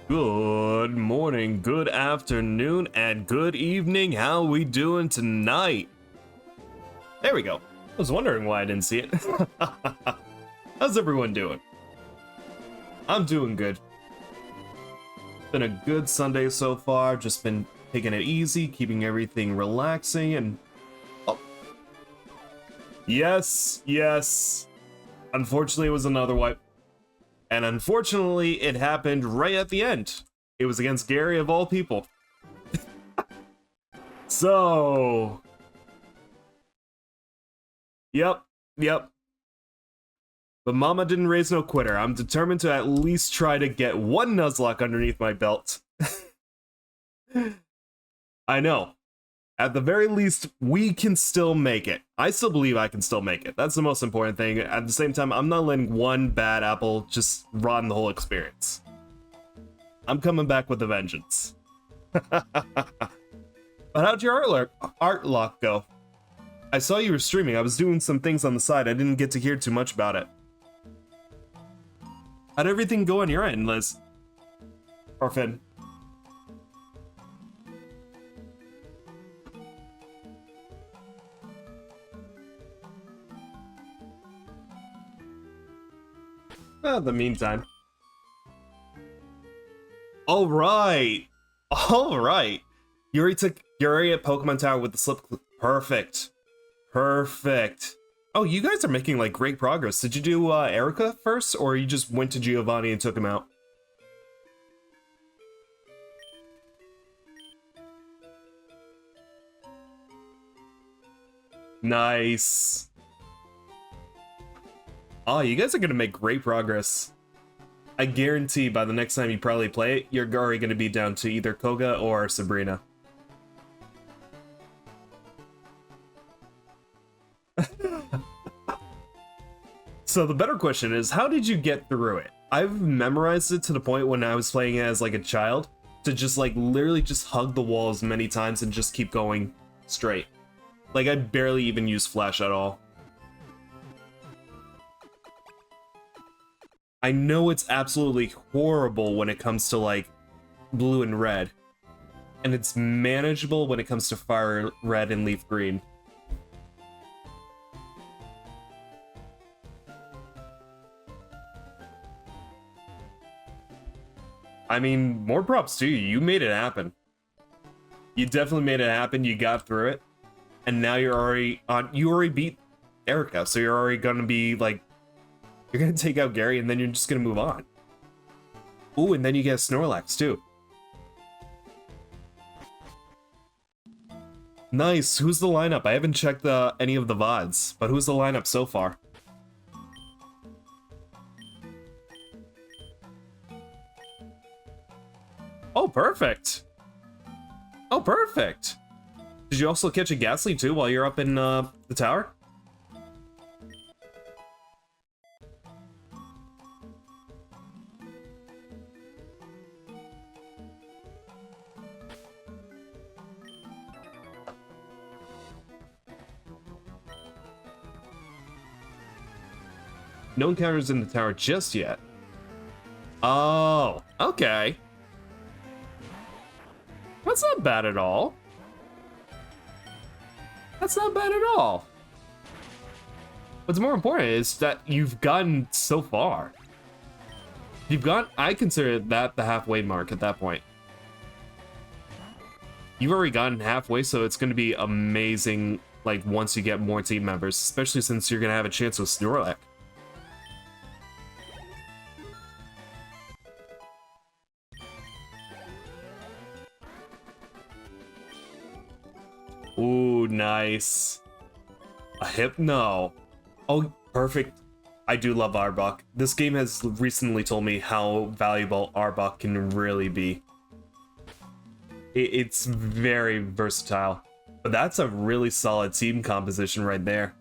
Good morning, good afternoon, and good evening. How we doing tonight? There we go. I was wondering why I didn't see it. How's everyone doing? I'm doing good. Been a good Sunday so far. Just been taking it easy, keeping everything relaxing, and... Oh. Yes. Unfortunately, it was another wipe. And unfortunately, it happened right at the end. It was against Gary of all people. So... Yep. But Mama didn't raise no quitter. I'm determined to at least try to get one Nuzlocke underneath my belt. I know. At the very least, we can still make it. I still believe I can still make it. That's the most important thing. At the same time, I'm not letting one bad apple just rotten the whole experience. I'm coming back with a vengeance. But how'd your art lock go? I saw you were streaming. I was doing some things on the side. I didn't get to hear too much about it. How'd everything go on your end, Liz? Or Finn? In the meantime. Alright! You're already at Pokemon Tower with the slip. Perfect. Oh, you guys are making like great progress. Did you do Erica first, or you just went to Giovanni and took him out? Nice. Oh, you guys are gonna make great progress. I guarantee by the next time you probably play it, you're already gonna be down to either Koga or Sabrina. So the better question is, how did you get through it? I've memorized it to the point when I was playing it as like a child to just like literally just hug the walls many times and just keep going straight. Like I barely even use flash at all. I know it's absolutely horrible when it comes to like blue and red, and it's manageable when it comes to fire red and leaf green. I mean, more props to you. You made it happen. You definitely made it happen. You got through it, and now you're already on. You already beat Erica, so you're already gonna be like, you're gonna take out Gary, and then you're just gonna move on. Ooh, and then you get Snorlax too. Nice. Who's the lineup? I haven't checked any of the VODs, but who's the lineup so far? Oh, perfect. Oh, perfect. Did you also catch a Ghastly too while you're up in the tower? No encounters in the tower just yet. Oh, okay. That's not bad at all. That's not bad at all. What's more important is that you've gotten so far. I consider that the halfway mark at that point. You've already gotten halfway, so it's going to be amazing, like, once you get more team members, especially since you're going to have a chance with Snorlax. Ooh, nice. A Hypno. Oh, perfect. I do love Arbok. This game has recently told me how valuable Arbok can really be. It's very versatile. But that's a really solid team composition right there.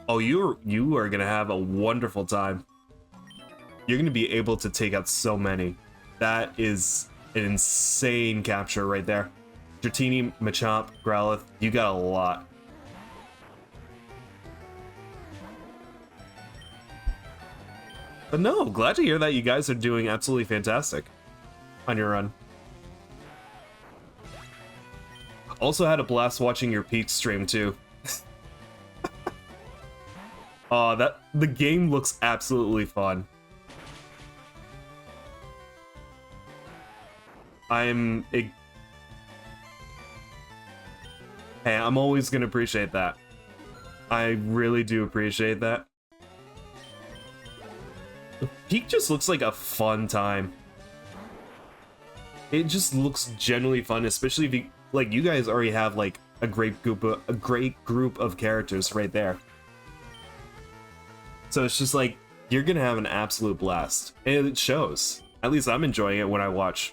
Oh, you are gonna have a wonderful time. You're gonna be able to take out so many. That is an insane capture right there. Dratini, Machamp, Growlithe, you got a lot. But no, glad to hear that you guys are doing absolutely fantastic on your run. Also had a blast watching your Peak stream too. The game looks absolutely fun. Hey, I'm always gonna appreciate that. I really do appreciate that. Peak just looks like a fun time. It just looks genuinely fun, especially if you, like, you guys already have like a great group of characters right there. So it's just like you're gonna have an absolute blast, and it shows. At least I'm enjoying it when I watch.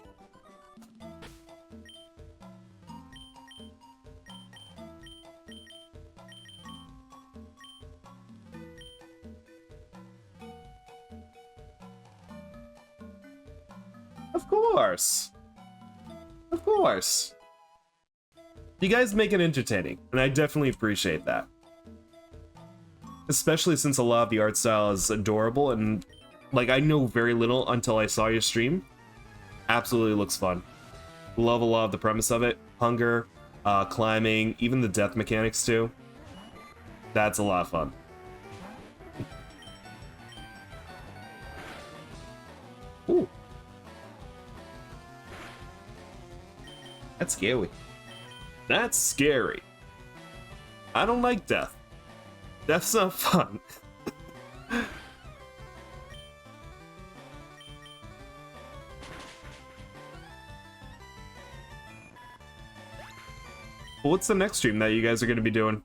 Of course. Of course. You guys make it entertaining, and I definitely appreciate that. Especially since a lot of the art style is adorable, and like I know very little until I saw your stream. Absolutely looks fun. Love a lot of the premise of it. Hunger, climbing, even the death mechanics too. That's a lot of fun. Ooh. That's scary. That's scary. I don't like death. Death's not fun. What's the next stream that you guys are going to be doing?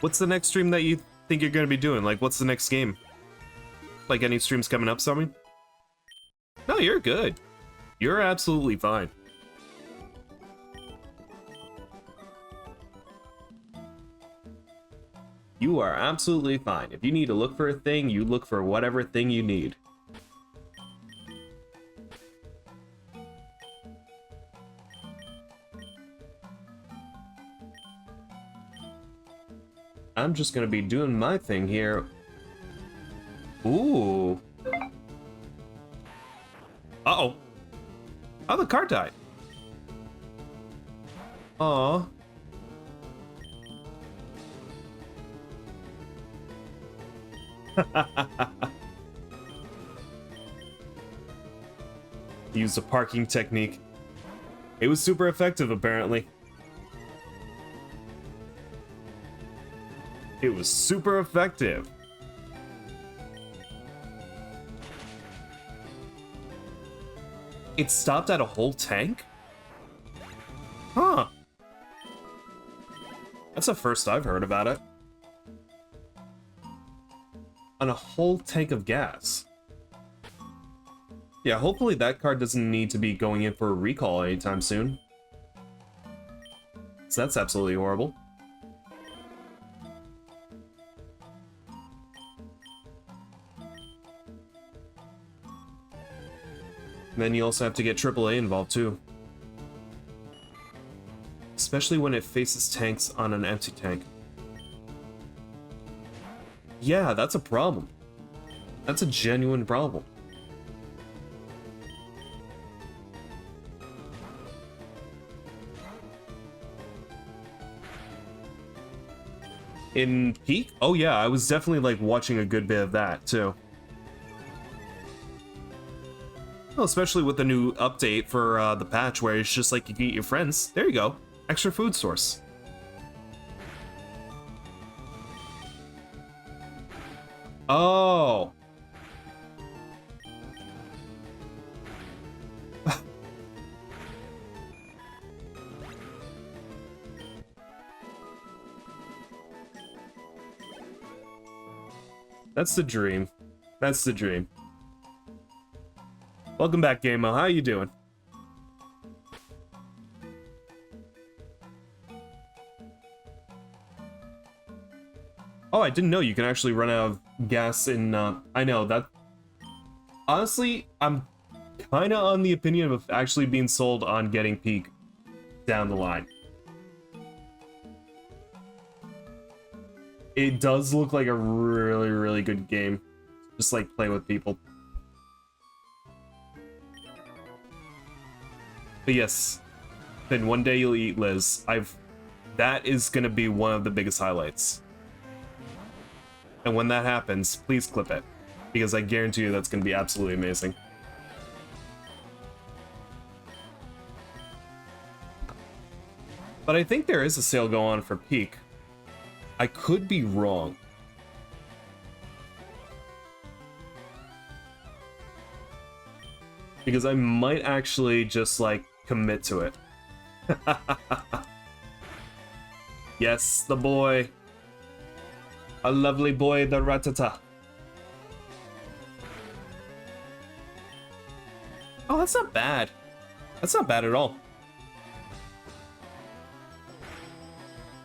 What's the next stream that you think you're going to be doing? Like, what's the next game? Like, any streams coming up, something? No, you're good. You're absolutely fine. You are absolutely fine. If you need to look for a thing, you look for whatever thing you need. I'm just gonna be doing my thing here. Ooh. Uh-oh. Oh, the car died. Aw. Used a parking technique. It was super effective, apparently. It was super effective. It stopped at a whole tank? Huh. That's the first I've heard about it. On a whole tank of gas. Yeah, hopefully that car doesn't need to be going in for a recall anytime soon. So that's absolutely horrible. And then you also have to get AAA involved too. Especially when it faces tanks on an empty tank. Yeah, that's a problem. That's a genuine problem. In Peak? Oh yeah, I was definitely like watching a good bit of that too. Well, especially with the new update for the patch where it's just like you can eat your friends. There you go. Extra food source. Oh. That's the dream. That's the dream. Welcome back, Gameo. How you doing? Oh, I didn't know you can actually run out of gas in, I know, that... Honestly, I'm kind of on the opinion of actually being sold on getting Peak down the line. It does look like a really, really good game. Just like play with people. But yes, then one day you'll eat Liz. That is gonna be one of the biggest highlights. And when that happens, please clip it, because I guarantee you that's gonna be absolutely amazing. But I think there is a sale going on for Peak. I could be wrong. Because I might actually just, like, commit to it. Yes, the boy. A lovely boy, the Ratata. Oh, that's not bad. That's not bad at all.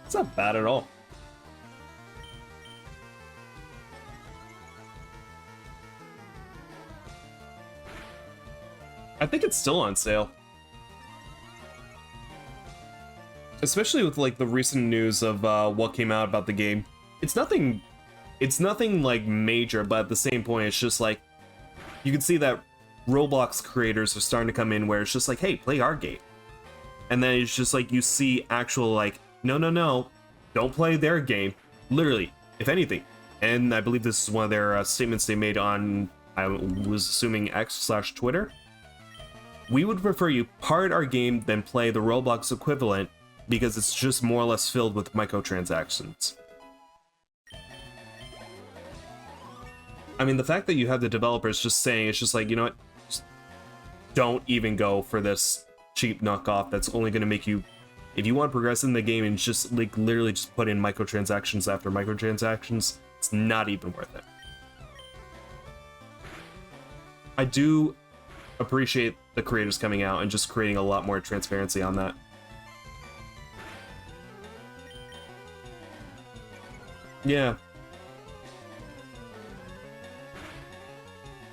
It's not bad at all. I think it's still on sale. Especially with like the recent news of what came out about the game. It's nothing like major, but at the same point it's just like you can see that Roblox creators are starting to come in where it's just like, hey, play our game. And then it's just like you see actual like, no, don't play their game. Literally, if anything. And I believe this is one of their statements they made on, I was assuming X/Twitter. We would prefer you pirate our game than play the Roblox equivalent because it's just more or less filled with microtransactions. I mean, the fact that you have the developers just saying, it's just like, you know what, just don't even go for this cheap knockoff that's only going to make you, if you want to progress in the game and just like literally just put in microtransactions after microtransactions, it's not even worth it. I do appreciate the creators coming out and just creating a lot more transparency on that. Yeah.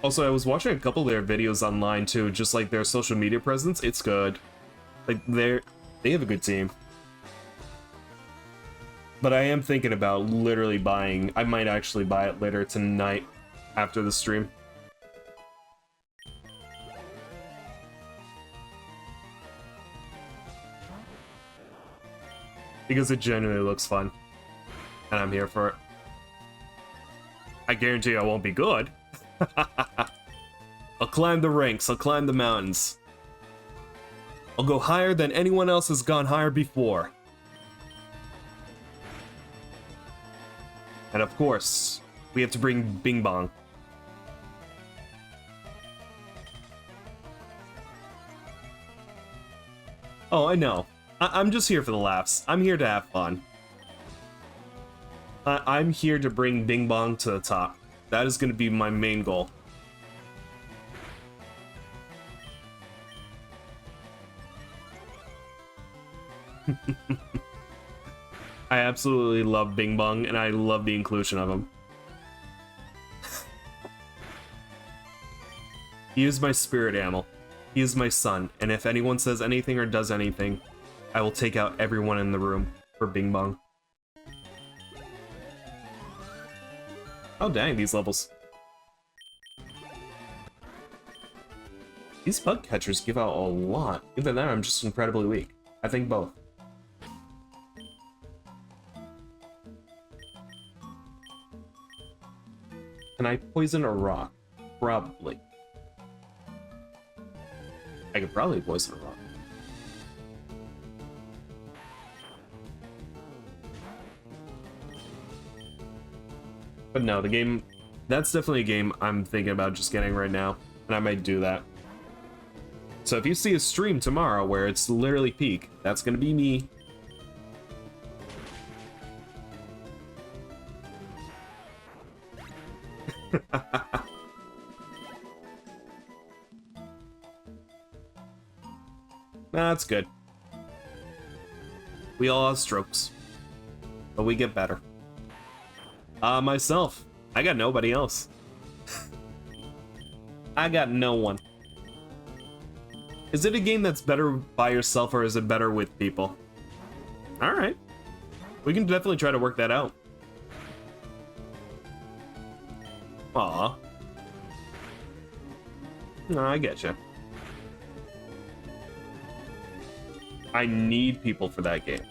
Also, I was watching a couple of their videos online too, just like their social media presence. It's good. Like they have a good team. But I am thinking about literally buying, I might actually buy it later tonight after the stream. Because it genuinely looks fun. And I'm here for it. I guarantee I won't be good. I'll climb the ranks, I'll climb the mountains. I'll go higher than anyone else has gone higher before. And of course, we have to bring Bing Bong. Oh, I know. I'm just here for the laughs. I'm here to have fun. I'm here to bring Bing Bong to the top. That is going to be my main goal. I absolutely love Bing Bong, and I love the inclusion of him. He is my spirit animal. He is my son, and if anyone says anything or does anything, I will take out everyone in the room for Bing Bong. Oh dang, these levels. These bug catchers give out a lot. Either that or I'm just incredibly weak. I think both. Can I poison a rock? Probably. I could probably poison a rock. But no, the game, that's definitely a game I'm thinking about just getting right now, and I might do that. So if you see a stream tomorrow where it's literally Peak, that's gonna be me. That's good. We all have strokes, but we get better. Myself. I got nobody else. I got no one. Is it a game that's better by yourself or is it better with people? Alright. We can definitely try to work that out. Aw. No, I get you. I need people for that game.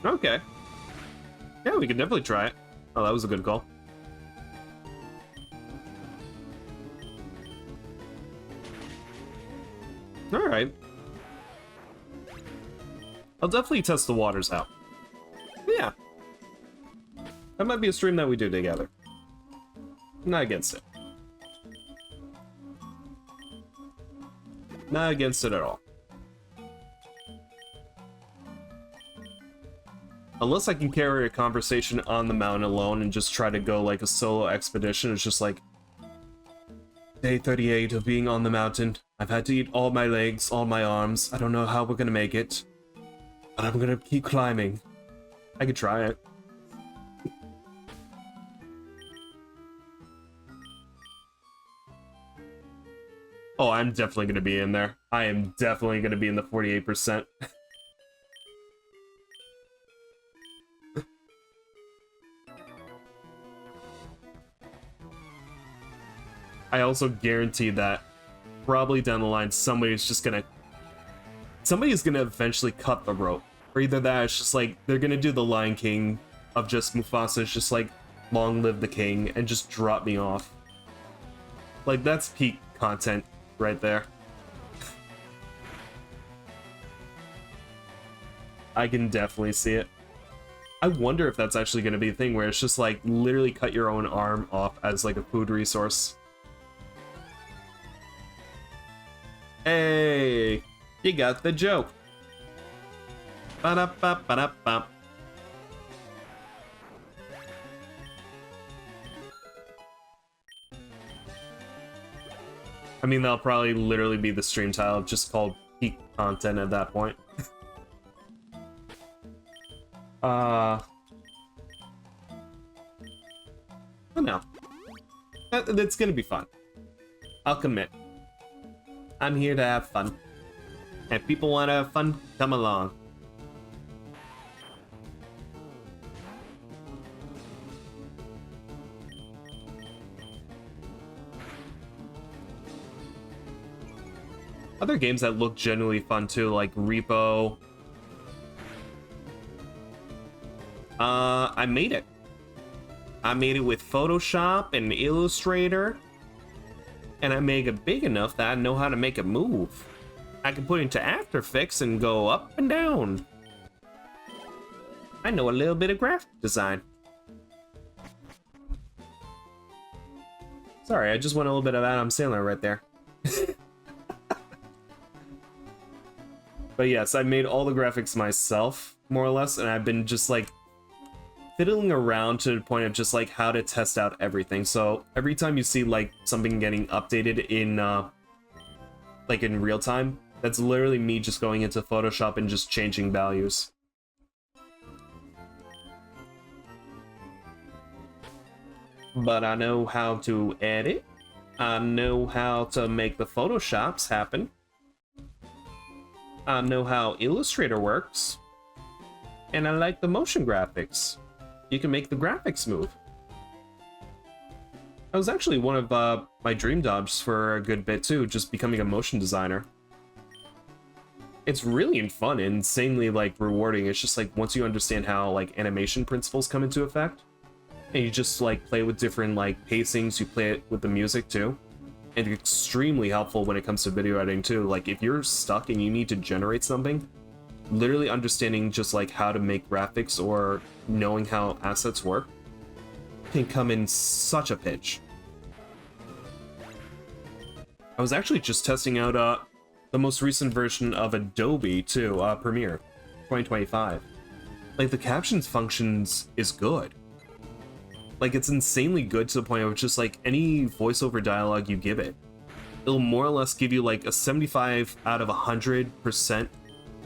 Okay. Yeah, we can definitely try it. Oh, that was a good call. Alright. I'll definitely test the waters out. Yeah. That might be a stream that we do together. Not against it. Not against it at all. Unless I can carry a conversation on the mountain alone and just try to go like a solo expedition. It's just like, day 38 of being on the mountain. I've had to eat all my legs, all my arms. I don't know how we're gonna make it, but I'm gonna keep climbing. I could try it. Oh, I'm definitely gonna be in there. I am definitely gonna be in the 48%. I also guarantee that probably down the line somebody's gonna eventually cut the rope. Or either that, it's just like they're gonna do the Lion King of just Mufasa, it's just like long live the king, and just drop me off. Like that's peak content right there. I can definitely see it. I wonder if that's actually gonna be a thing where it's just like literally cut your own arm off as like a food resource. Hey, you got the joke. Ba-da-ba-ba-da-ba. I mean, that'll probably literally be the stream title, just called peak content at that point. But no. That's gonna be fun. I'll commit. I'm here to have fun. If people want to have fun, come along. Other games that look genuinely fun too, like Repo. I made it. I made it with Photoshop and Illustrator. And I make it big enough that I know how to make it move. I can put it into After Effects and go up and down. I know a little bit of graphic design. Sorry, I just went a little bit of Adam Sandler right there. But yes, I made all the graphics myself, more or less, and I've been just like fiddling around to the point of just like how to test out everything. So every time you see like something getting updated in like in real time, that's literally me just going into Photoshop and just changing values. But I know how to edit. I know how to make the Photoshops happen. I know how Illustrator works. And I like the motion graphics. You can make the graphics move. That was actually one of my dream jobs for a good bit too, just becoming a motion designer. It's really fun and insanely like rewarding. It's just like once you understand how like animation principles come into effect, and you just like play with different like pacings, you play it with the music too. And it's extremely helpful when it comes to video editing too. Like if you're stuck and you need to generate something, literally understanding just like how to make graphics or knowing how assets work can come in such a pinch. I was actually just testing out the most recent version of Adobe too, Premiere 2025. Like the captions functions is good. Like it's insanely good to the point of just like any voiceover dialogue you give it, it'll more or less give you like a 75 out of 100%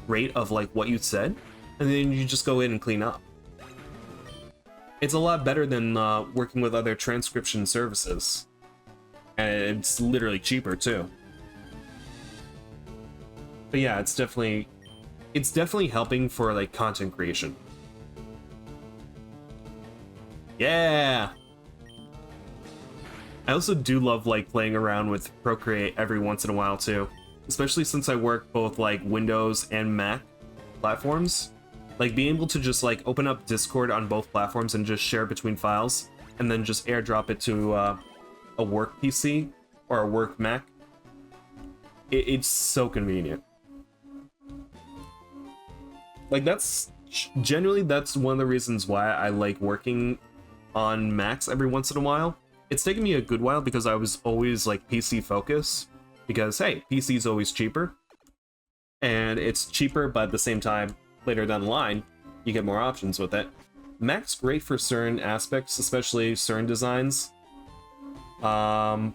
rate of like what you said, and then you just go in and clean up. It's a lot better than working with other transcription services. And it's literally cheaper too. But yeah, it's definitely helping for like content creation. Yeah. I also do love like playing around with Procreate every once in a while too, especially since I work both like Windows and Mac platforms. Like being able to just like open up Discord on both platforms and just share between files, and then just airdrop it to a work PC or a work Mac. It's so convenient. Like that's one of the reasons why I like working on Macs every once in a while. It's taken me a good while because I was always like PC focused, because hey, PC is always cheaper, and it's cheaper, but at the same time, later down the line, you get more options with it. Mac's great for certain aspects, especially certain designs. Can't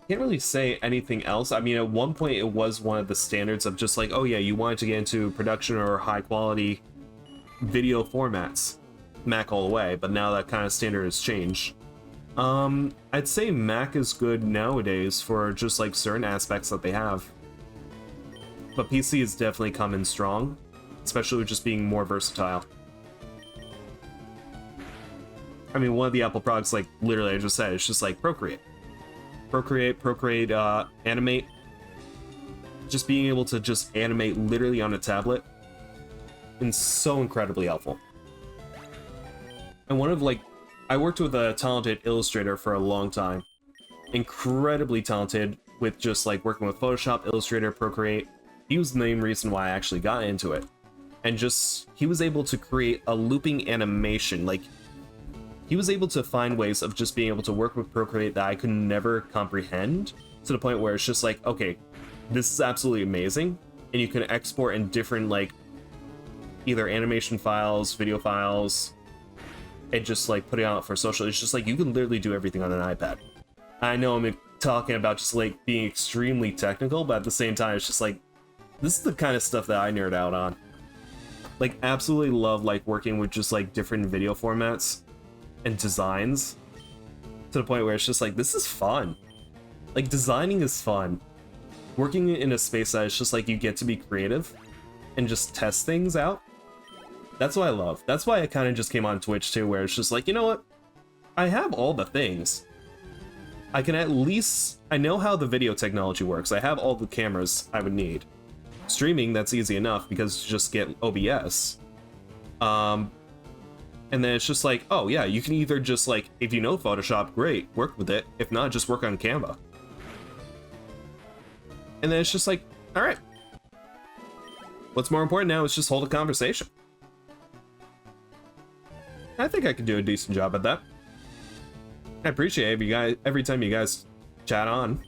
really say anything else. I mean, at one point it was one of the standards of just like, oh yeah, you wanted to get into production or high quality video formats, Mac all the way, but now that kind of standard has changed. I'd say Mac is good nowadays for just like certain aspects that they have. But PC is definitely coming strong, especially with just being more versatile. I mean, one of the Apple products, like literally I just said, it's just like Procreate, animate. Just being able to just animate literally on a tablet, and so incredibly helpful. And one of like, I worked with a talented illustrator for a long time, incredibly talented with just like working with Photoshop, Illustrator, Procreate. He was the main reason why I actually got into it. And just, he was able to create a looping animation. Like, he was able to find ways of just being able to work with Procreate that I could never comprehend, to the point where it's just like, okay, this is absolutely amazing. And you can export in different, like, either animation files, video files, and just like put it out for social. It's just like, you can literally do everything on an iPad. I know I'm talking about just like being extremely technical, but at the same time, it's just like, this is the kind of stuff that I nerd out on. Like, absolutely love like working with just like different video formats and designs, to the point where it's just like, this is fun. Like, designing is fun. Working in a space that is just like, you get to be creative and just test things out. That's what I love. That's why I kind of just came on Twitch too, where it's just like, you know what? I have all the things. I can at least, I know how the video technology works. I have all the cameras I would need. Streaming, that's easy enough because you just get OBS. And then it's just like, oh yeah, you can either just like, if you know Photoshop, great, work with it. If not, just work on Canva. And then it's just like, all right. What's more important now is just hold a conversation. I think I could do a decent job at that. I appreciate it, you guys. Every time you guys chat on,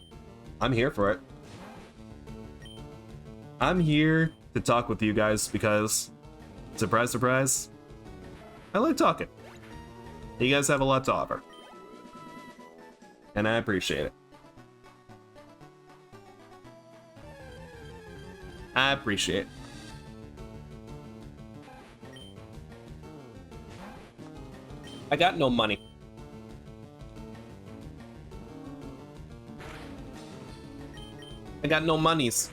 I'm here for it. I'm here to talk with you guys because, surprise, surprise, I like talking. You guys have a lot to offer, and I appreciate it. I appreciate it. I got no money. I got no monies.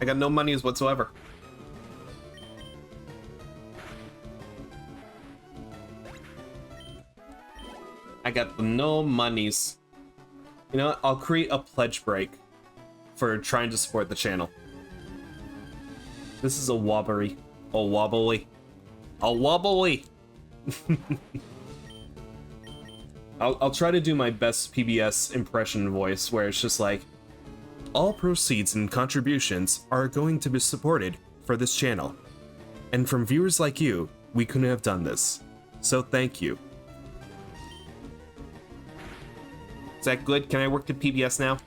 I got no monies whatsoever. I got no monies. You know what? I'll create a pledge break for trying to support the channel. This is a wobbly. A wobbly. A wobbly. I'll try to do my best PBS impression voice, where it's just like, all proceeds and contributions are going to be supported for this channel. And from viewers like you, we couldn't have done this. So thank you. Is that good? Can I work at PBS now?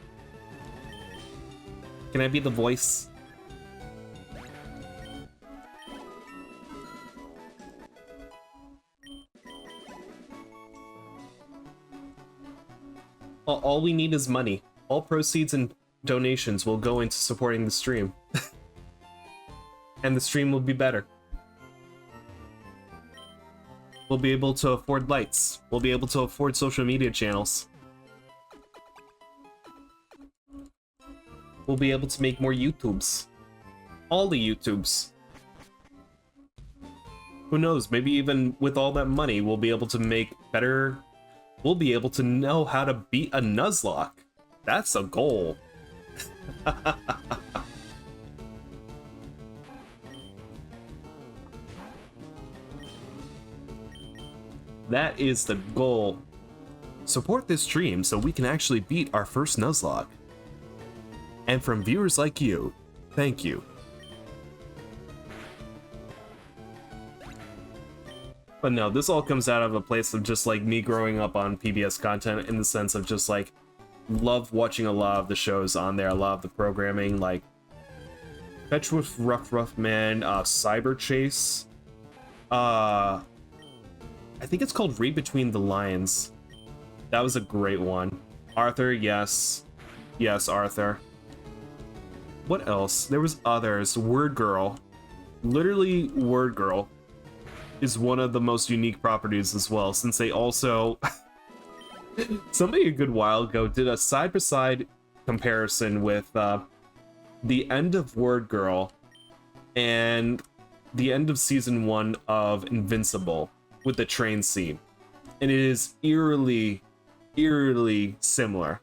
Can I be the voice? All we need is money. All proceeds and donations will go into supporting the stream. And the stream will be better. We'll be able to afford lights. We'll be able to afford social media channels. We'll be able to make more YouTubes. All the YouTubes. Who knows, maybe even with all that money, we'll be able to make better... We'll be able to know how to beat a Nuzlocke. That's a goal. That is the goal. Support this stream so we can actually beat our first Nuzlocke. And from viewers like you, thank you. But no, this all comes out of a place of just like me growing up on PBS content, in the sense of just like love watching a lot of the shows on there, a lot of the programming, like Fetch with Rough Man, Cyber Chase, I think it's called Read Between the Lines. That was a great one. Arthur, yes. Yes, Arthur. What else? There was others. Word Girl. Literally, Word Girl is one of the most unique properties as well, since they also... Somebody a good while ago did a side-by-side comparison with the end of Word Girl and the end of Season 1 of Invincible with the train scene. And it is eerily similar.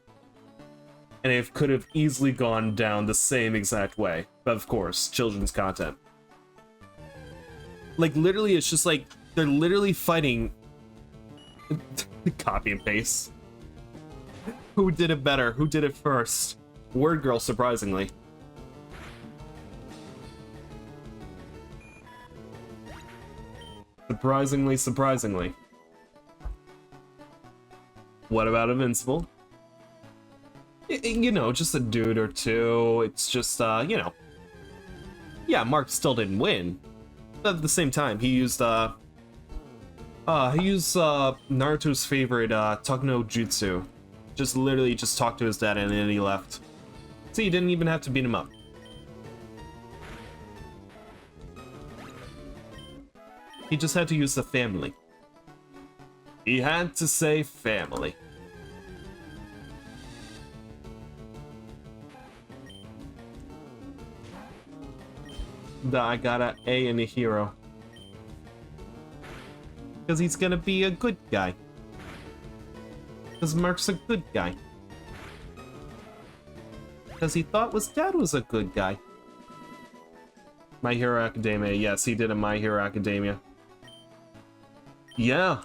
And it could have easily gone down the same exact way. But of course, children's content. Like, literally, it's just like, they're literally fighting... Copy and paste. Who did it better? Who did it first? Word Girl, surprisingly. Surprisingly. What about Invincible? You know, just a dude or two. It's just, you know. Yeah, Mark still didn't win. But at the same time, he used Naruto's favorite, Tokno Jutsu. Just literally just talked to his dad and then he left. See, he didn't even have to beat him up. He just had to use the family. He had to say family. I got an A in a hero. Because he's gonna be a good guy. Because Mark's a good guy. Because he thought his dad was a good guy. My Hero Academia. Yes, he did a My Hero Academia. Yeah.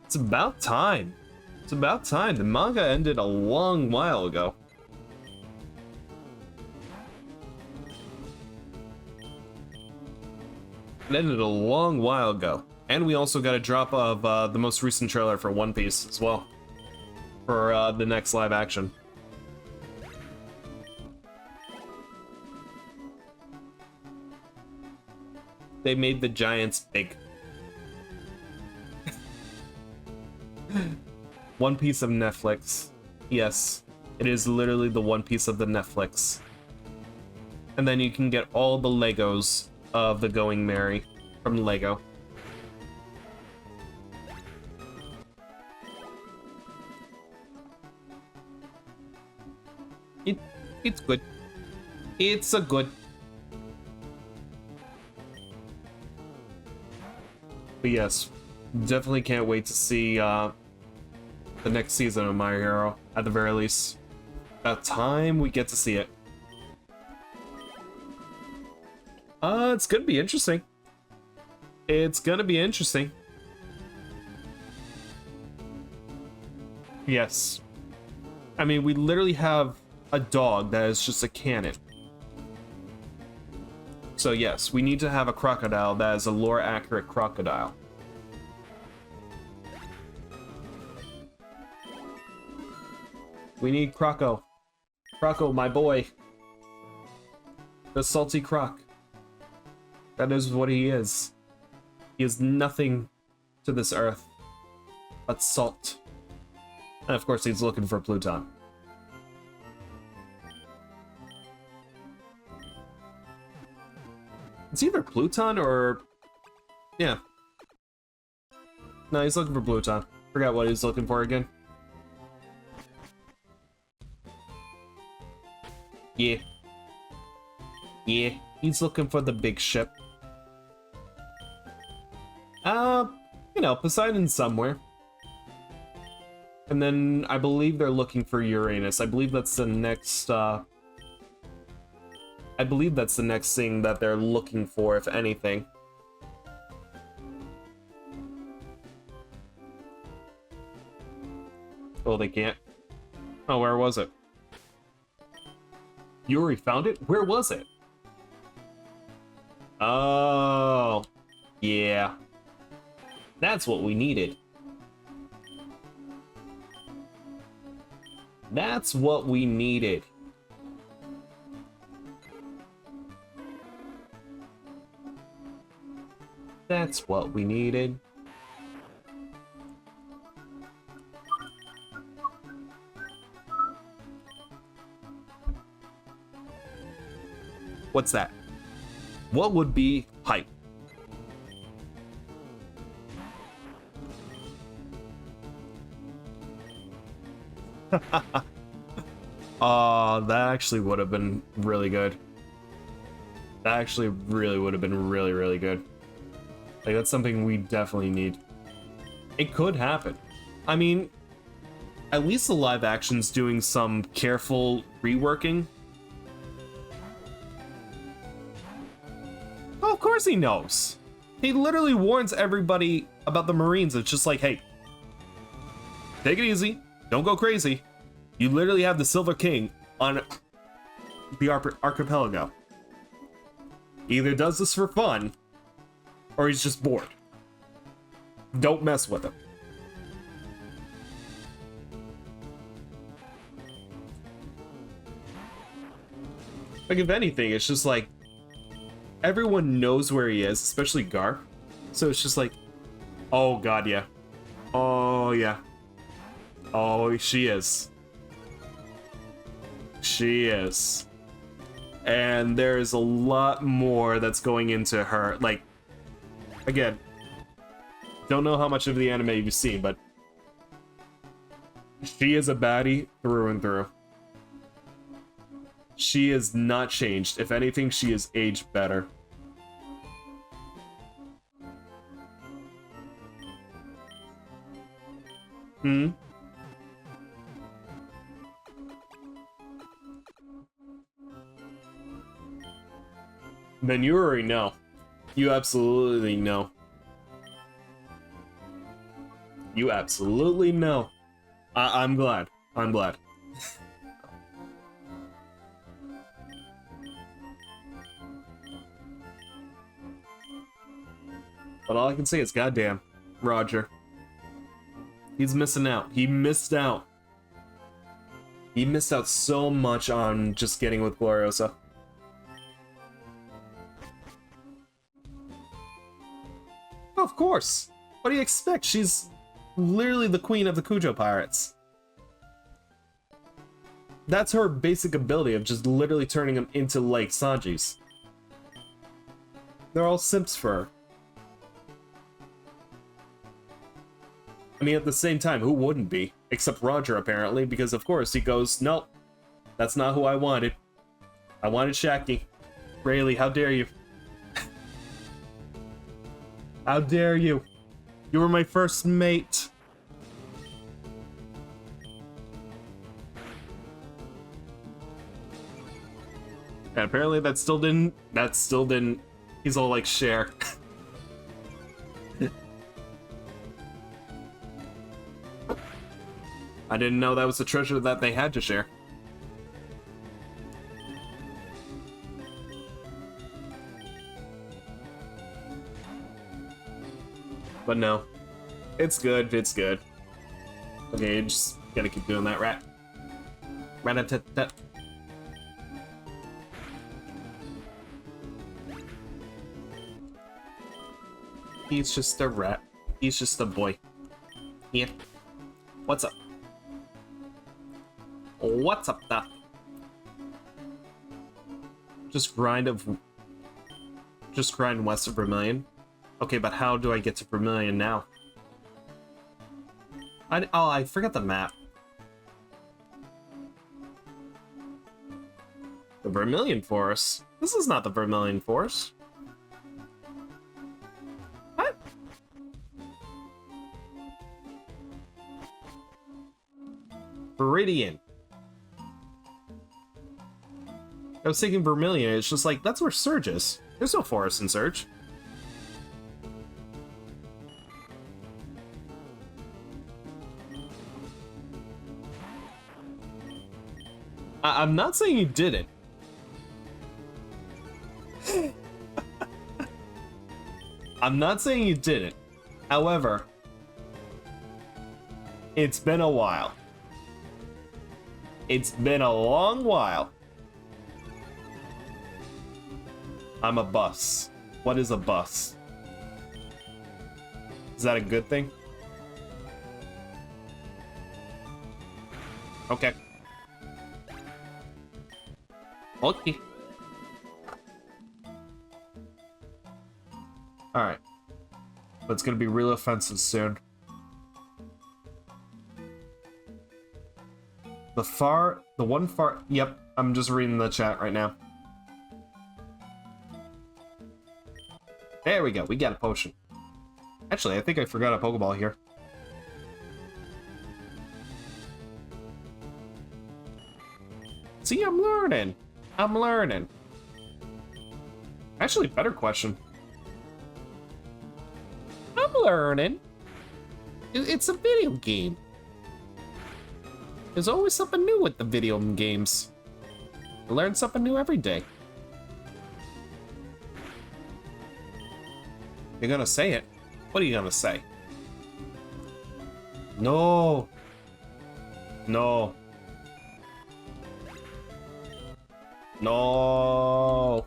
It's about time. It's about time. The manga ended a long while ago. It ended a long while ago. And we also got a drop of the most recent trailer for One Piece as well. For the next live action. They made the giants big. One Piece of Netflix. Yes, it is literally the One Piece of the Netflix. And then you can get all the Legos of the Going Merry from Lego. It's good. It's a good. But yes, definitely can't wait to see the next season of My Hero, at the very least. About time we get to see it. It's gonna be interesting. It's gonna be interesting. Yes. I mean, we literally have a dog that is just a cannon. So yes, we need to have a crocodile that is a lore-accurate crocodile. We need Croco. Croco, my boy. The salty croc. That is what he is. He is nothing to this earth but salt. And of course he's looking for Pluton. It's either Pluton or... yeah. No, he's looking for Bluton. Forgot what he was looking for again. Yeah. Yeah, he's looking for the big ship. You know, Poseidon's somewhere. And then I believe they're looking for Uranus. I believe that's the next, I believe that's the next thing that they're looking for, if anything. Oh, they can't. Oh, where was it? You already found it? Where was it? Oh, yeah. That's what we needed. That's what we needed. That's what we needed. What's that? What would be hype? That actually would have been really good. That actually really would have been really, really good. Like, that's something we definitely need. It could happen. I mean, at least the live action's doing some careful reworking. Oh, of course he knows. He literally warns everybody about the Marines. It's just like, hey, take it easy. Don't go crazy. You literally have the Silver King on the archipelago. Either does this for fun, or he's just bored. Don't mess with him. Like, if anything, it's just like, everyone knows where he is, especially Gar. So it's just like, oh god, yeah. Oh, yeah. Oh, she is. She is. And there's a lot more that's going into her. Like, again, don't know how much of the anime you've seen, but she is a baddie through and through. She is not changed. If anything, she is aged better. Hmm? Then you already know. You absolutely know. You absolutely know. I'm glad. I'm glad. But all I can say is, goddamn, Roger. He's missing out. He missed out. He missed out so much on just getting with Gloriosa. Of course. What do you expect? She's literally the queen of the Kujo pirates. That's her basic ability of just literally turning them into like Sanji's. They're all simps for her. I mean, at the same time, who wouldn't be? Except Roger, apparently, because of course he goes, nope, that's not who I wanted. I wanted Shaki. Rayleigh, how dare you? How dare you? You were my first mate. And apparently that still didn't, he's all like, share. I didn't know that was a treasure that they had to share. But no. It's good, it's good. Okay, just gotta keep doing that, rat. Rat-a-tat-tat. He's just a rat. He's just a boy. Yeah. What's up? What's up, Doc? Just grind west of Vermilion. Okay, but how do I get to Vermilion now? I forgot the map. The Vermilion Forest. This is not the Vermilion Forest. What? Viridian. I was thinking Vermilion. It's just like, that's where Surge is. There's no forest in Surge. I'm not saying you didn't. I'm not saying you didn't. However, it's been a while. It's been a long while. I'm a bus. What is a bus? Is that a good thing? Okay. Okay. Alright. But it's gonna be real offensive soon. Yep, I'm just reading the chat right now. There we go, we got a potion. Actually, I think I forgot a Pokeball here. See, I'm learning. I'm learning. Actually, better question. I'm learning. It's a video game. There's always something new with the video games. I learn something new every day. You're gonna say it. What are you gonna say? No. No. No.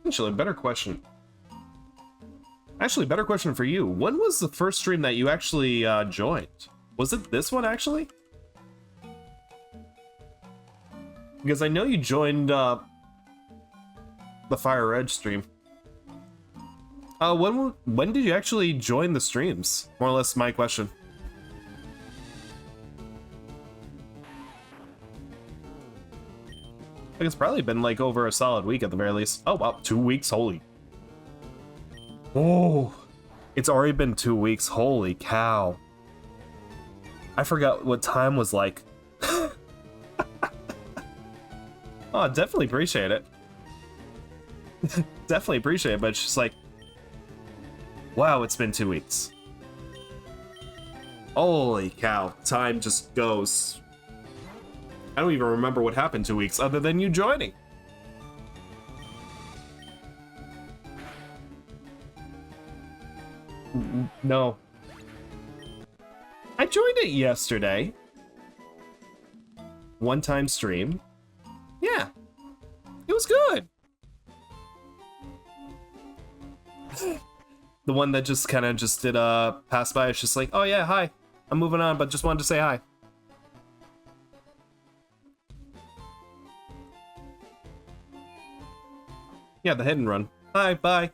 Actually, better question. Actually, better question for you. When was the first stream that you actually joined? Was it this one, actually? Because I know you joined the Fire Edge stream. When did you actually join the streams? More or less my question. I think it's probably been like over a solid week at the very least. Oh wow, 2 weeks, holy. Oh, it's already been 2 weeks, holy cow. I forgot what time was like. Oh, definitely appreciate it. Definitely appreciate it, but it's just like, wow, it's been 2 weeks. Holy cow, time just goes. I don't even remember what happened 2 weeks other than you joining. No. I joined it yesterday. One-time stream. Yeah. It was good. The one that just kind of just did pass by. It's just like, oh yeah, hi. I'm moving on, but just wanted to say hi. Yeah, the hit and run. Hi, bye.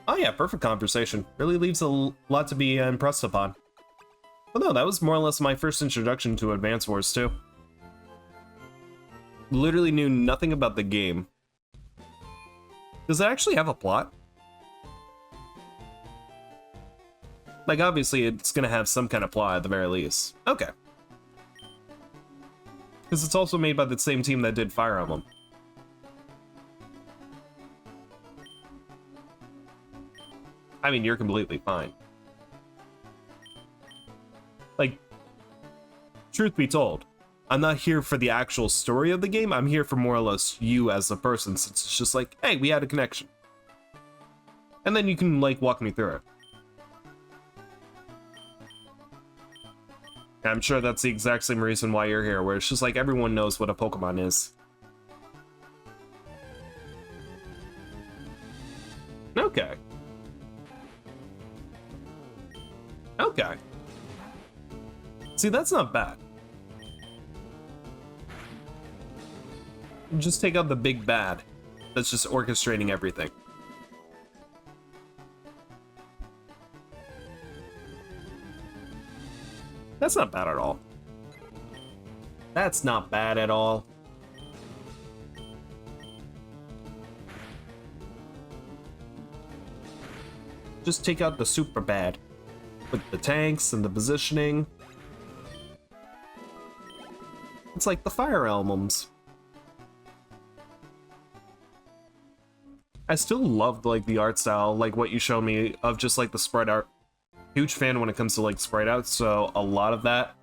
Oh yeah, perfect conversation. Really leaves a lot to be impressed upon. But no, that was more or less my first introduction to Advance Wars too. Literally knew nothing about the game. Does it actually have a plot? Like, obviously, it's gonna have some kind of plot at the very least. Okay. Because it's also made by the same team that did Fire Emblem. I mean, you're completely fine. Like, truth be told, I'm not here for the actual story of the game. I'm here for more or less you as a person, since it's just like, hey, we had a connection. And then you can, like, walk me through it. I'm sure that's the exact same reason why you're here, where it's just like everyone knows what a Pokemon is. Okay. Okay. See, that's not bad. Just take out the big bad that's just orchestrating everything. That's not bad at all. That's not bad at all. Just take out the super bad with the tanks and the positioning. It's like the fire emblems. I still loved like the art style, like what you showed me of just like the sprite art. Huge fan when it comes to like sprite art, so a lot of that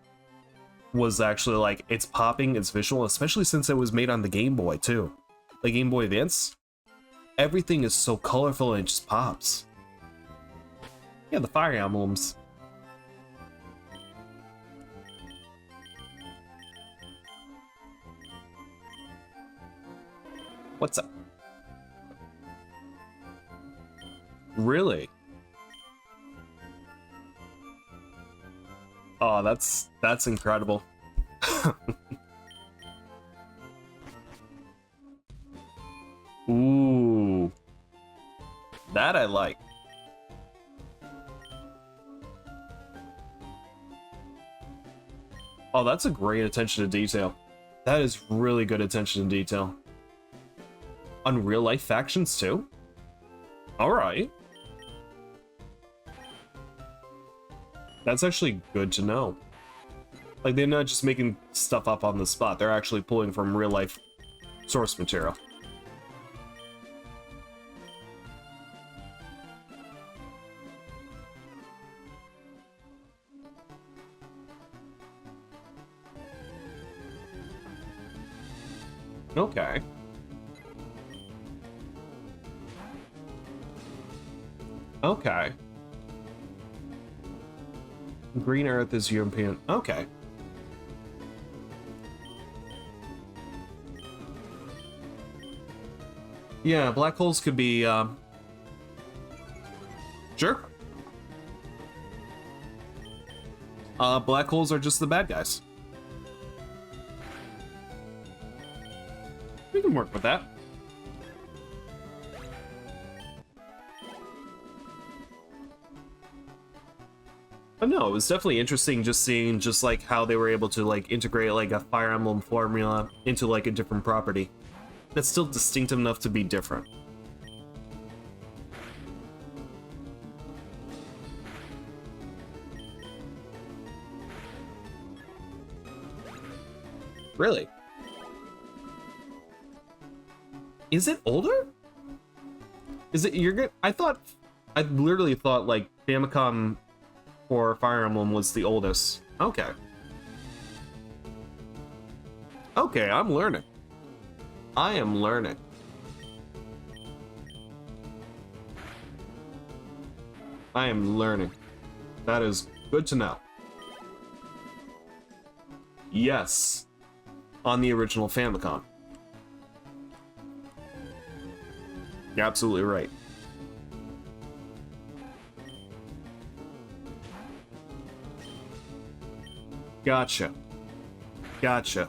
was actually like, it's popping, it's visual, especially since it was made on the Game Boy too. The Game Boy Advance. Everything is so colorful and it just pops. Yeah, the fire emblems. What's up? Really? Oh, that's incredible. Ooh. That I like. Oh, that's a great attention to detail. That is really good attention to detail. On real life factions too? Alright. That's actually good to know. Like, they're not just making stuff up on the spot, they're actually pulling from real life source material. Okay. Okay. Green Earth is European. Okay. Yeah, black holes could be, sure. Black holes are just the bad guys. We can work with that. But no, it was definitely interesting just seeing just like how they were able to like integrate like a Fire Emblem formula into like a different property that's still distinctive enough to be different. Really? Is it older? Is it you're good? I literally thought like Famicom or Fire Emblem was the oldest. Okay. Okay, I'm learning. I am learning. I am learning. That is good to know. Yes. On the original Famicom. You're absolutely right. Gotcha. Gotcha.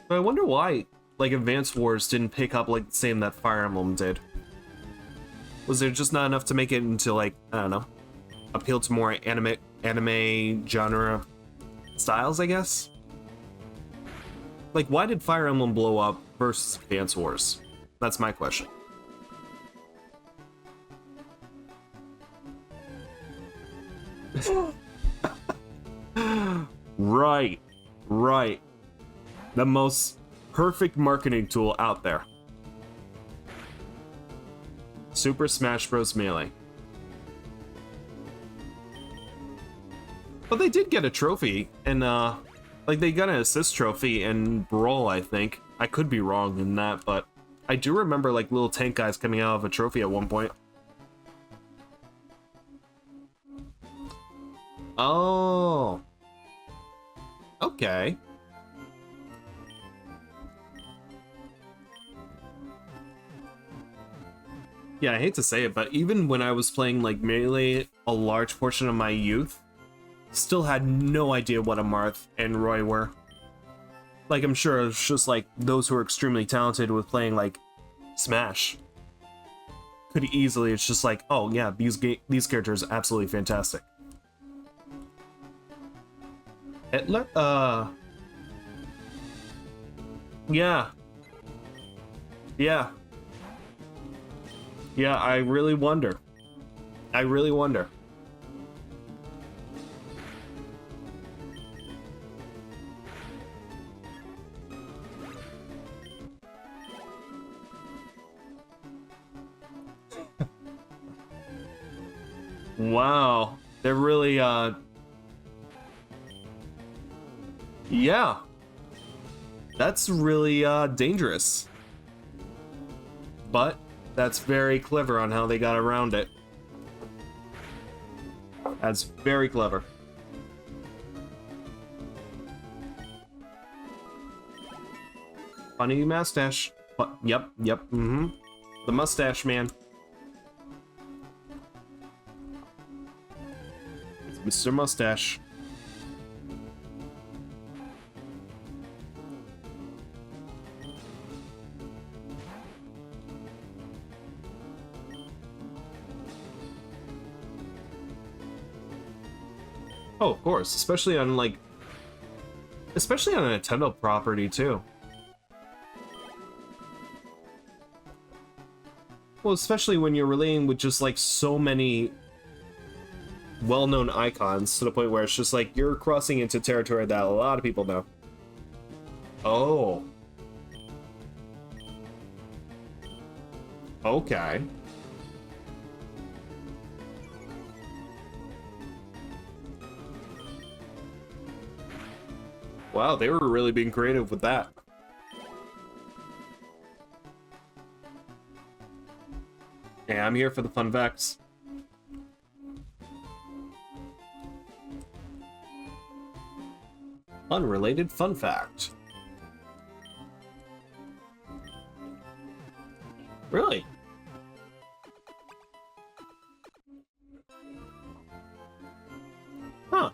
But I wonder why, like, Advance Wars didn't pick up, like, the same that Fire Emblem did. Was there just not enough to make it into, like, I don't know, appeal to more anime genre styles, I guess? Like, why did Fire Emblem blow up versus Advance Wars? That's my question. Right, right. The most perfect marketing tool out there. Super Smash Bros. Melee. But they did get a trophy, and like they got an assist trophy in Brawl, I think. I could be wrong in that, but I do remember like little tank guys coming out of a trophy at one point. Oh. Okay. Yeah, I hate to say it, but even when I was playing like Melee a large portion of my youth, still had no idea what a Marth and Roy were. Like, I'm sure it's just like those who are extremely talented with playing like Smash could easily, it's just like, oh yeah, these characters are absolutely fantastic. Hitler? Yeah. Yeah. Yeah, I really wonder. I really wonder. Wow. They're really, yeah. That's really, dangerous. But that's very clever on how they got around it. That's very clever. Funny mustache. Yep, mm-hmm. The mustache man. It's Mr. Mustache. Oh, of course, especially on a Nintendo property too. Well, especially when you're relating with just like so many well-known icons to the point where it's just like you're crossing into territory that a lot of people know. Oh. Okay. Wow, they were really being creative with that. Yeah, I'm here for the fun facts. Unrelated fun fact. Really? Huh.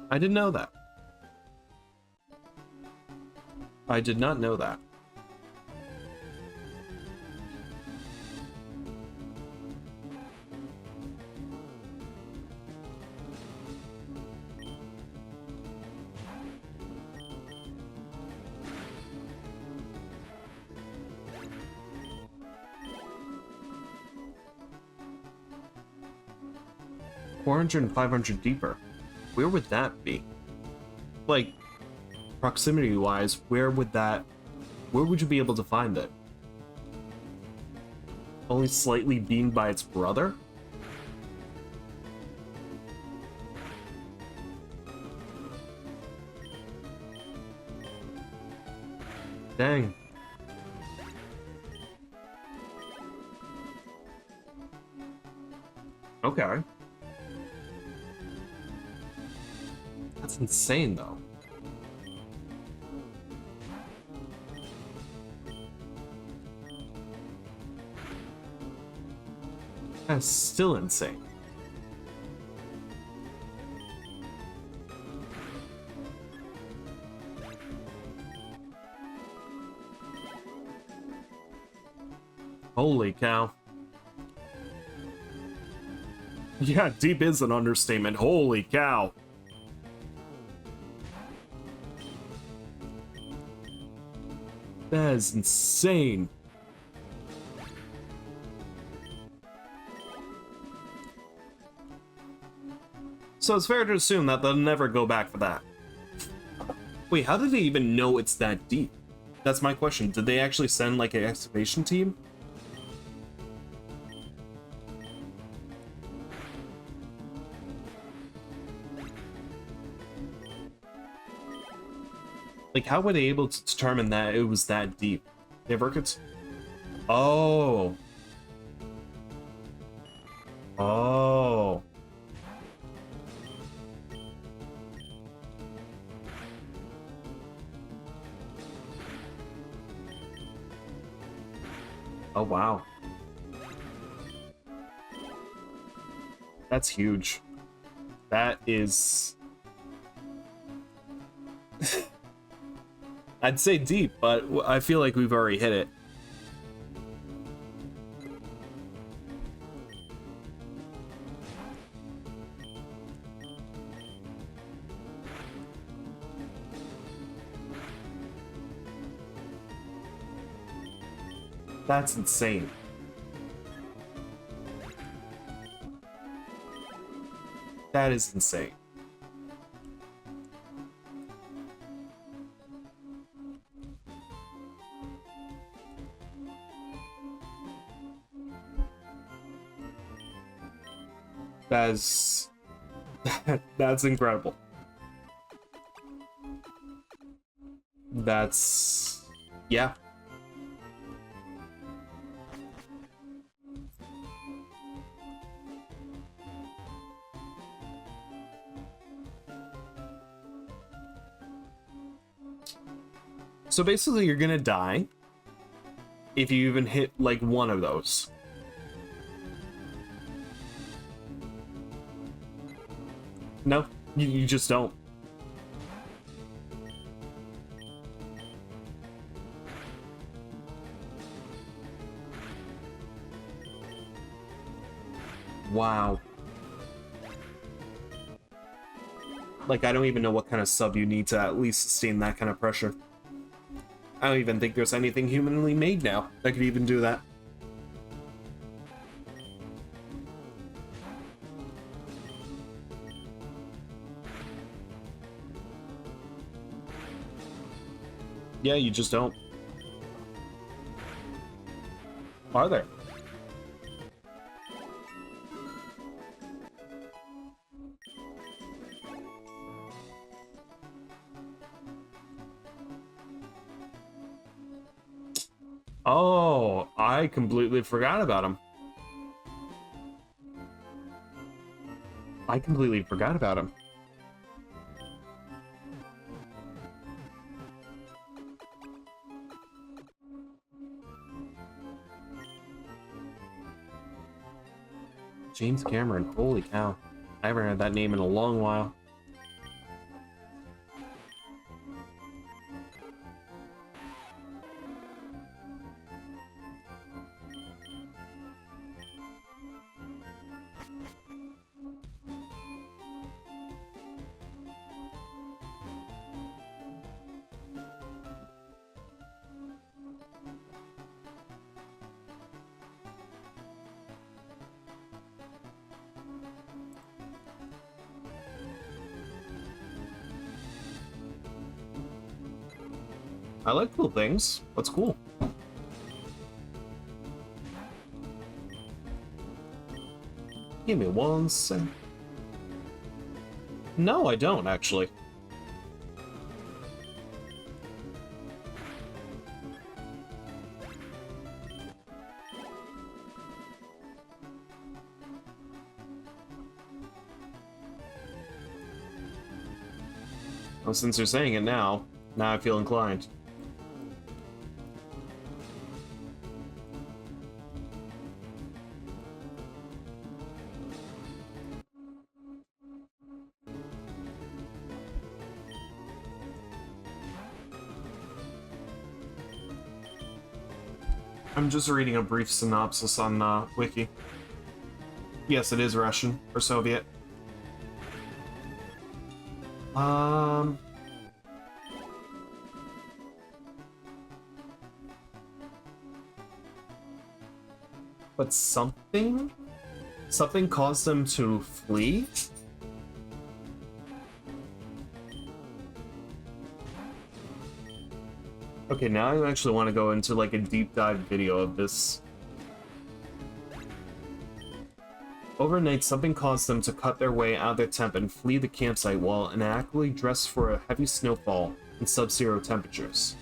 I didn't know that. I did not know that. $400 and $500 deeper. Where would that be? Like, proximity-wise, where would you be able to find it? Only slightly beamed by its brother? Dang. Okay. That's insane, though. That's still insane. Holy cow. Yeah, deep is an understatement. Holy cow. That is insane. So it's fair to assume that they'll never go back for that. Wait, how did they even know it's that deep? That's my question. Did they actually send like an excavation team? Like, how were they able to determine that it was that deep? They have records? Oh. Oh. Oh, wow. That's huge. That is... I'd say deep, but I feel like we've already hit it. That's insane. That is insane. That's that's incredible. That's yeah. So basically you're gonna die if you even hit like one of those. No, you just don't. Wow. Like, I don't even know what kind of sub you need to at least sustain that kind of pressure. I don't even think there's anything humanly made now that could even do that. Yeah, you just don't. Are there? Oh, I completely forgot about him. I completely forgot about him. James Cameron, holy cow. I haven't heard that name in a long while. I like cool things. What's cool? Give me one sec. No, I don't, actually. Well, since you're saying it now I feel inclined. I'm just reading a brief synopsis on Wiki. Yes, it is Russian or Soviet. But something caused them to flee? Okay, now I actually want to go into like a deep dive video of this. Overnight, something caused them to cut their way out of their tent and flee the campsite while inaccurately dressed for a heavy snowfall and sub-zero temperatures.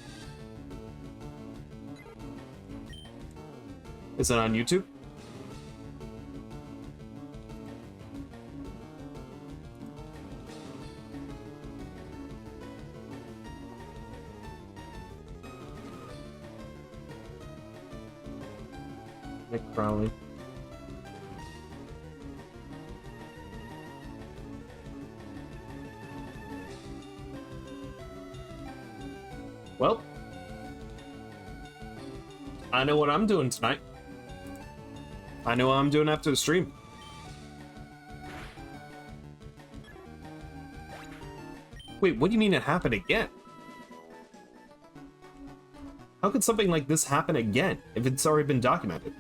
Is it on YouTube? Nick Crowley. Well, I know what I'm doing tonight. I know what I'm doing after the stream. Wait, what do you mean it happened again? How could something like this happen again if it's already been documented?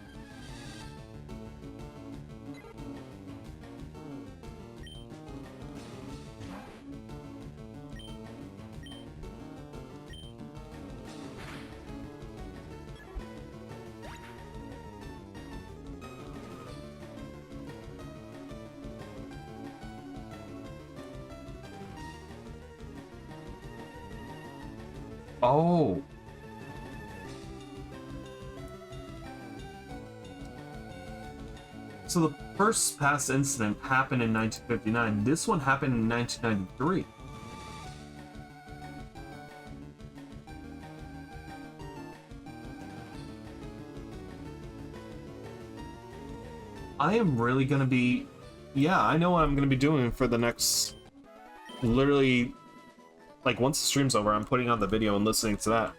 Oh. So the first past incident happened in 1959. This one happened in 1993. I am really gonna be... Yeah, I know what I'm gonna be doing for the next... Literally... Like, once the stream's over, I'm putting on the video and listening to that.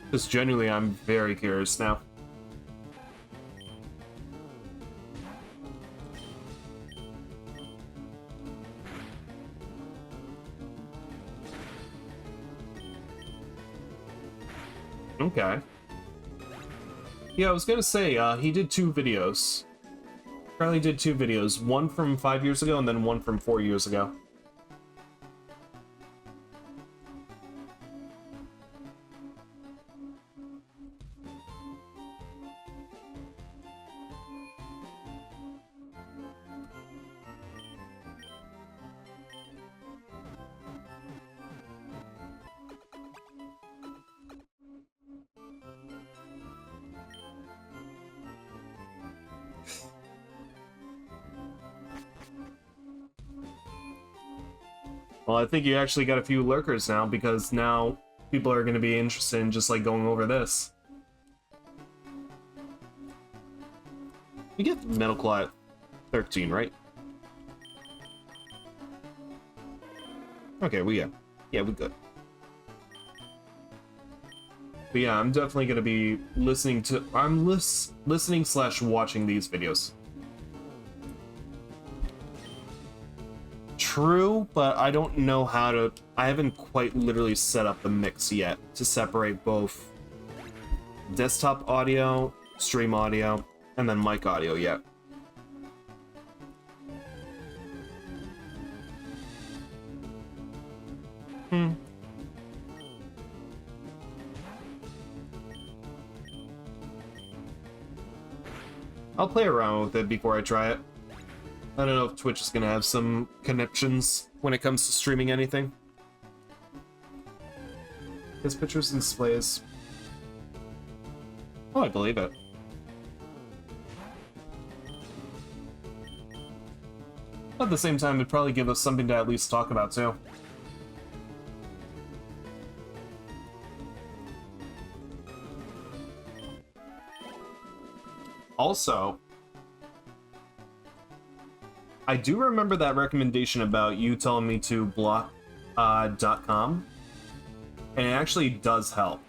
Because genuinely, I'm very curious now. Okay. Yeah, I was gonna say, he did 2 videos. Apparently did 2 videos. One from 5 years ago, and then one from 4 years ago. Well, I think you actually got a few lurkers now, because now people are going to be interested in just, like, going over this. You get medical at 13, right? Okay, we yeah, we good. But yeah, I'm definitely going to be listening to... I'm listening / watching these videos. True, but I don't know how to... I haven't quite literally set up the mix yet to separate both desktop audio, stream audio, and then mic audio yet. I'll play around with it before I try it. I don't know if Twitch is gonna have some connections when it comes to streaming anything. His pictures and displays. Oh, I believe it. At the same time, it'd probably give us something to at least talk about too. Also, I do remember that recommendation about you telling me to block .com, and it actually does help.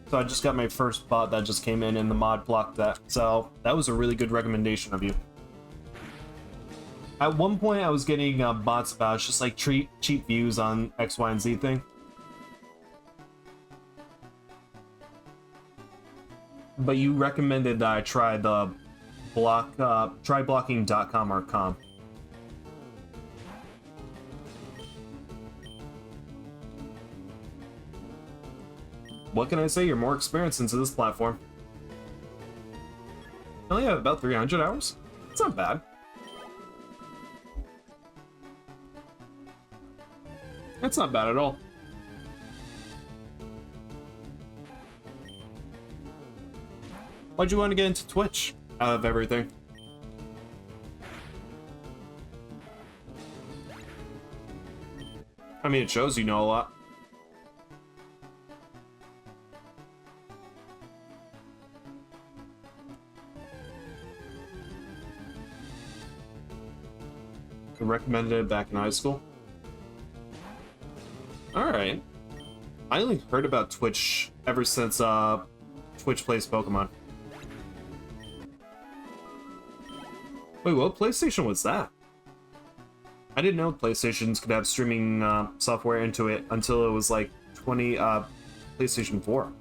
So I just got my first bot that just came in and the mod blocked that, so that was a really good recommendation of you. At one point I was getting bots about just like cheap views on X, Y, and Z thing. But you recommended that I try the try blocking.com or com. What can I say? You're more experienced into this platform. I only have about 300 hours. It's not bad. That's not bad at all. Why'd you want to get into Twitch out of everything? I mean, it shows you know a lot. I recommended it back in high school. Alright. I only heard about Twitch ever since Twitch plays Pokemon. Wait, what PlayStation was that? I didn't know PlayStations could have streaming software into it until it was like PlayStation 4.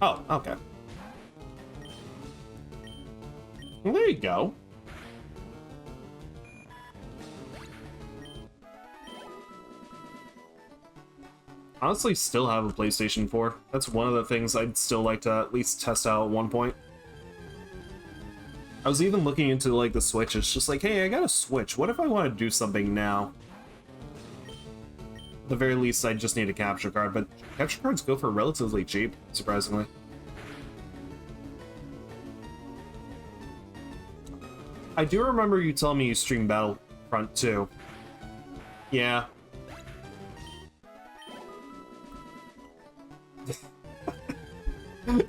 Oh, okay. Well, there you go. Honestly, still have a PlayStation 4. That's one of the things I'd still like to at least test out at one point. I was even looking into like the Switch. It's just like, hey, I got a Switch. What if I want to do something now? At the very least, I just need a capture card, but capture cards go for relatively cheap, surprisingly. I do remember you telling me you stream Battlefront 2. Yeah.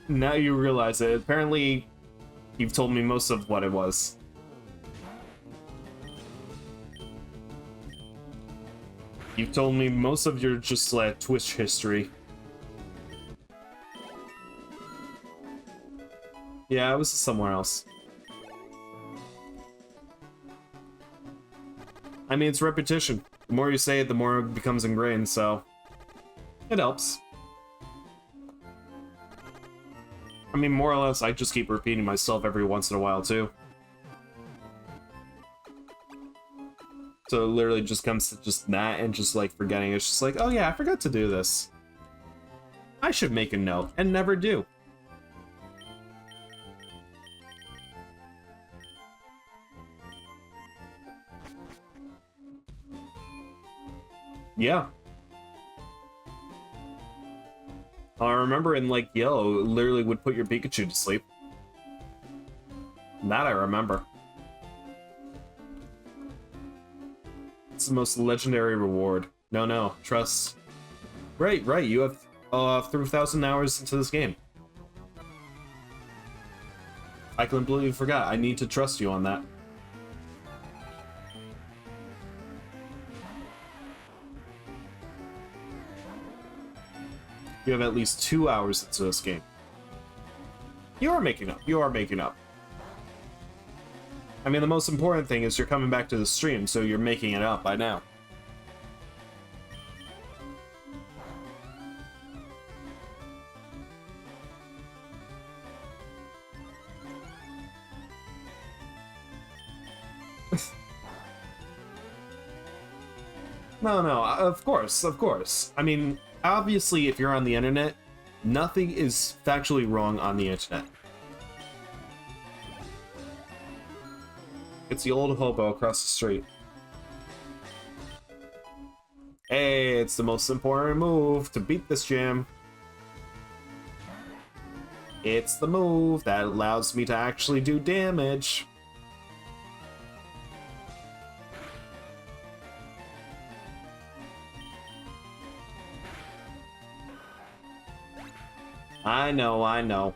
Now you realize it. Apparently, you've told me most of what it was. You've told me most of your just like Twitch history. Yeah, it was somewhere else. I mean, it's repetition. The more you say it, the more it becomes ingrained, so it helps. I mean, more or less, I just keep repeating myself every once in a while, too. So it literally just comes to just that and just, like, forgetting. It's just like, oh yeah, I forgot to do this. I should make a note, and never do. Yeah. I remember in, like, Yellow, it literally would put your Pikachu to sleep. That I remember. It's the most legendary reward. No, trust. Right, you have 3,000 hours into this game. I completely forgot. I need to trust you on that. You have at least 2 hours into this game. You are making up. You are making up. I mean, the most important thing is you're coming back to the stream, so you're making it up by now. No, of course. I mean, obviously, if you're on the internet, nothing is factually wrong on the internet. It's the old hobo across the street. Hey, it's the most important move to beat this gym. It's the move that allows me to actually do damage. I know.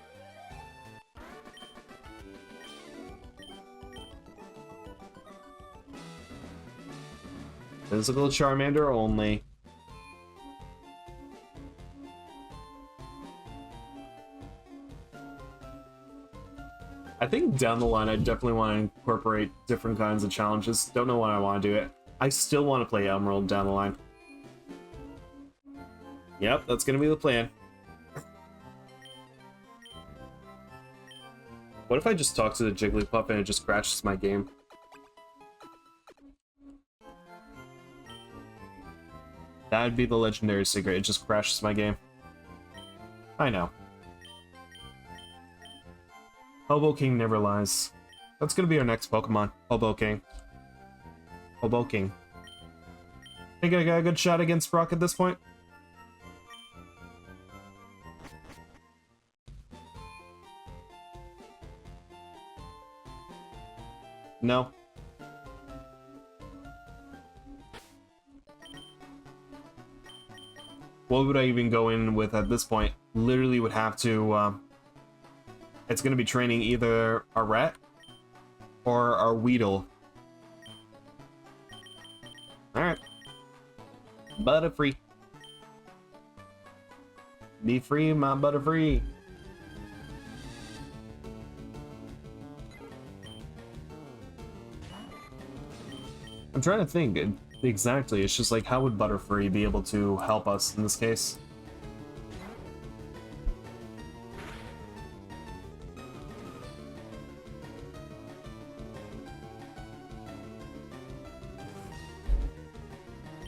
Physical Charmander only. I think down the line, I definitely want to incorporate different kinds of challenges. Don't know when I want to do it. I still want to play Emerald down the line. Yep, that's going to be the plan. What if I just talk to the Jigglypuff and it just crashes my game? That would be the legendary secret. It just crashes my game. I know. Hobo King never lies. That's gonna be our next Pokemon. Hobo King. Hobo King. Think I got a good shot against Brock at this point? No. What would I even go in with at this point? Literally would have to, it's gonna be training either a rat or a Weedle. Alright. Butterfree. Be free, my Butterfree. I'm trying to think exactly. It's just like, how would Butterfree be able to help us in this case?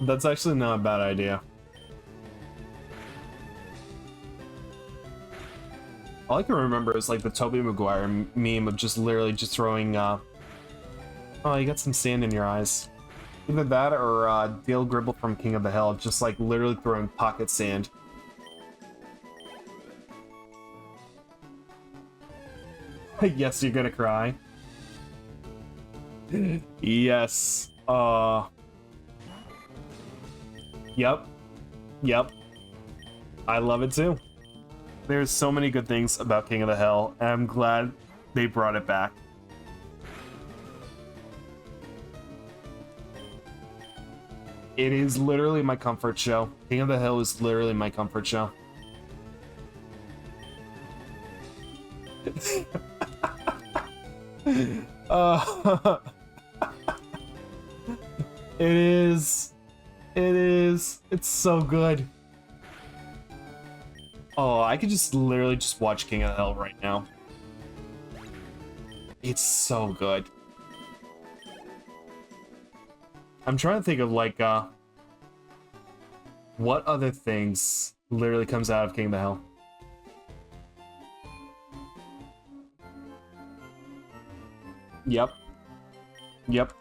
That's actually not a bad idea. All I can remember is like the Tobey Maguire meme of just literally just throwing, oh, you got some sand in your eyes. Either that or Dale Gribble from King of the Hill, just like literally throwing pocket sand. Yes, you're gonna cry. Yes. Yep. Yep. I love it too. There's so many good things about King of the Hill, and I'm glad they brought it back. It is literally my comfort show. King of the Hill is literally my comfort show. It is. It is. It's so good. Oh, I could just literally just watch King of the Hill right now. It's so good. I'm trying to think of like what other things literally comes out of King of the Hill. Yep. Yep.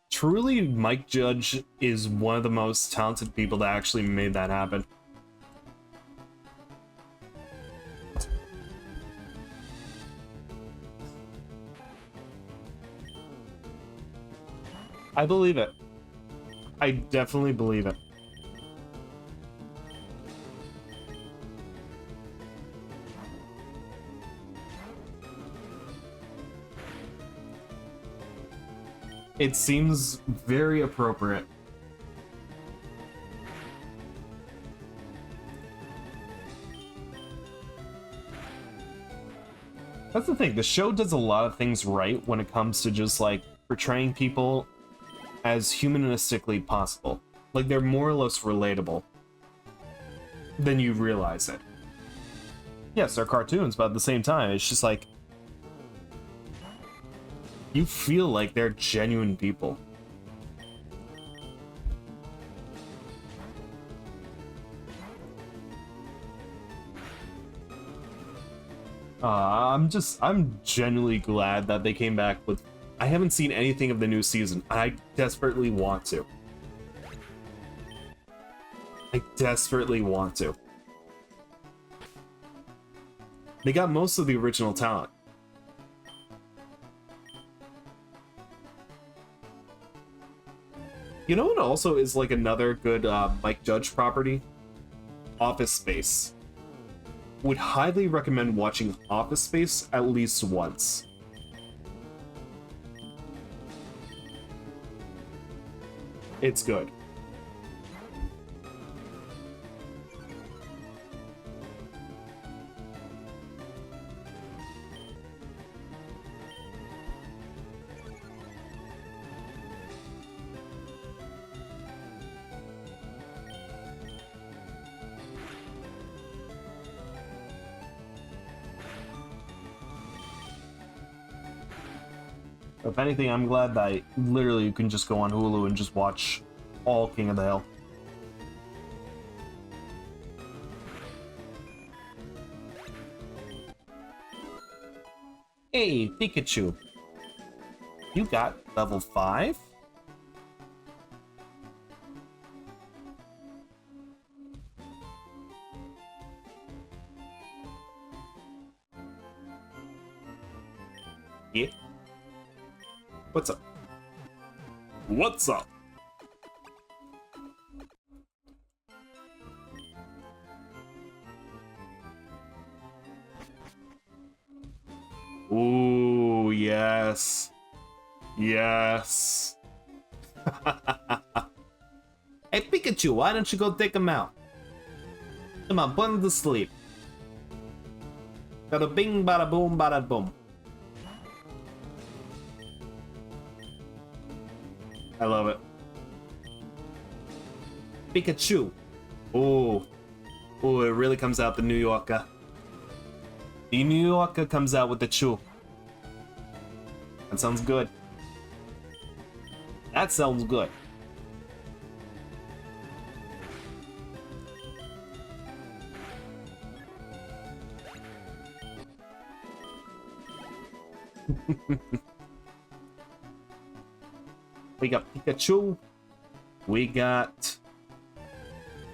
Truly, Mike Judge is one of the most talented people that actually made that happen. I believe it. I definitely believe it. It seems very appropriate. That's the thing, the show does a lot of things right when it comes to just like portraying people as humanistically possible. Like they're more or less relatable than you realize it. Yes, they're cartoons, but at the same time, it's just like you feel like they're genuine people. I'm genuinely glad that they came back with. I haven't seen anything of the new season. I desperately want to. I desperately want to. They got most of the original talent. You know what also is like another good Mike Judge property? Office Space. Would highly recommend watching Office Space at least once. It's good. If anything, I'm glad that literally you can just go on Hulu and just watch all King of the Hill. Hey, Pikachu. You got level 5? Yeah. What's up? What's up? Ooh, yes. Yes. Hey, Pikachu, why don't you go take him out? Come on, put him to sleep. Bada bing, bada boom, bada boom. I love it. Pikachu. Ooh. Ooh, it really comes out the New Yorker. The New Yorker comes out with the chew. That sounds good. That sounds good. We got Pikachu. We got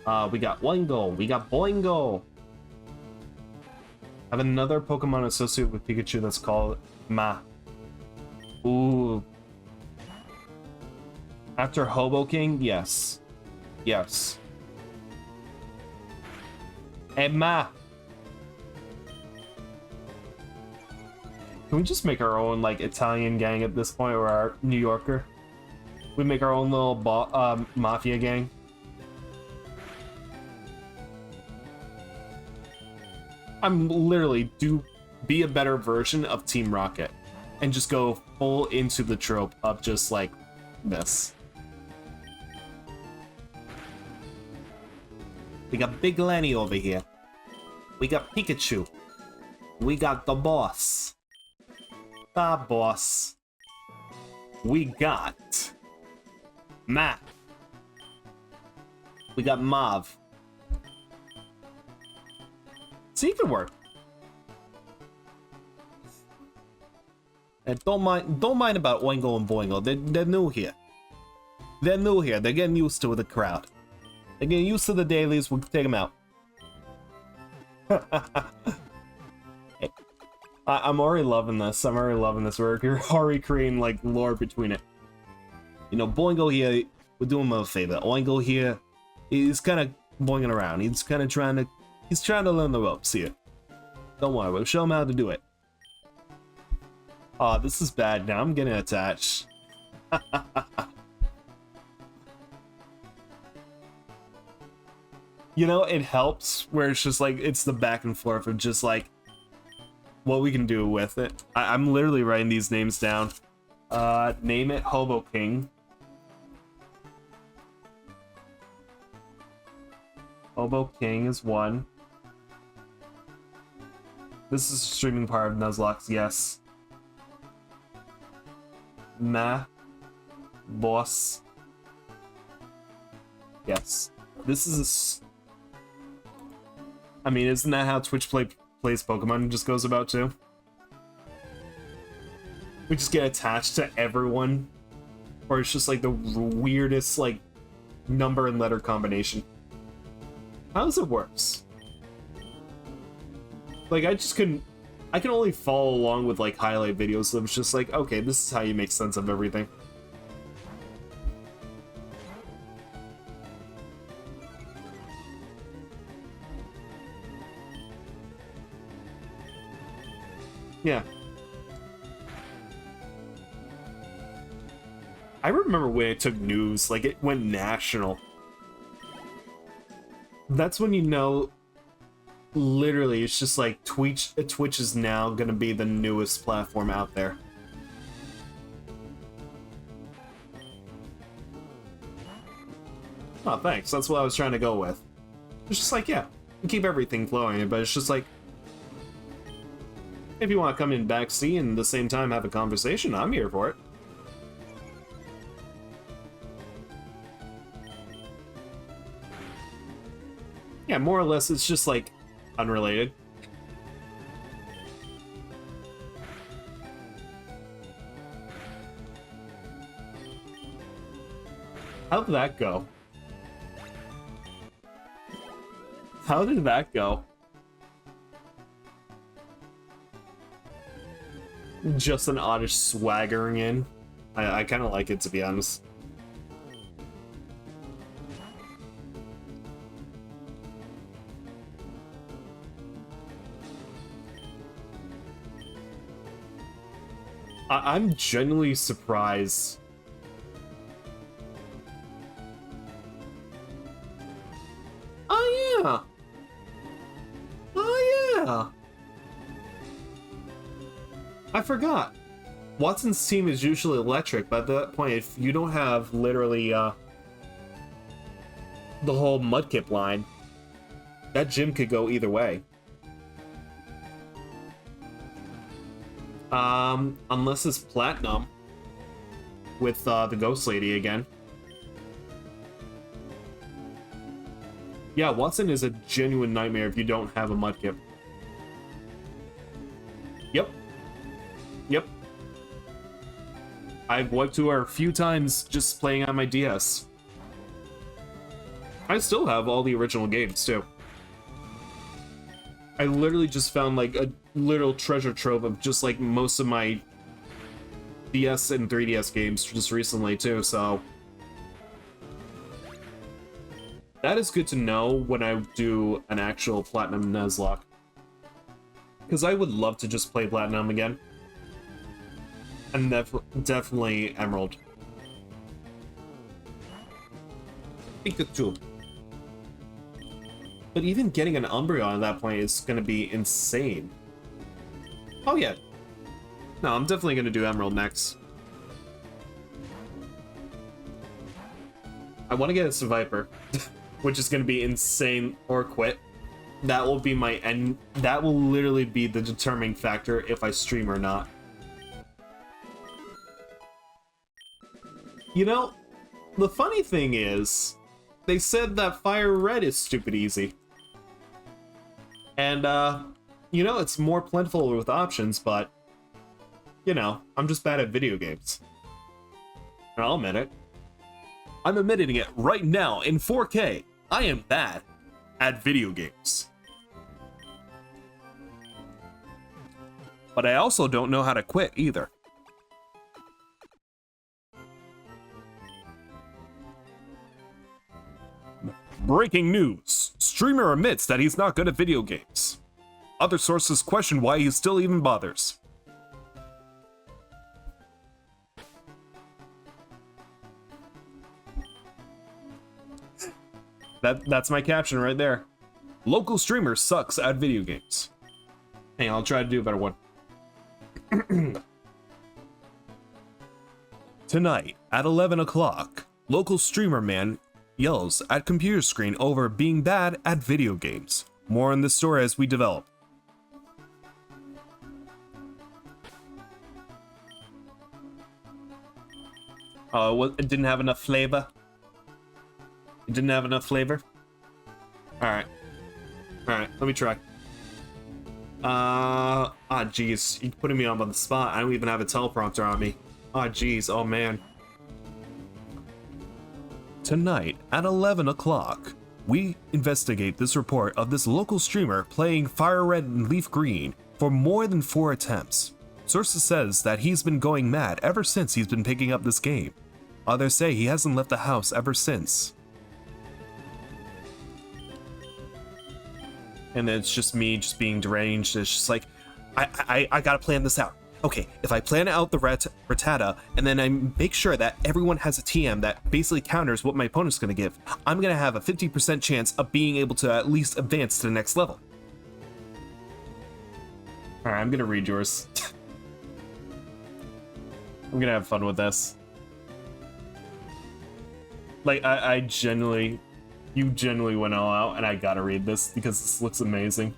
Oingo. We got Boingo. I have another Pokemon associated with Pikachu that's called Ma. Ooh. After Hobo King, yes. Yes. Hey, Ma. Can we just make our own, like, Italian gang at this point, or our New Yorker? We make our own little mafia gang. I'm literally be a better version of Team Rocket and just go full into the trope of just like this. We got Big Lenny over here. We got Pikachu. We got the boss. The boss. We got Matt. We got Mav. See, it could work. And don't mind about Oingo and Boingo. They're new here. They're new here. They're getting used to the crowd. They're getting used to the dailies. We'll take them out. Hey, I'm already loving this. I'm already loving this. We're already creating like lore between it. You know, Boingo here, we're doing him a favor. Oingo here, he's kind of boinging around. He's kind of trying to. He's trying to learn the ropes here. Don't worry, we'll show him how to do it. Aw, this is bad now. I'm getting attached. You know, it helps where it's just like, it's the back and forth of just like what we can do with it. I'm literally writing these names down. Name it Hobo King. Hobo King is one. This is a streaming part of Nuzlocke, yes. Ma. Boss. Yes. This is I mean, isn't that how Twitch plays Pokemon just goes about too? We just get attached to everyone. Or it's just like the weirdest like number and letter combination. How does it works? Like, I can only follow along with like highlight videos, so it's just like, okay, this is how you make sense of everything. Yeah. I remember when it took news, like it went national. That's when you know, literally, it's just like Twitch is now gonna be the newest platform out there. Oh, thanks. That's what I was trying to go with. It's just like, yeah, you keep everything flowing, but it's just like, if you want to come in backseat and at the same time have a conversation, I'm here for it. Yeah, more or less, it's just like unrelated. How did that go? How did that go? Just an oddish swaggering in. I kind of like it, to be honest. I'm genuinely surprised. Oh, yeah. Oh, yeah. I forgot. Watson's team is usually electric, but at that point, if you don't have literally the whole Mudkip line, that gym could go either way. Unless it's Platinum with the Ghost Lady again. Yeah, Watson is a genuine nightmare if you don't have a Mudkip. Yep. Yep. I've wiped to her a few times just playing on my DS. I still have all the original games, too. I literally just found, like, a little treasure trove of just, like, most of my DS and 3DS games just recently, too, so... That is good to know when I do an actual Platinum Nuzlocke. Because I would love to just play Platinum again. And definitely Emerald. Pikachu. But even getting an Umbreon at that point is going to be insane. Oh yeah. No, I'm definitely going to do Emerald next. I want to get a Seviper, which is going to be insane or quit. That will be my end. That will literally be the determining factor if I stream or not. You know, the funny thing is, they said that Fire Red is stupid easy. And, you know, it's more plentiful with options, but, you know, I'm just bad at video games. And I'll admit it. I'm admitting it right now in 4K. I am bad at video games. But I also don't know how to quit either. Breaking news. Streamer admits that he's not good at video games. Other sources question why he still even bothers. That's my caption right there. Local streamer sucks at video games. Hey, I'll try to do a better one. Tonight at 11 o'clock, local streamer man yells at computer screen over being bad at video games. More on this story as we develop. Oh, it didn't have enough flavor. It didn't have enough flavor. Alright. Alright, let me try. Jeez. You're putting me on the spot. I don't even have a teleprompter on me. Jeez. Oh, man. Tonight at 11 o'clock, we investigate this report of this local streamer playing Fire Red and Leaf Green for more than 4 attempts. Sources says that he's been going mad ever since he's been picking up this game. Others say he hasn't left the house ever since. And then it's just me just being deranged. It's just like, I gotta plan this out. Okay, if I plan out the Rattata, and then I make sure that everyone has a TM that basically counters what my opponent's gonna give, I'm gonna have a 50% chance of being able to at least advance to the next level. Alright, I'm gonna read yours. I'm gonna have fun with this. Like, I genuinely... You genuinely went all out, and I gotta read this because this looks amazing.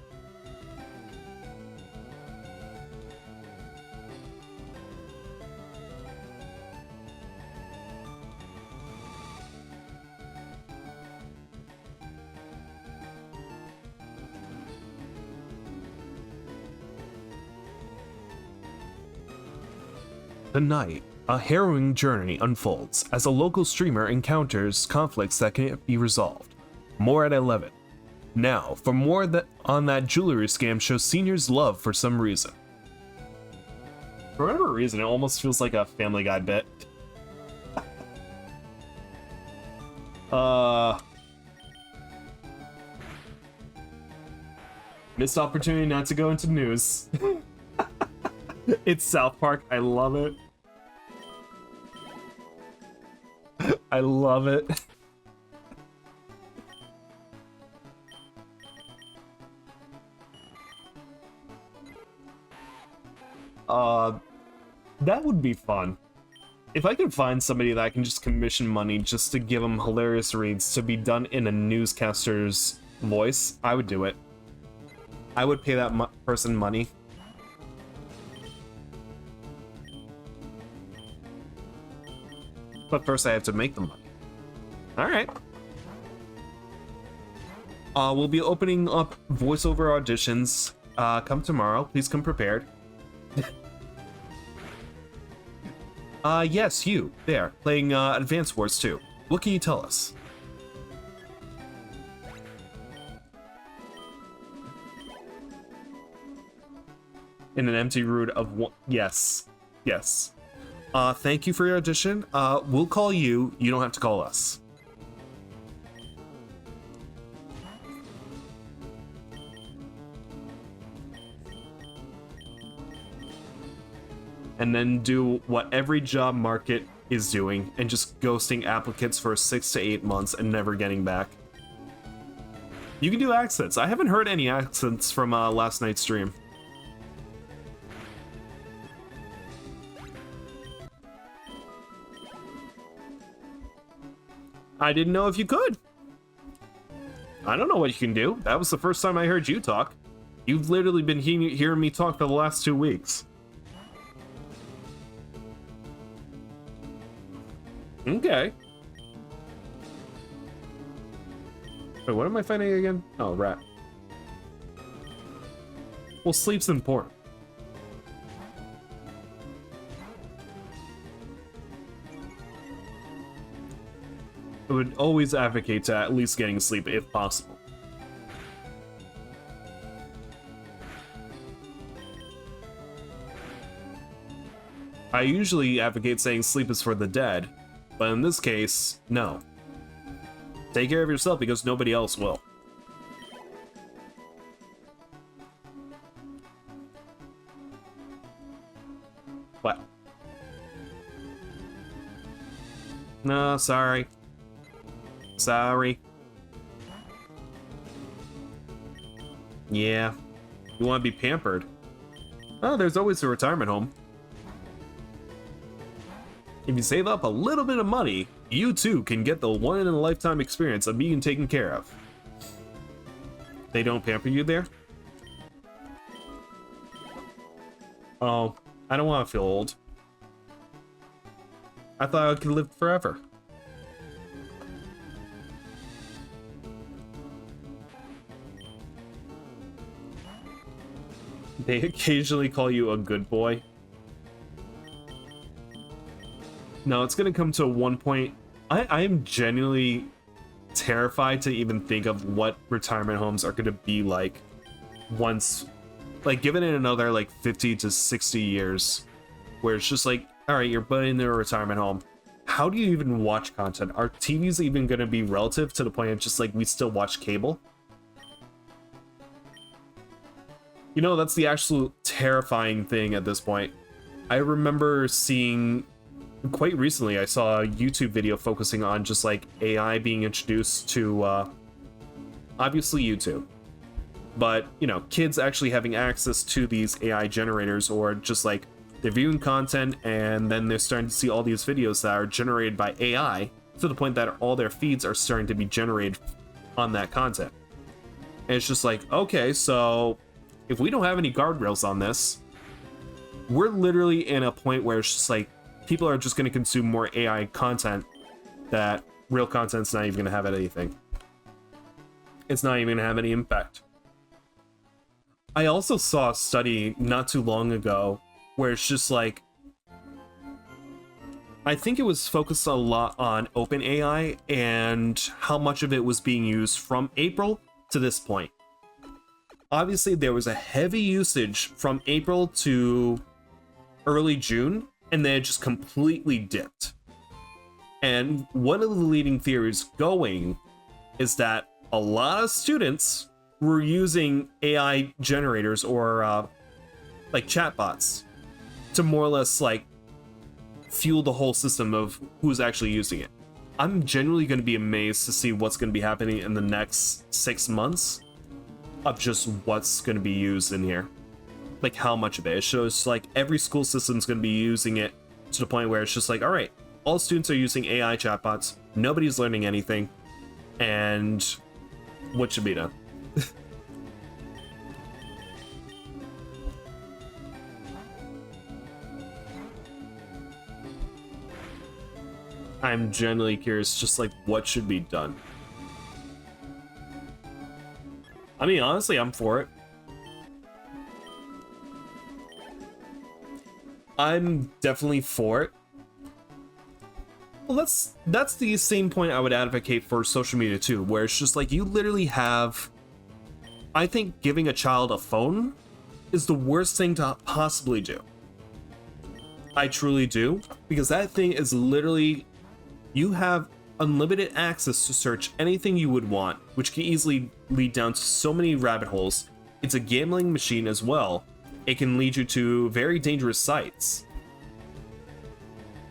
Tonight, a harrowing journey unfolds as a local streamer encounters conflicts that can't be resolved. More at 11. Now, for more on that jewelry scam shows Senior's love for some reason. For whatever reason, it almost feels like a Family Guy bit. Missed opportunity not to go into news. It's South Park. I love it. I love it. That would be fun. If I could find somebody that I can just commission money just to give them hilarious reads to be done in a newscaster's voice, I would do it. I would pay that person money. But first I have to make the money. Alright. We'll be opening up voiceover auditions. Come tomorrow. Please come prepared. Yes, you. There. Playing Advance Wars 2. What can you tell us? In an empty room of one. Yes. Yes. Thank you for your audition. We'll call you. You don't have to call us. And then do what every job market is doing and just ghosting applicants for 6 to 8 months and never getting back. You can do accents. I haven't heard any accents from last night's stream. I didn't know if you could. I don't know what you can do. That was the first time I heard you talk. You've literally been hearing me talk for the last 2 weeks. Okay. Wait, what am I finding again? Oh, rat. Well, sleep's important. I would always advocate to at least getting sleep if possible. I usually advocate saying sleep is for the dead, but in this case, no. Take care of yourself because nobody else will. What? No, sorry. Sorry. Yeah. You want to be pampered? Oh, there's always a retirement home. If you save up a little bit of money, you too can get the one-in-a-lifetime experience of being taken care of. They don't pamper you there? Oh, I don't want to feel old. I thought I could live forever. They occasionally call you a good boy. No, it's gonna come to one point. I am genuinely terrified to even think of what retirement homes are gonna be like once, like, given it another like 50 to 60 years, where it's just like, all right, you're put into a retirement home. How do you even watch content? Are TVs even gonna be relative to the point of just like we still watch cable? You know, that's the absolute terrifying thing at this point. I remember seeing, quite recently, I saw a YouTube video focusing on just like AI being introduced to, obviously YouTube. But, you know, kids actually having access to these AI generators, or just like they're viewing content and then they're starting to see all these videos that are generated by AI to the point that all their feeds are starting to be generated on that content. And it's just like, okay, so if we don't have any guardrails on this, we're literally in a point where it's just like people are just going to consume more AI content that real content's not even going to have anything. It's not even going to have any impact. I also saw a study not too long ago where it's just like, I think it was focused a lot on OpenAI and how much of it was being used from April to this point. Obviously, there was a heavy usage from April to early June, and then it just completely dipped. And one of the leading theories going is that a lot of students were using AI generators or like chatbots to more or less like fuel the whole system of who's actually using it. I'm genuinely going to be amazed to see what's going to be happening in the next 6 months of just what's going to be used in here. Like how much of it. It shows like every school system's going to be using it to the point where it's just like, all right, all students are using AI chatbots. Nobody's learning anything. And what should be done? I'm genuinely curious, just like what should be done. I mean, honestly, I'm for it. I'm definitely for it. Well, that's the same point I would advocate for social media too, where it's just like you literally have. I think giving a child a phone is the worst thing to possibly do. I truly do, because that thing is literally, you have unlimited access to search anything you would want, which can easily lead down to so many rabbit holes. It's a gambling machine as well. It can lead you to very dangerous sites.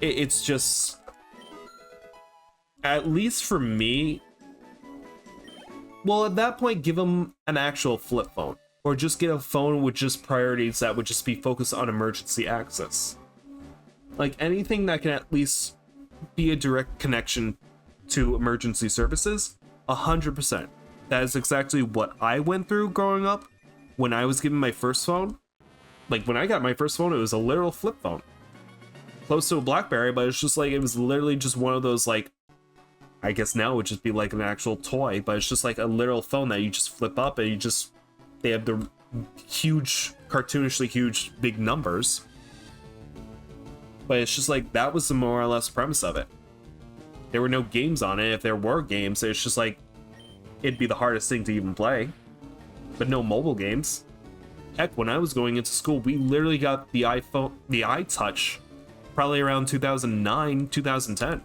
It's just, at least for me, well, at that point, give them an actual flip phone, or just get a phone with just priorities that would just be focused on emergency access. Like anything that can at least be a direct connection to emergency services, 100%. That is exactly what I went through growing up when I was given my first phone. Like when I got my first phone, it was a literal flip phone. Close to a BlackBerry, but it's just like, it was literally just one of those, like, I guess now it would just be like an actual toy, but it's just like a literal phone that you just flip up and they have the huge, cartoonishly huge, big numbers. But it's just like, that was the more or less premise of it. There were no games on it. If there were games, it's just like, it'd be the hardest thing to even play. But no mobile games. Heck, when I was going into school, we literally got the iPhone, the iTouch, probably around 2009, 2010.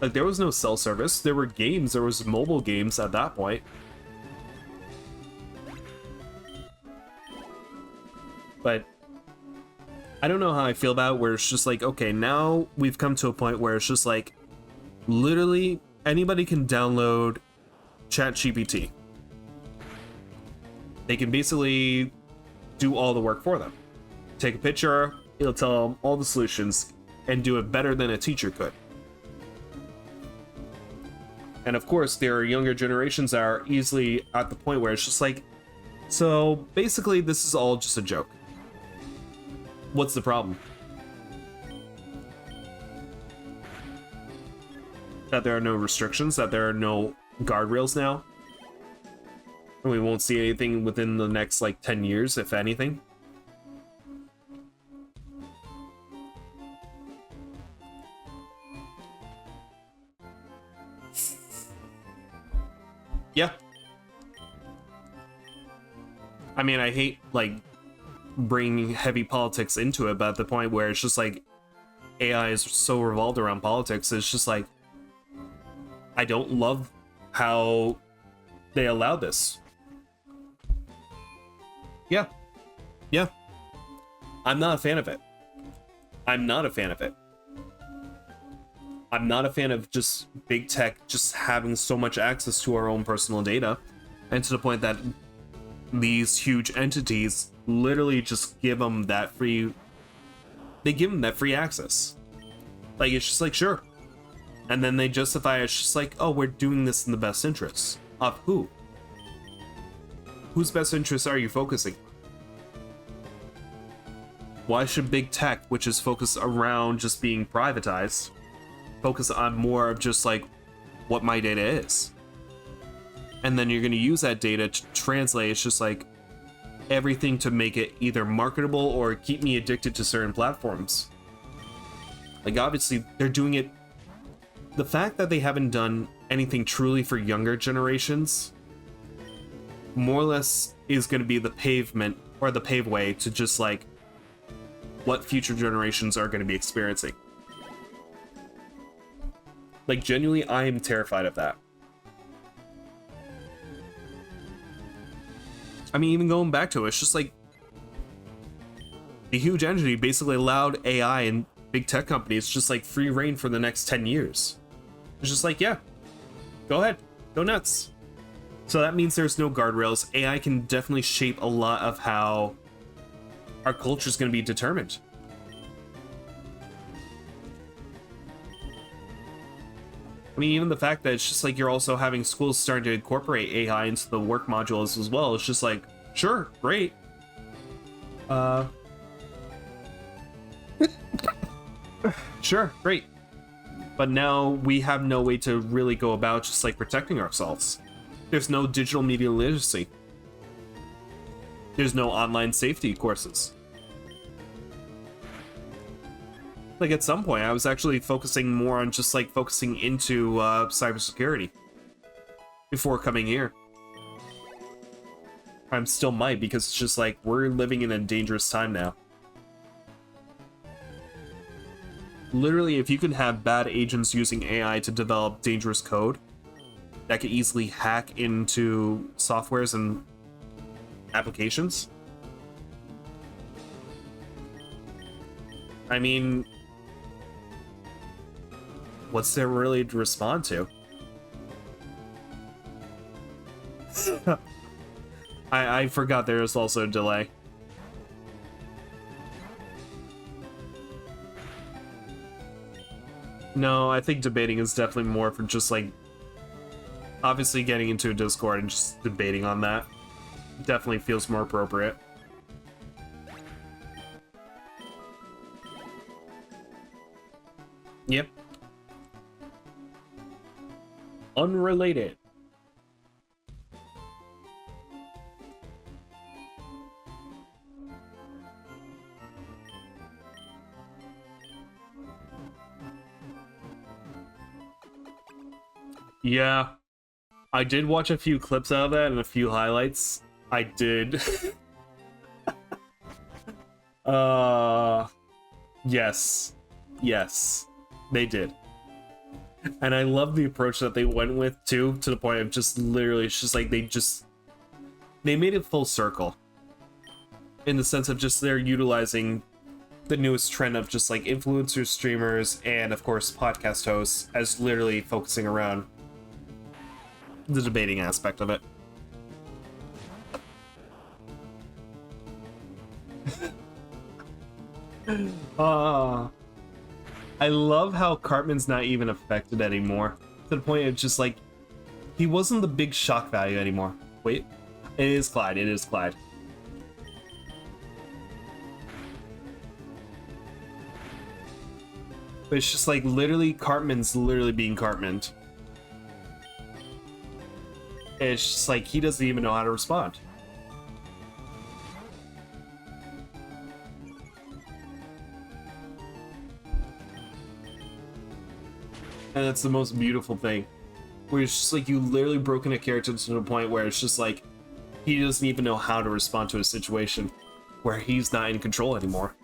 Like, there was no cell service. There were games. There was mobile games at that point. But I don't know how I feel about it, where it's just like, okay, now we've come to a point where it's just like, literally anybody can download ChatGPT. They can basically do all the work for them. Take a picture, it'll tell them all the solutions, and do it better than a teacher could. And of course, there are younger generations that are easily at the point where it's just like, so basically this is all just a joke. What's the problem? That there are no restrictions, that there are no guardrails now? And we won't see anything within the next, like, 10 years, if anything? Yeah. I mean, I hate, like, bringing heavy politics into it, but at the point where it's just like, AI is so revolved around politics, it's just like, I don't love how they allow this. Yeah. Yeah. I'm not a fan of it. I'm not a fan of it. I'm not a fan of just big tech just having so much access to our own personal data, and to the point that these huge entities literally just give them that free, they give them that free access. Like, it's just like, sure. And then they justify it's just like, oh, we're doing this in the best interests. Of who? Whose best interests are you focusing on? Why should big tech, which is focused around just being privatized, focus on more of just like what my data is? And then you're going to use that data to translate, it's just like everything to make it either marketable or keep me addicted to certain platforms. Like, obviously they're doing it, the fact that they haven't done anything truly for younger generations more or less is going to be the pavement, or the paveway to just like what future generations are going to be experiencing. Like, genuinely, I am terrified of that. I mean, even going back to it, it's just like, the huge entity basically allowed AI and big tech companies just like free reign for the next 10 years. It's just like, yeah, go ahead, go nuts. So that means there's no guardrails. AI can definitely shape a lot of how our culture is going to be determined. I mean, even the fact that it's just like you're also having schools starting to incorporate AI into the work modules as well. It's just like, sure, great. Sure, great. But now we have no way to really go about just like protecting ourselves. There's no digital media literacy. There's no online safety courses. Like at some point, I was actually focusing more on just like focusing into cybersecurity before coming here. I still might, because it's just like we're living in a dangerous time now. Literally, if you can have bad agents using AI to develop dangerous code that could easily hack into softwares and applications, I mean, what's there really to respond to? I forgot there was also a delay. No, I think debating is definitely more for just like obviously getting into a Discord and just debating on that definitely feels more appropriate. Yep. Unrelated. Yeah, I did watch a few clips out of that and a few highlights. I did. Yes. Yes, they did. And I love the approach that they went with too, to the point of just literally, it's just like they made it full circle. In the sense of just they're utilizing the newest trend of just like influencers, streamers, and of course podcast hosts as literally focusing around the debating aspect of it. I love how Cartman's not even affected anymore. To the point of just like, he wasn't the big shock value anymore. Wait, it is Clyde, it is Clyde. But it's just like literally Cartman's literally being Cartman. It's just like he doesn't even know how to respond. And that's the most beautiful thing. Where it's just like you literally broken a character to the point where it's just like he doesn't even know how to respond to a situation where he's not in control anymore.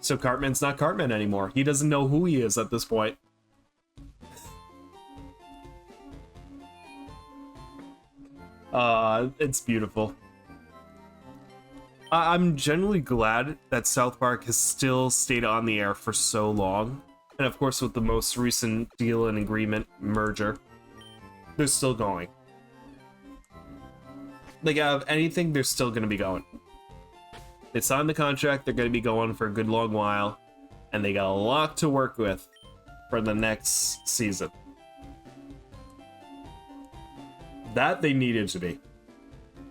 So Cartman's not Cartman anymore. He doesn't know who he is at this point. It's beautiful. I'm genuinely glad that South Park has still stayed on the air for so long. And of course, with the most recent deal and agreement merger, they're still going. Like, out of anything, they're still going to be going. They signed the contract, they're going to be going for a good long while, and they got a lot to work with for the next season. That they needed to be.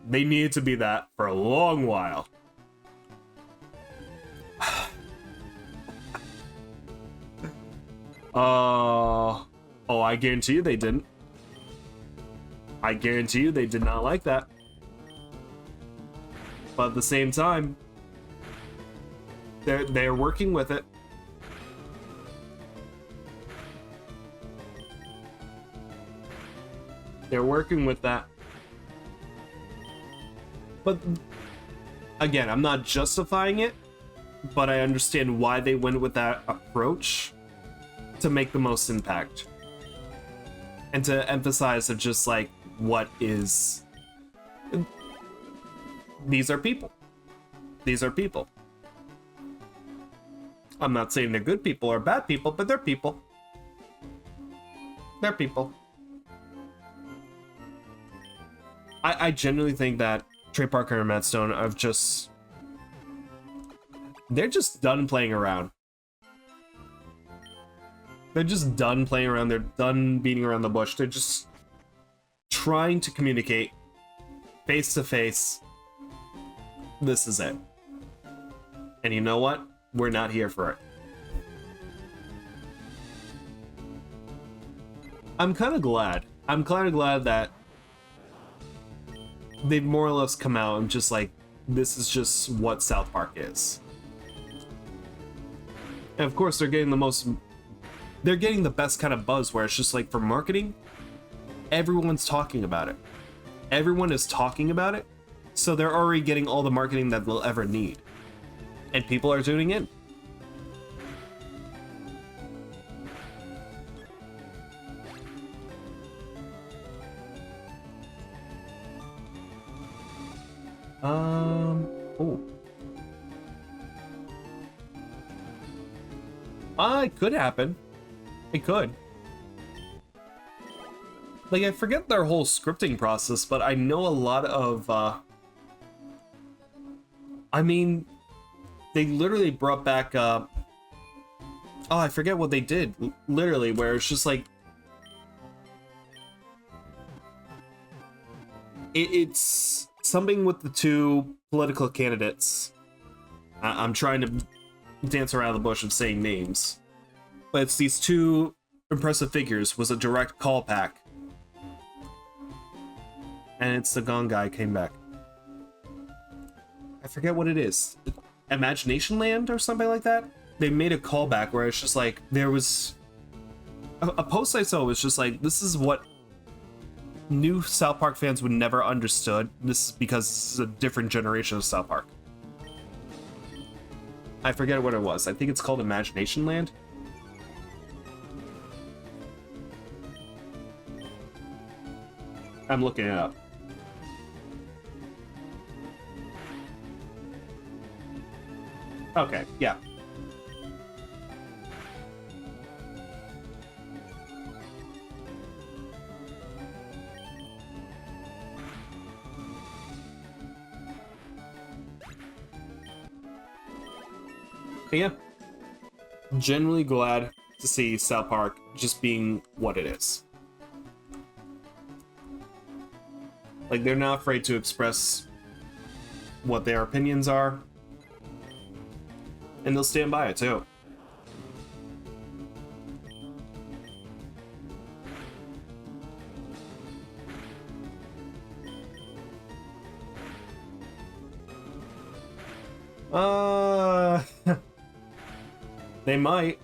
They needed to be that for a long while. Oh, I guarantee you they didn't. I guarantee you they did not like that. But at the same time, they're working with it. They're working with that. But again, I'm not justifying it, but I understand why they went with that approach to make the most impact. And to emphasize of just like what is, these are people. These are people. I'm not saying they're good people or bad people, but they're people. They're people. I genuinely think that Trey Parker and Matt Stone are just... They're just done playing around. They're just done playing around. They're done beating around the bush. They're just trying to communicate face to face. This is it. And you know what? We're not here for it. I'm kind of glad. I'm kind of glad that they've more or less come out and just like, this is just what South Park is. And of course, they're getting the best kind of buzz where it's just like, for marketing, everyone's talking about it. Everyone is talking about it, so they're already getting all the marketing that they'll ever need. And people are tuning in. Oh. It could happen. It could. Like, I forget their whole scripting process, but I know a lot of, I mean, they literally brought back, oh, I forget what they did, literally, where it's just like, it's something with the two political candidates. I'm trying to dance around the bush of saying names, but it's these two impressive figures was a direct callback, and it's the Gong guy came back. I forget what it is, Imagination Land or something like that. They made a callback where it's just like, there was a post I saw was just like, this is what new South Park fans would never understood. This is because this is a different generation of South Park. I forget what it was. I think it's called Imagination Land. I'm looking it up. Okay, yeah. But yeah, genuinely glad to see South Park just being what it is. Like, they're not afraid to express what their opinions are, and they'll stand by it too. They might.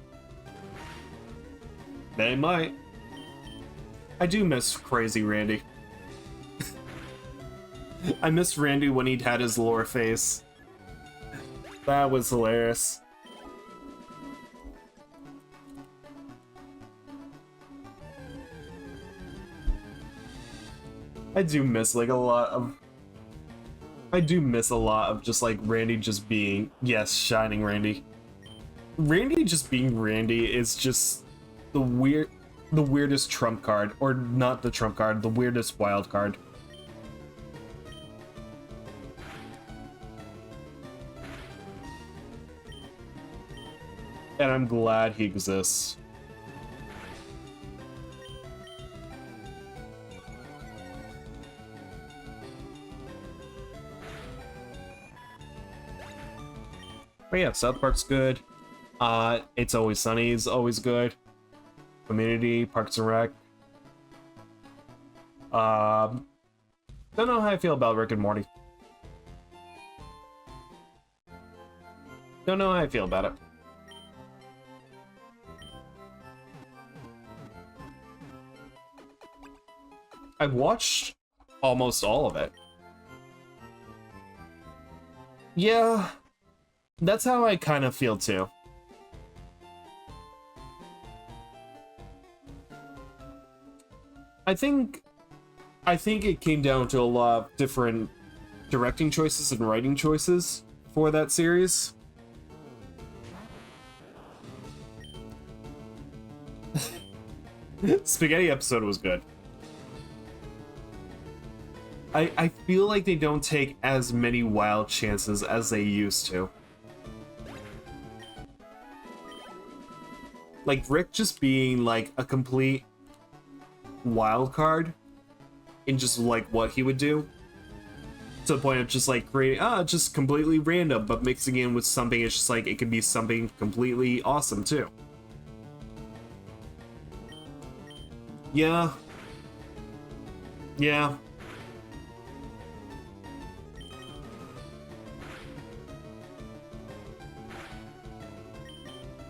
They might. I do miss Crazy Randy. I miss Randy when he'd had his lore face. That was hilarious. I do miss like a lot of... I do miss a lot of just like Randy just being, yes, shining Randy. Randy just being Randy is just the weirdest trump card, or not the trump card, the weirdest wild card. And I'm glad he exists. But yeah, South Park's good. It's Always Sunny is always good. Community, Parks and Rec. Don't know how I feel about Rick and Morty. Don't know how I feel about it. I've watched almost all of it. Yeah, that's how I kind of feel too. I think it came down to a lot of different directing choices and writing choices for that series. Spaghetti episode was good. I feel like they don't take as many wild chances as they used to. Like Rick just being like a complete wild card in just like what he would do. To the point of just like creating, just completely random, but mixing in with something, it's just like it could be something completely awesome too. Yeah. Yeah.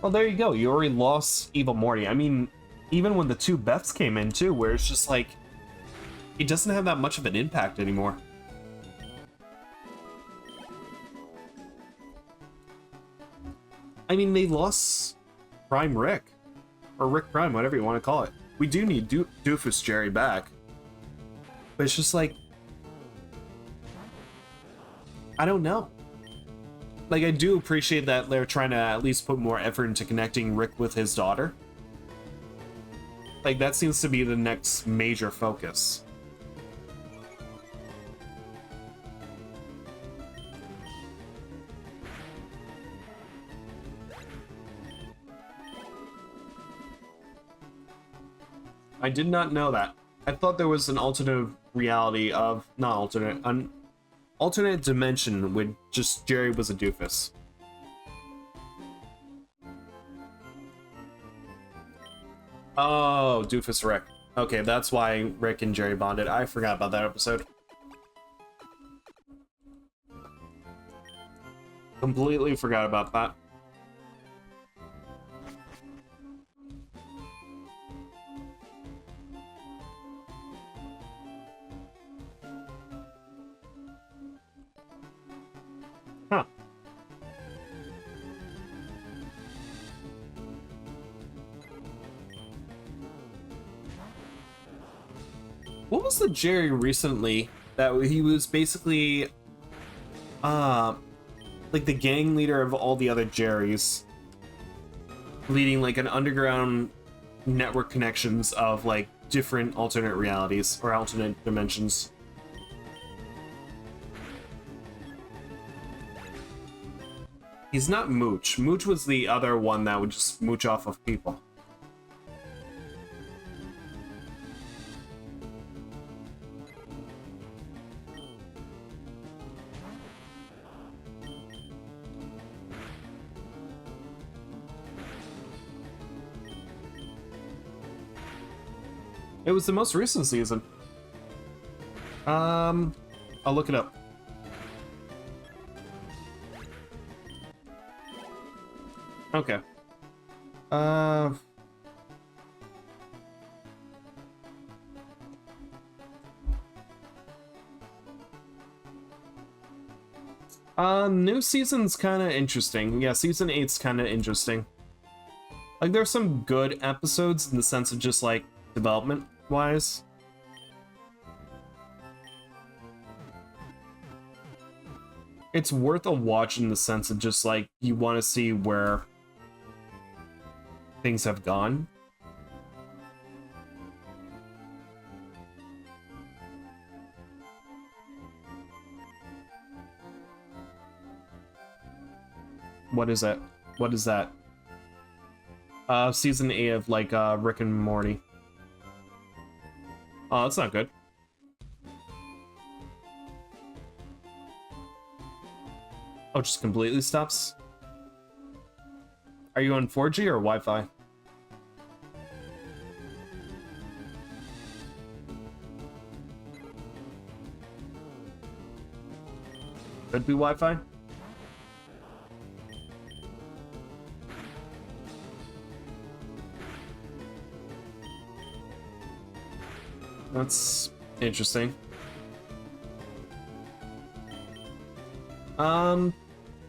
Well, there you go. You already lost Evil Morty. I mean, even when the two Beths came in too, where it's just like, it doesn't have that much of an impact anymore. I mean, they lost Prime Rick. Or Rick Prime, whatever you want to call it. We do need Doofus Jerry back. But it's just like, I don't know. Like, I do appreciate that they're trying to at least put more effort into connecting Rick with his daughter. Like, that seems to be the next major focus. I did not know that. I thought there was an alternate reality of, not alternate, an alternate dimension with just Jerry was a doofus. Oh, Doofus Rick. Okay, that's why Rick and Jerry bonded. I forgot about that episode. Completely forgot about that. Huh. What was the Jerry recently that he was basically like the gang leader of all the other Jerrys, leading like an underground network connections of like different alternate realities or alternate dimensions? He's not Mooch. Mooch was the other one that would just mooch off of people. It was the most recent season. I'll look it up. Okay. New season's kind of interesting. Yeah, season 8's kind of interesting. Like, there's some good episodes in the sense of just, like, development-wise. It's worth a watch in the sense of just, like, you want to see where things have gone. What is that? What is that? Season 8 of, like, Rick and Morty. Oh, that's not good. Oh, just completely stops? Are you on 4G or Wi-Fi? Could be Wi-Fi? That's interesting.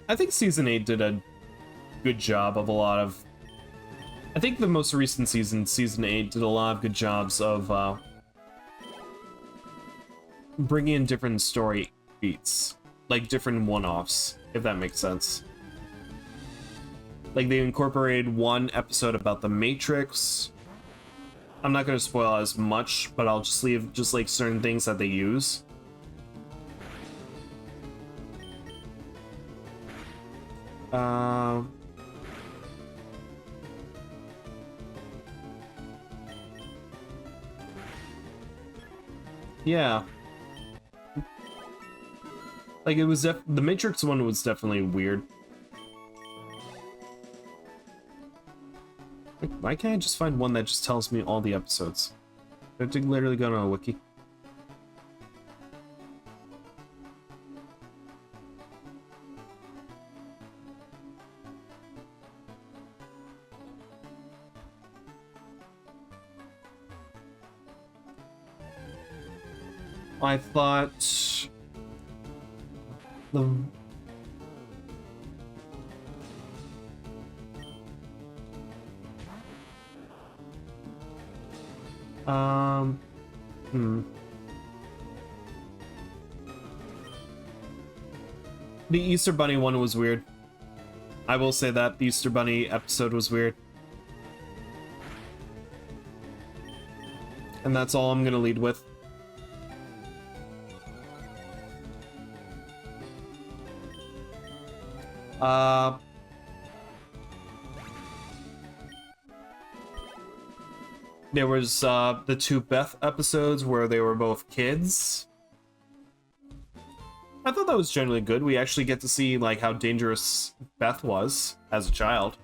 I think season 8 did a good job of a lot of... I think the most recent season, season 8, did a lot of good jobs of bringing in different story beats. like different one-offs, if that makes sense. Like they incorporated one episode about the Matrix. I'm not going to spoil as much, but I'll just leave just like certain things that they use. Yeah. Like it was the Matrix one was definitely weird. Why can't I just find one that just tells me all the episodes? I have to literally go to a wiki. I thought the the Easter Bunny one was weird. I will say that the Easter Bunny episode was weird. And that's all I'm gonna lead with. There was the two Beth episodes where they were both kids. I thought that was generally good. We actually get to see like how dangerous Beth was as a child.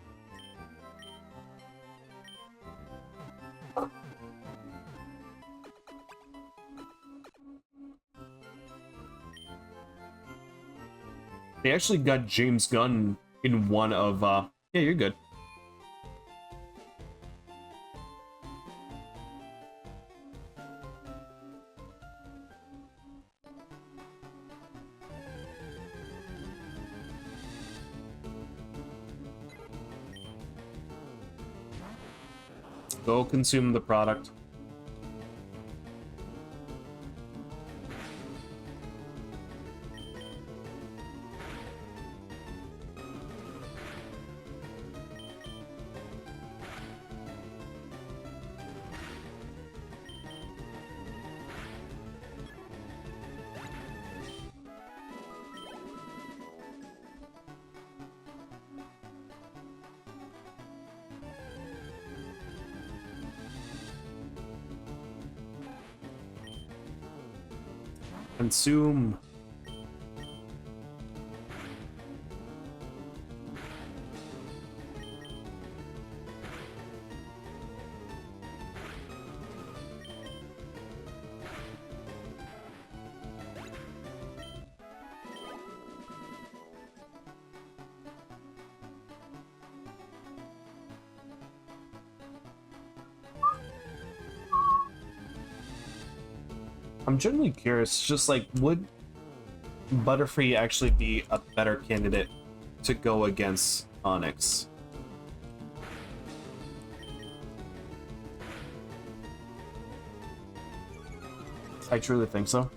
They actually got James Gunn in one of yeah, you're good. Go consume the product. Consume. I'm generally curious, just like, would Butterfree actually be a better candidate to go against Onyx? I truly think so.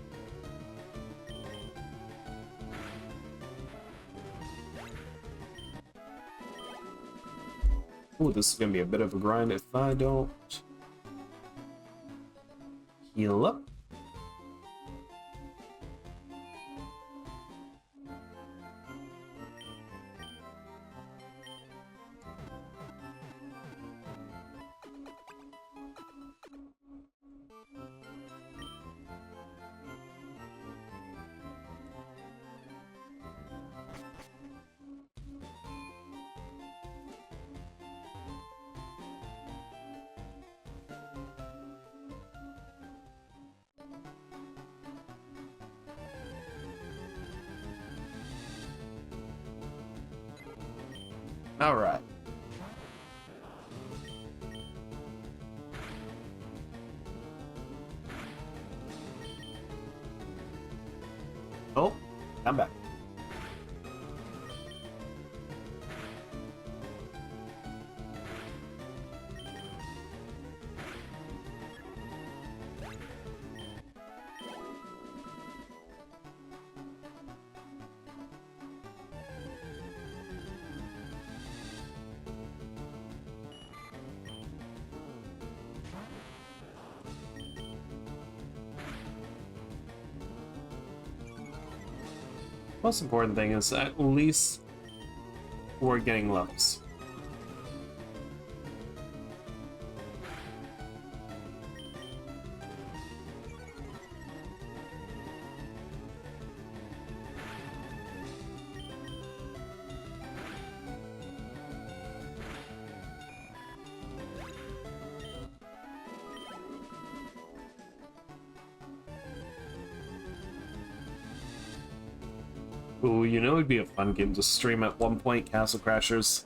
Ooh, this is gonna be a bit of a grind if I don't heal up. All right. Oh, I'm back. Most important thing is at least we're getting levels. Ooh, you know it'd be a fun game to stream at one point, Castle Crashers.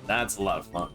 That's a lot of fun.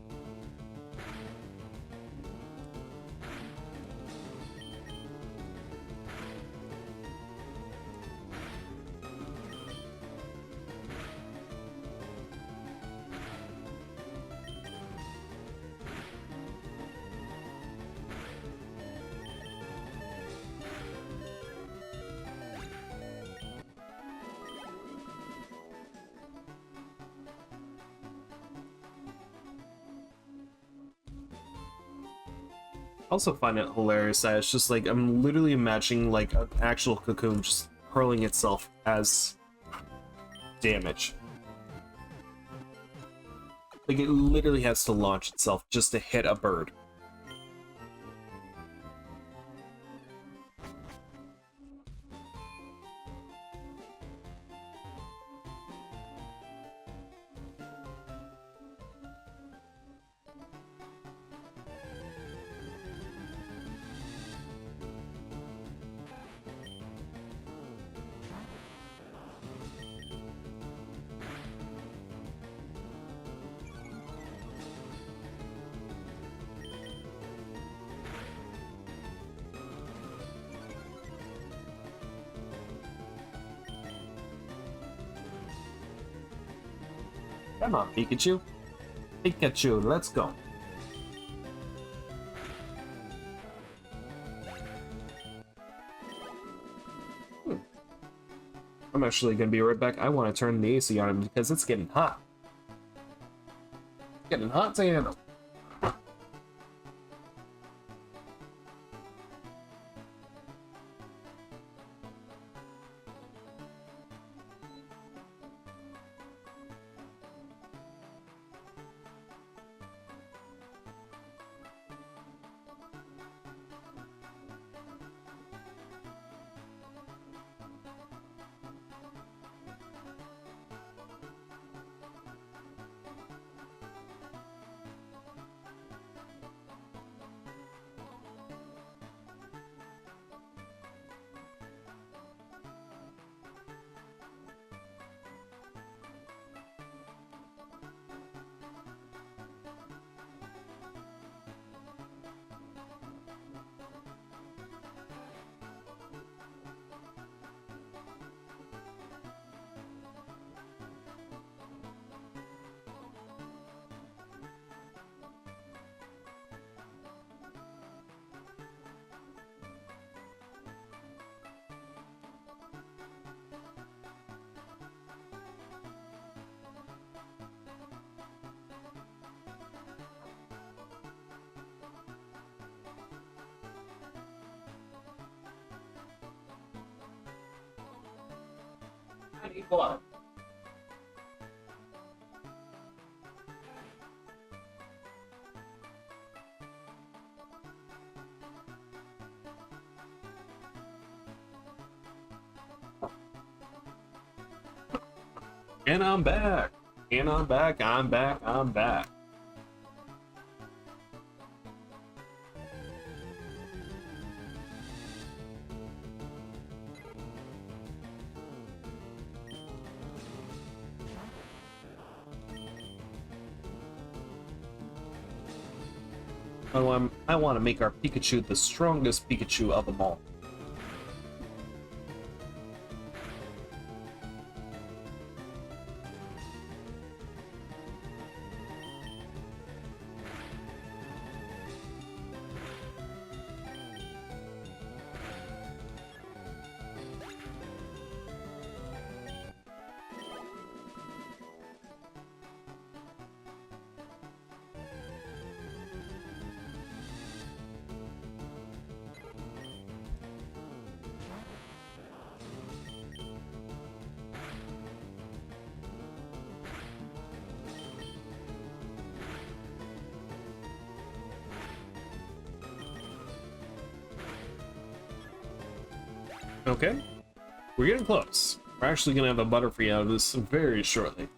Also find it hilarious that it's just like I'm literally imagining like an actual cocoon just hurling itself as damage. Like it literally has to launch itself just to hit a bird. Come on, Pikachu. Pikachu, let's go. I'm actually gonna be right back. I want to turn the AC on him because it's getting hot. It's getting hot to handle. Blood. And I'm back. And I'm back. I'm back. I'm back. I want to make our Pikachu the strongest Pikachu of them all. Okay. We're getting close. We're actually gonna have a Butterfree out of this very shortly.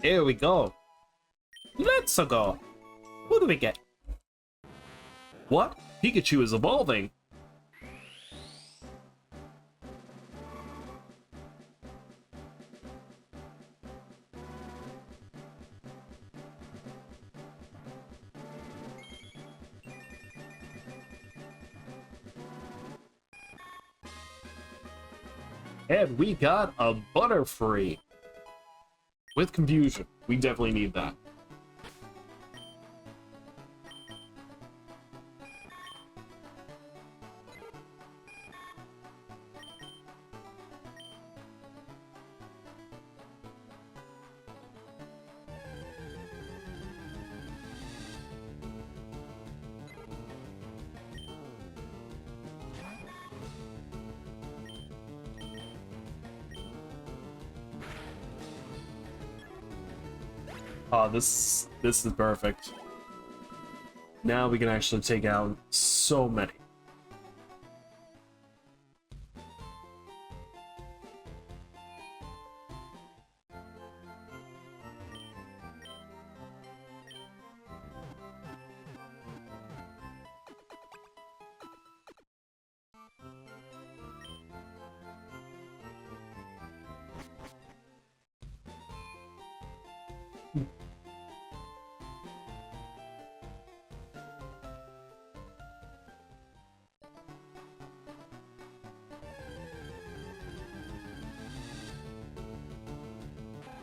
Here we go. Let's go. Who do we get? What? Pikachu is evolving. And we got a Butterfree. With confusion. We definitely need that. Oh, this is perfect. Now we can actually take out so many.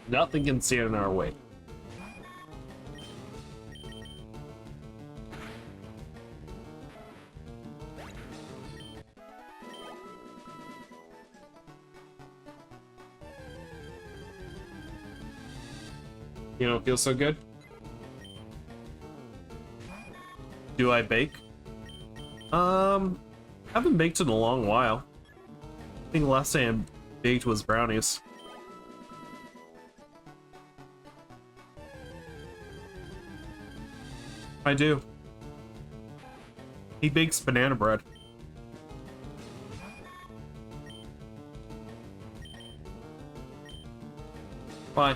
Nothing can stand in our way. You don't feel so good? Do I bake? Haven't baked in a long while. I think the last time I baked was brownies. I do. He bakes banana bread. Why?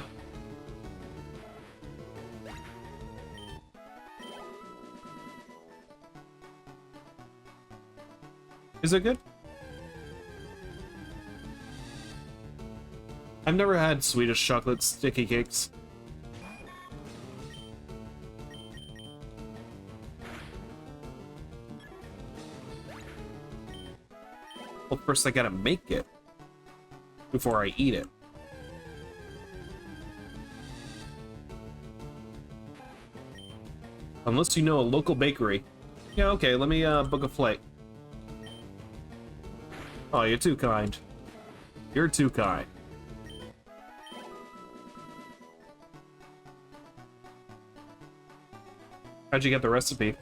Is it good? I've never had Swedish chocolate sticky cakes. Well, first I gotta make it before I eat it. Unless you know a local bakery. Yeah, okay, let me book a flight. Oh, you're too kind. You're too kind. How'd you get the recipe?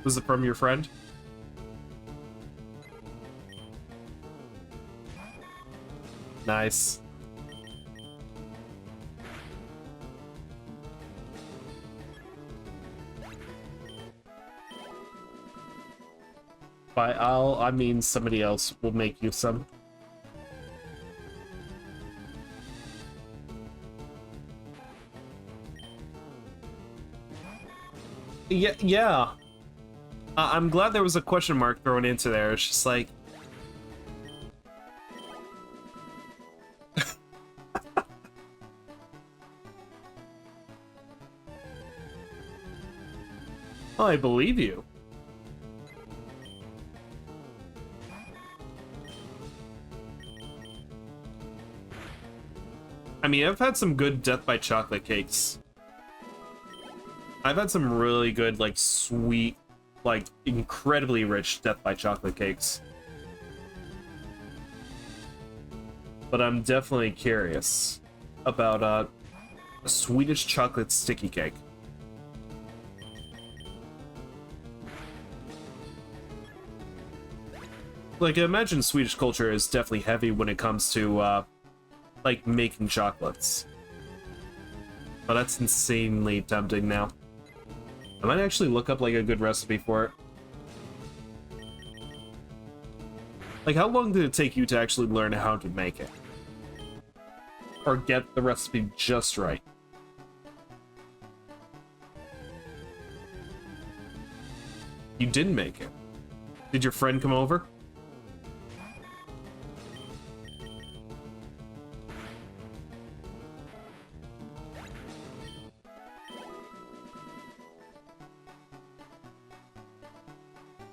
Was it from your friend? Nice. By I mean somebody else will make you some. Yeah. I'm glad there was a question mark thrown into there. It's just like... Oh, I believe you. I mean, I've had some good Death by Chocolate cakes. I've had some really good, like, sweet, like, incredibly rich Death by Chocolate cakes. But I'm definitely curious about a Swedish chocolate sticky cake. Like, I imagine Swedish culture is definitely heavy when it comes to, like, making chocolates. But that's insanely tempting now. I might actually look up, like, a good recipe for it. Like, how long did it take you to actually learn how to make it? Or get the recipe just right? You didn't make it. Did your friend come over?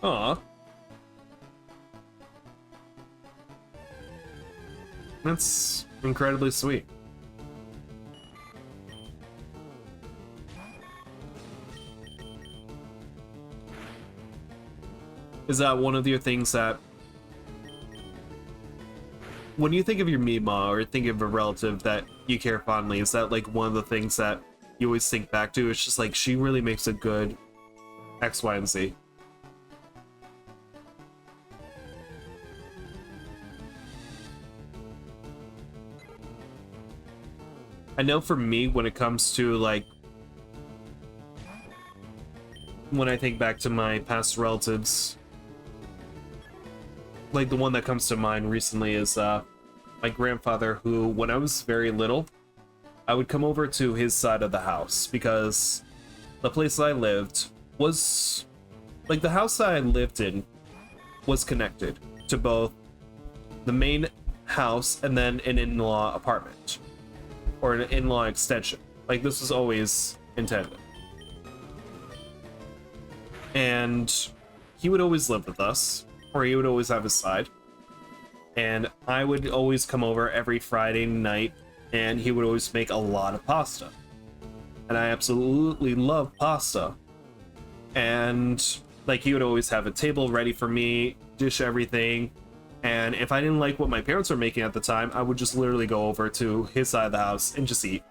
Aw. That's incredibly sweet. Is that one of your things that... When you think of your Mima or think of a relative that you care fondly, is that like one of the things that you always think back to? It's just like, she really makes a good X, Y, and Z. I know for me, when it comes to, like, when I think back to my past relatives, like, the one that comes to mind recently is, my grandfather, who, when I was very little, I would come over to his side of the house, because the place I lived was, like, the house that I lived in was connected to both the main house and then an in-law apartment. Or an in-law extension. Like, this was always intended. And he would always live with us, or he would always have his side. And I would always come over every Friday night, and he would always make a lot of pasta. And I absolutely love pasta. And, like, he would always have a table ready for me, dish everything. And if I didn't like what my parents were making at the time, I would just literally go over to his side of the house and just eat.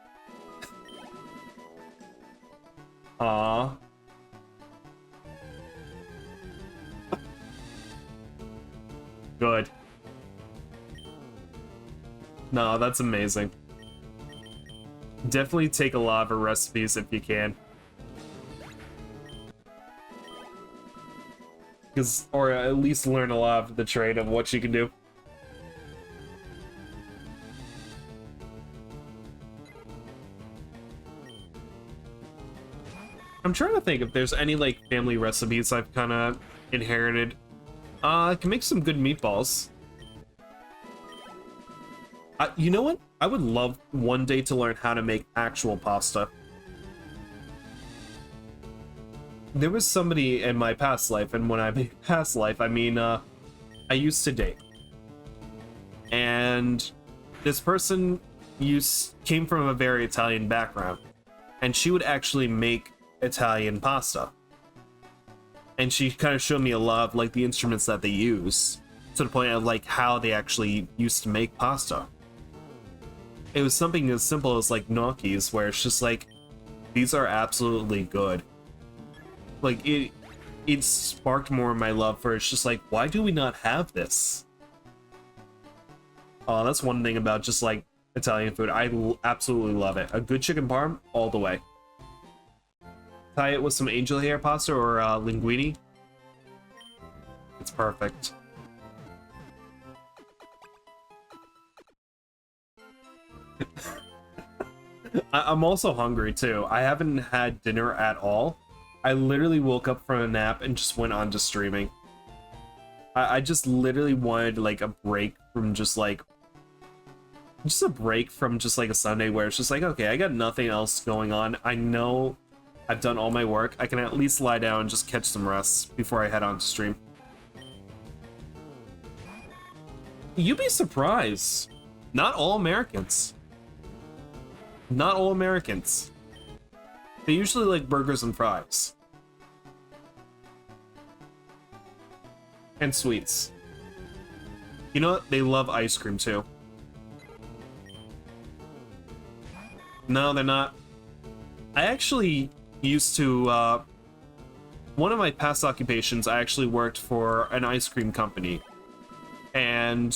Aww. Good. No, that's amazing. Definitely take a lot of her recipes if you can. Or at least learn a lot of the trade of what she can do. I'm trying to think if there's any, like, family recipes I've kind of inherited. I can make some good meatballs. You know what? I would love one day to learn how to make actual pasta. There was somebody in my past life, and when I mean past life, I mean, I used to date. And this person came from a very Italian background, and she would actually make Italian pasta. And she kind of showed me a lot of, like, the instruments that they use, to the point of, like, how they actually used to make pasta. It was something as simple as, like, gnocchis, where it's just like, these are absolutely good. Like, it sparked more of my love for it. It's just like, why do we not have this? Oh, that's one thing about just, like, Italian food. I absolutely love it. A good chicken parm, all the way. Tie it with some angel hair pasta or linguine. It's perfect. I'm also hungry, too. I haven't had dinner at all. I literally woke up from a nap and just went on to streaming. I just literally wanted like a break from just a break from just like a Sunday where it's just like, okay, I got nothing else going on. I know I've done all my work. I can at least lie down and just catch some rest before I head on to stream. You'd be surprised. Not all Americans. Not all Americans. They usually like burgers and fries. And sweets. You know what? They love ice cream too. No, they're not. I actually used to, one of my past occupations, I actually worked for an ice cream company. I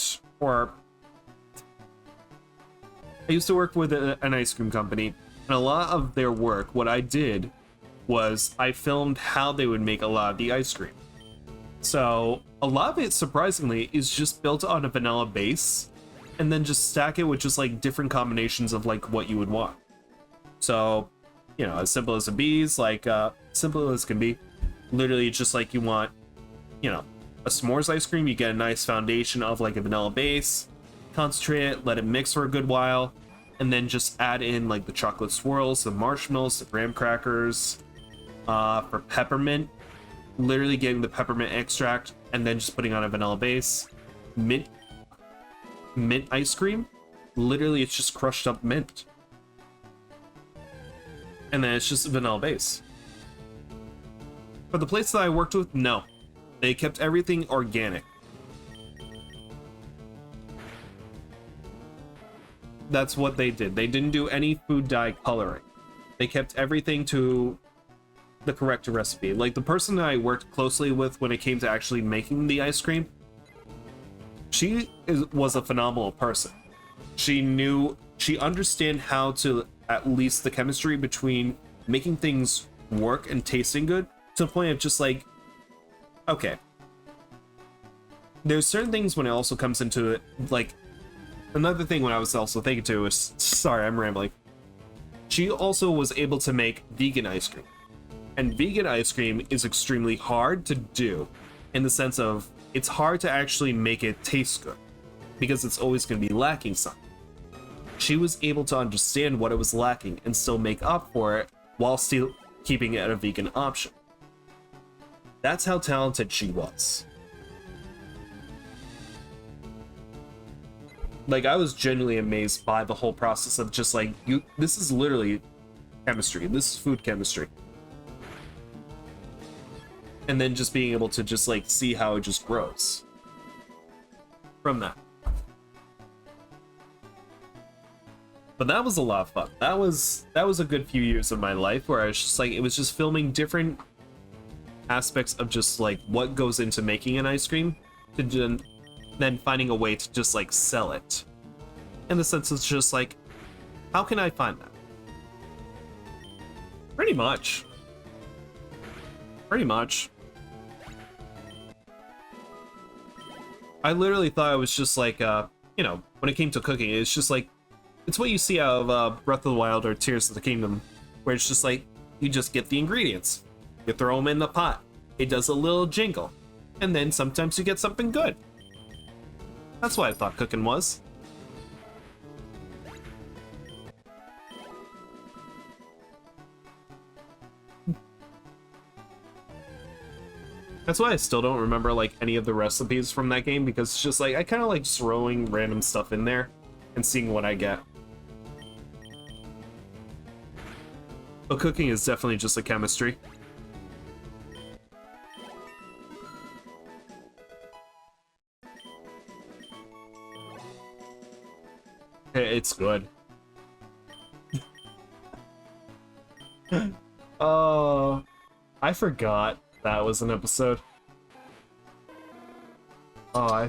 used to work with an ice cream company, and a lot of their work, what I did was I filmed how they would make a lot of the ice cream. So a lot of it, surprisingly, is just built on a vanilla base, and then just stack it with just like different combinations of like what you would want. So, you know, as simple as it be, like simple as can be. Literally just like you want, you know, a s'mores ice cream, you get a nice foundation of like a vanilla base, concentrate it, let it mix for a good while, and then just add in like the chocolate swirls, the marshmallows, the graham crackers. For peppermint, literally getting the peppermint extract and then just putting on a vanilla base. Mint ice cream, literally it's just crushed up mint. And then it's just a vanilla base. For the place that I worked with, no. They kept everything organic. That's what they did. They didn't do any food dye coloring. They kept everything to the correct recipe. Like the person that I worked closely with when it came to actually making the ice cream, was a phenomenal person. She understand how to, at least the chemistry between making things work and tasting good, to the point of just like, okay, there's certain things when it also comes into it, like another thing when I was also thinking too is, sorry, I'm rambling. She also was able to make vegan ice cream. And vegan ice cream is extremely hard to do, in the sense of it's hard to actually make it taste good, because it's always going to be lacking something. She was able to understand what it was lacking and still make up for it while still keeping it a vegan option. That's how talented she was. Like, I was genuinely amazed by the whole process of just like, this is literally chemistry. This is food chemistry. And then just being able to just like see how it just grows from that. But that was a lot of fun. That was a good few years of my life where I was just like, it was just filming different aspects of just like what goes into making an ice cream, to then finding a way to just like sell it. In the sense it's just like, how can I find that? Pretty much. I literally thought it was just like, you know, when it came to cooking, it's just like, it's what you see out of Breath of the Wild or Tears of the Kingdom, where it's just like, you just get the ingredients, you throw them in the pot, it does a little jingle, and then sometimes you get something good. That's what I thought cooking was. That's why I still don't remember like any of the recipes from that game, because it's just like I kind of like just throwing random stuff in there and seeing what I get. But cooking is definitely just a chemistry. It's good. Oh, I forgot that was an episode. Oh,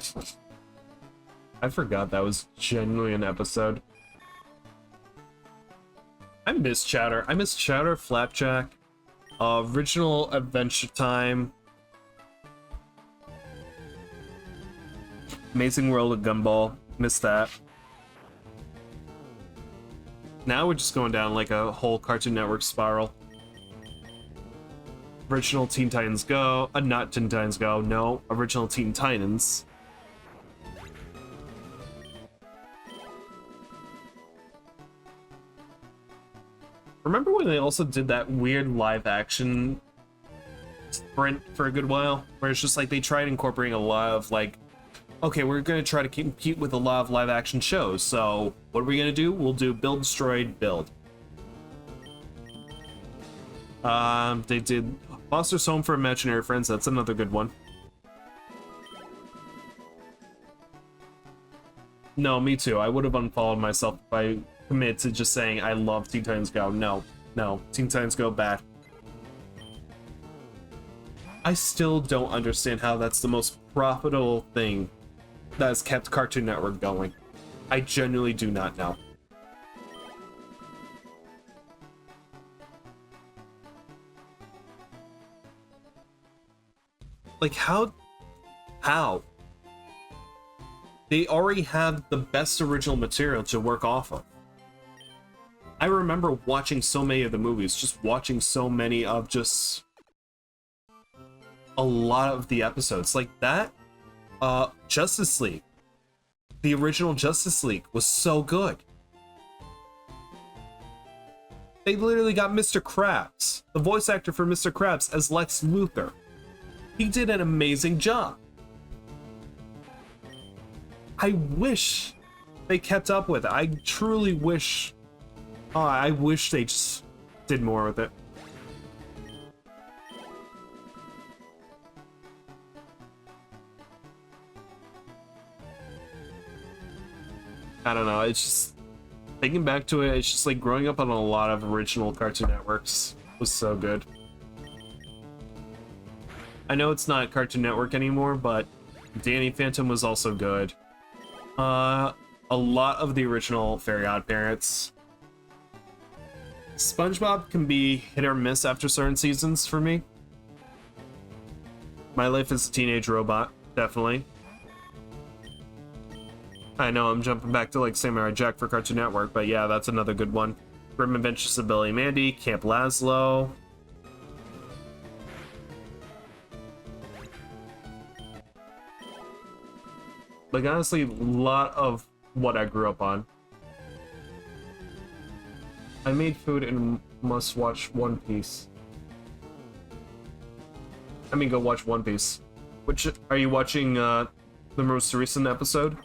I forgot that was genuinely an episode. I miss Chowder. I miss Chowder, Flapjack, original Adventure Time, Amazing World of Gumball. Miss that. Now we're just going down like a whole Cartoon Network spiral. Original Teen Titans Go. Not Teen Titans Go, no. Original Teen Titans. Remember when they also did that weird live action sprint for a good while? Where it's just like they tried incorporating a lot of like, okay, we're gonna try to compete with a lot of live action shows. So what are we gonna do? We'll do build, destroy, build. They did Foster's Home for Imaginary Friends. That's another good one. No, me too. I would have unfollowed myself if I commit to just saying I love Teen Titans Go. No, Teen Titans Go bad. I still don't understand how that's the most profitable thing that has kept Cartoon Network going. I genuinely do not know. Like, how? They already have the best original material to work off of. I remember watching so many of the movies, just watching so many of just a lot of the episodes. Like that, Justice League. The original Justice League was so good. They literally got Mr. Krabs, the voice actor for Mr. Krabs, as Lex Luthor. He did an amazing job. I wish they kept up with it. I truly wish... I wish they just did more with it. I don't know, it's just... Thinking back to it, it's just like growing up on a lot of original Cartoon Networks was so good. I know it's not Cartoon Network anymore, but Danny Phantom was also good. A lot of the original Very Odd Parents. SpongeBob can be hit or miss after certain seasons for me. My Life as a Teenage Robot, definitely. I know I'm jumping back to like Samurai Jack for Cartoon Network, but yeah, that's another good one. Grim Adventures of Billy and Mandy, Camp Lazlo. Like, honestly, a lot of what I grew up on. I made food and must watch One Piece. I mean, go watch One Piece. Which, are you watching, the most recent episode?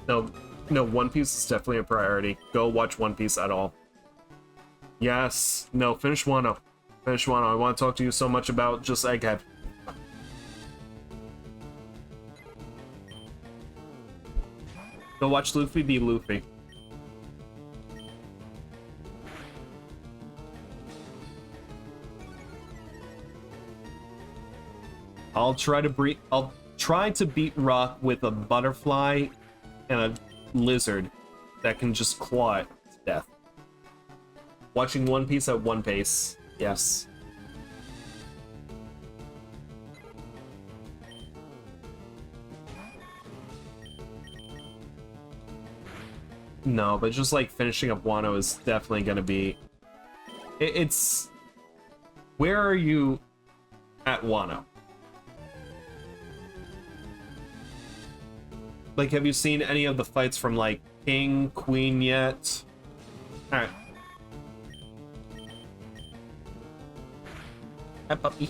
No, One Piece is definitely a priority. Go watch One Piece at all. Yes. No, finish Wano. Finish Wano. I want to talk to you so much about just Egghead. Go watch Luffy be Luffy. I'll try to beat Rock with a butterfly and a lizard that can just claw it to death. Watching One Piece at one pace. Yes. No, but just like finishing up Wano is definitely gonna be... It's... Where are you at Wano? Like, have you seen any of the fights from like King, Queen yet? Alright. Hi, puppy.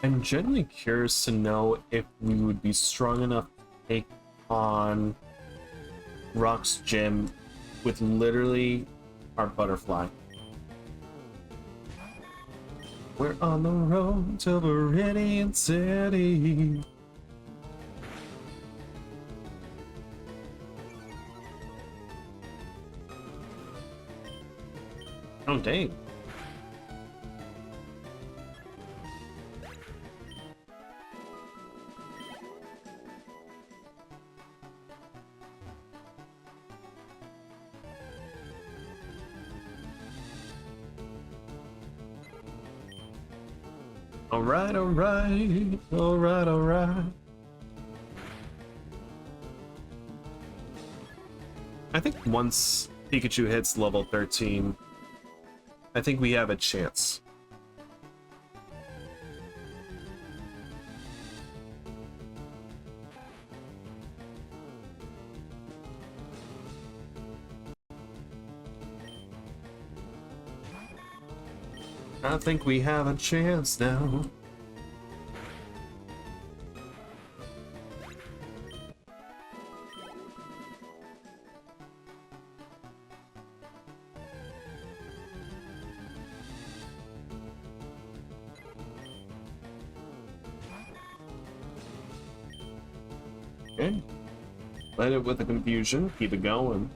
I'm genuinely curious to know if we would be strong enough to take on Rock's gym with literally our butterfly. We're on the road to Viridian City. Oh, dang. Alright, alright, alright, alright. I think once Pikachu hits level 13, I think we have a chance. I think we have a chance now. Okay. Light it with the confusion. Keep it going.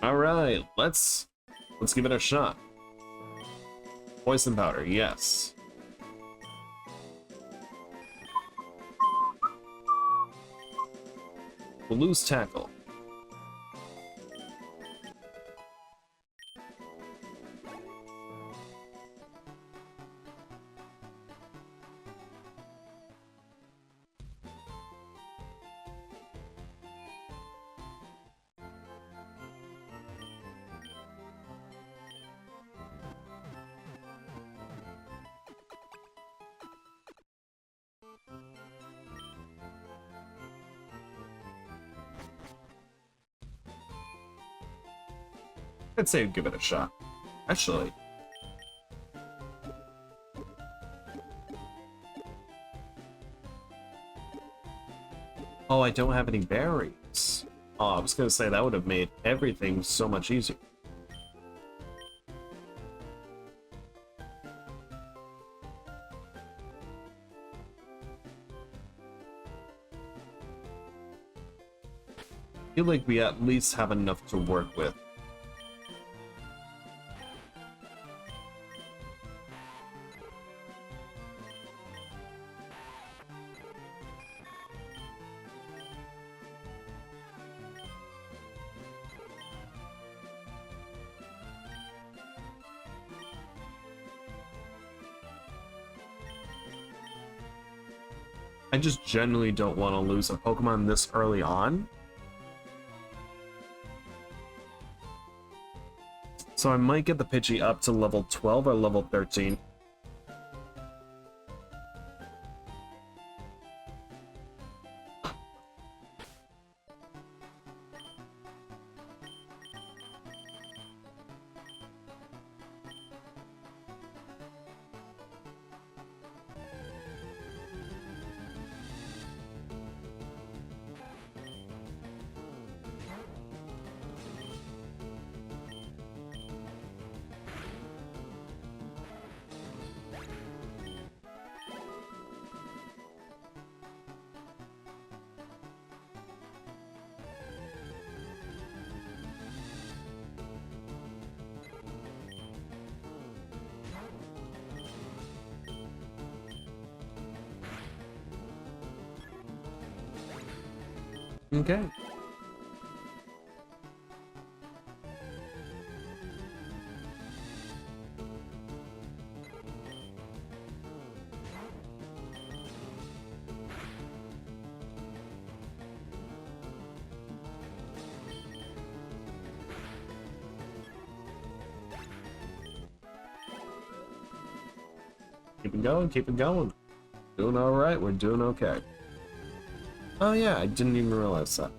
Alright, let's give it a shot. Poison powder, yes. We'll lose tackle. I'd say give it a shot. Actually. Oh, I don't have any berries. Oh, I was gonna say that would have made everything so much easier. I feel like we at least have enough to work with. I just generally don't want to lose a Pokemon this early on. So I might get the Pidgey up to level 12 or level 13. Okay. Keep it going, keep it going. Doing alright, we're doing okay. Oh yeah, I didn't even realize that.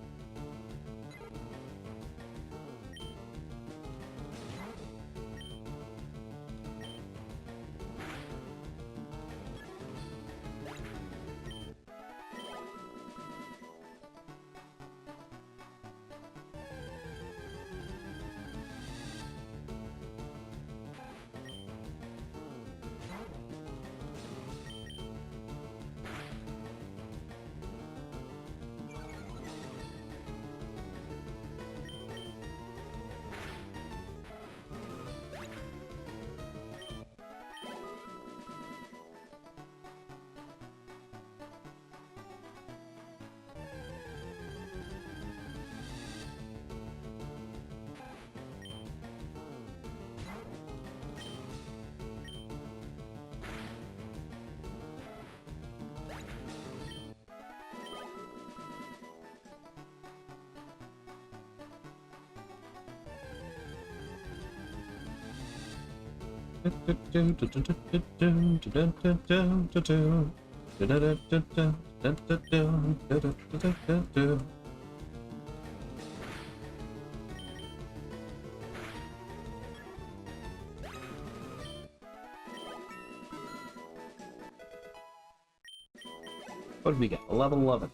What did we get? 11.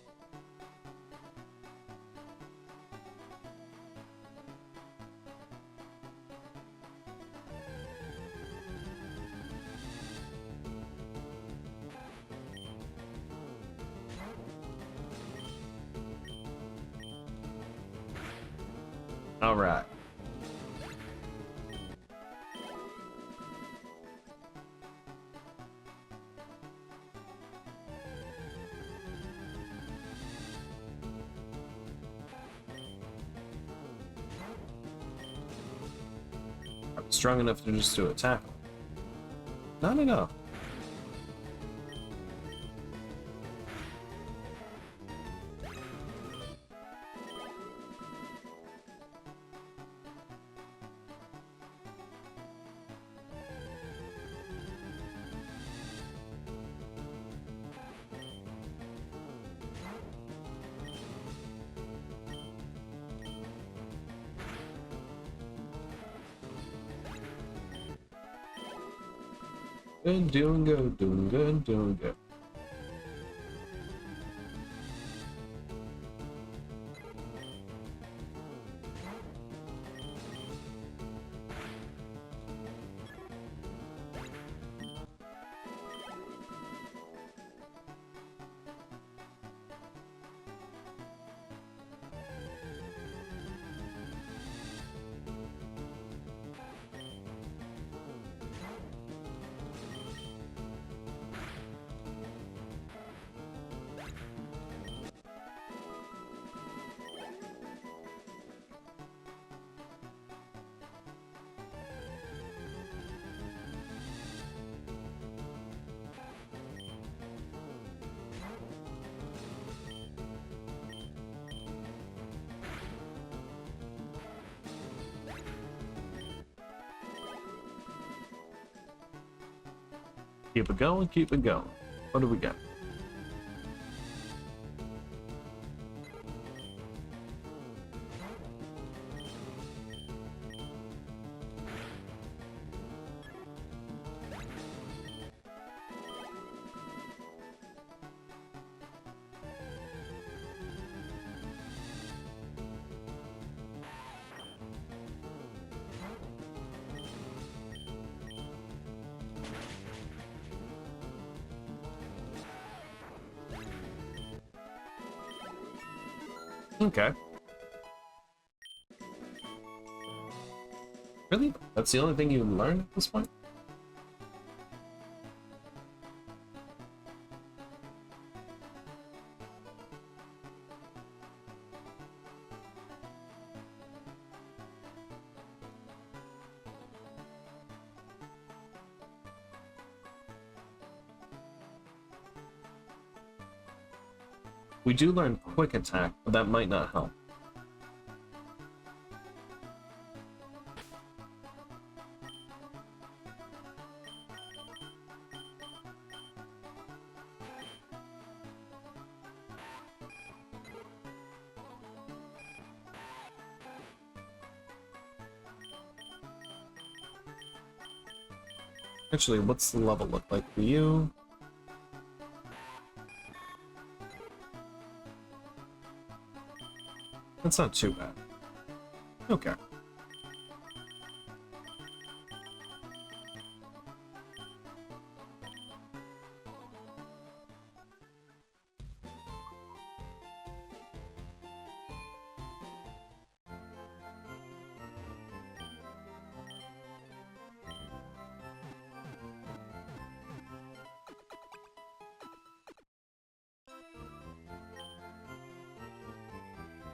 All right. I'm strong enough to just do attack. Not enough. Good, doing good, doing good, doing good. Keep it going, keep it going. What do we got? Okay. Really? That's the only thing you learned at this point? We do learn quick attack, but that might not help. Actually, what's the level look like for you? That's not too bad. Okay.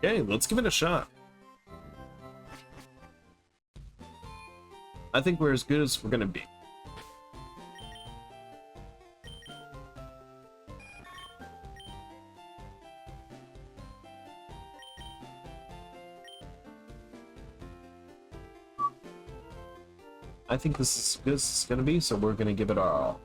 Okay, let's give it a shot. I think we're as good as we're gonna be. I think this is good as it's gonna be, so we're gonna give it our all.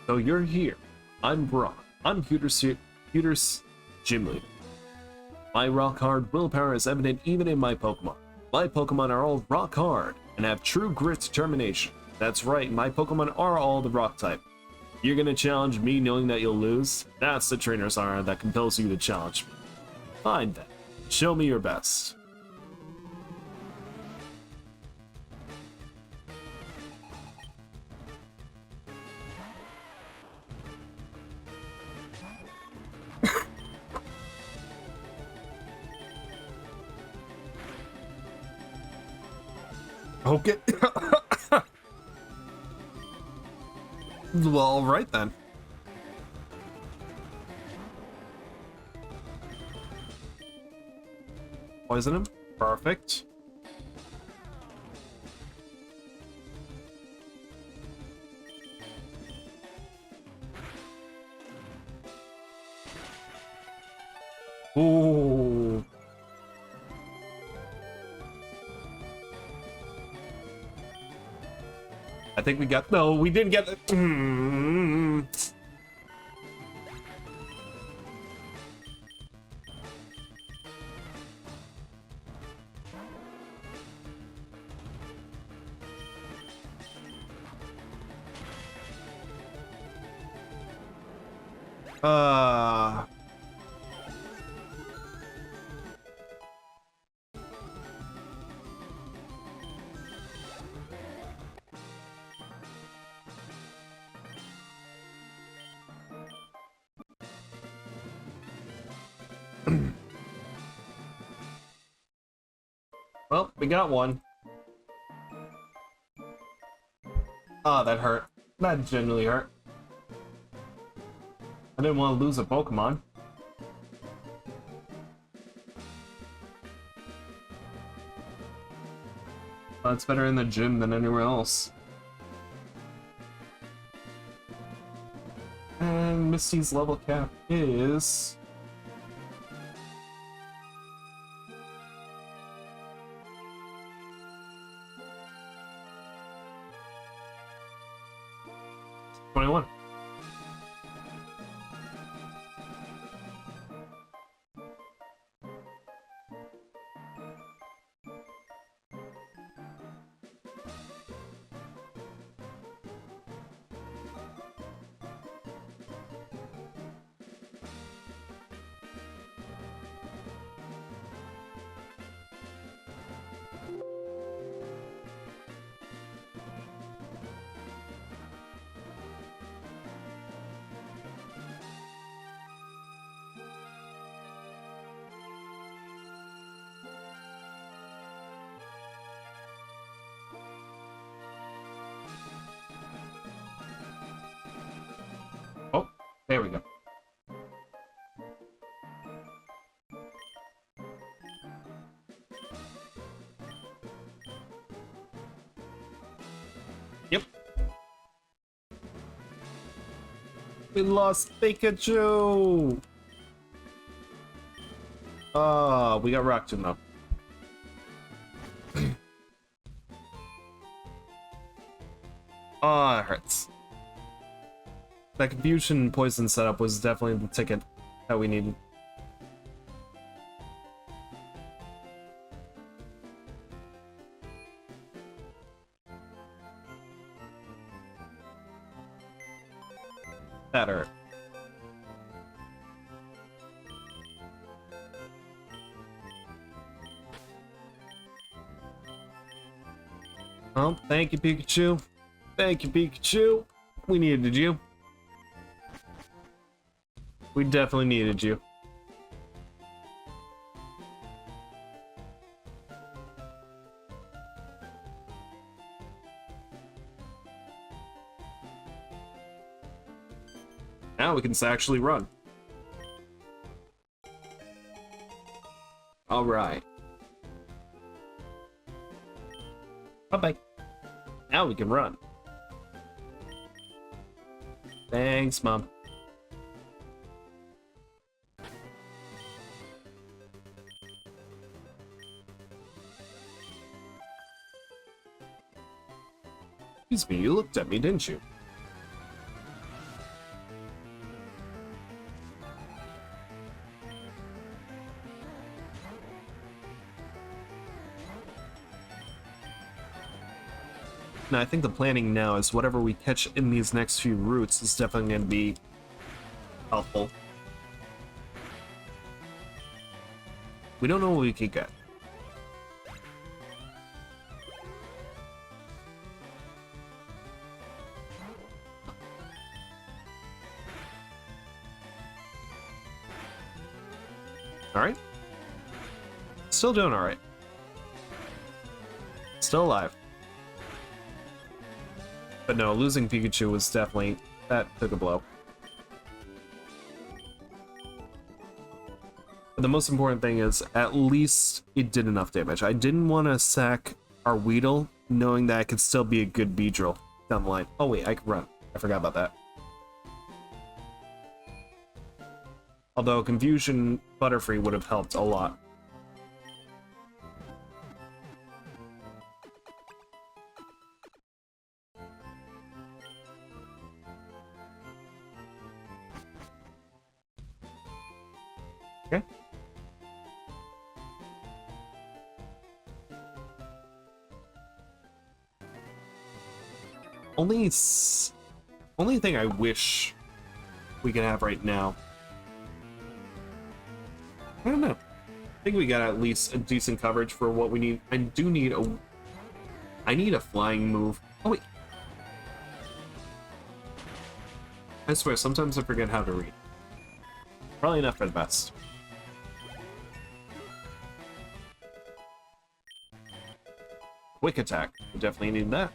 So you're here. I'm Brock. I'm Pewter's gym leader. My rock hard willpower is evident even in my Pokemon. My Pokemon are all rock hard and have true grit determination. That's right, my Pokemon are all the rock type. You're gonna challenge me knowing that you'll lose? That's the trainer's honor that compels you to challenge me. Fine then. Show me your best. Okay. Well, all right then. Poison him. Perfect. Ooh. I think we got... No, we didn't get... Well, we got one. Ah, that hurt. That genuinely hurt. I didn't want to lose a Pokemon. Well, it's better in the gym than anywhere else. And Misty's level cap is... $21. Oh, there we go. Yep. We lost Pikachu! We got Rock Tomb though. It hurts. That confusion poison setup was definitely the ticket that we needed. That hurt. Oh, thank you, Pikachu. Thank you, Pikachu. We needed you. We definitely needed you. Now we can actually run. Alright. Bye-bye. Now we can run. Thanks, Mom. Excuse me, you looked at me, didn't you? Now, I think the planning now is whatever we catch in these next few routes is definitely going to be helpful. We don't know what we could get. Alright. Still doing alright. Still alive. But no, losing Pikachu was definitely... that took a blow. But the most important thing is, at least it did enough damage. I didn't want to sack our Weedle, knowing that it could still be a good Beedrill down the line. Oh wait, I can run. I forgot about that. Although Confusion Butterfree would have helped a lot. Okay. Only thing I wish we could have right now. I don't know. I think we got at least a decent coverage for what we need. I need a flying move. Oh wait. I swear, sometimes I forget how to read. Probably not for the best. Quick attack. We definitely need that.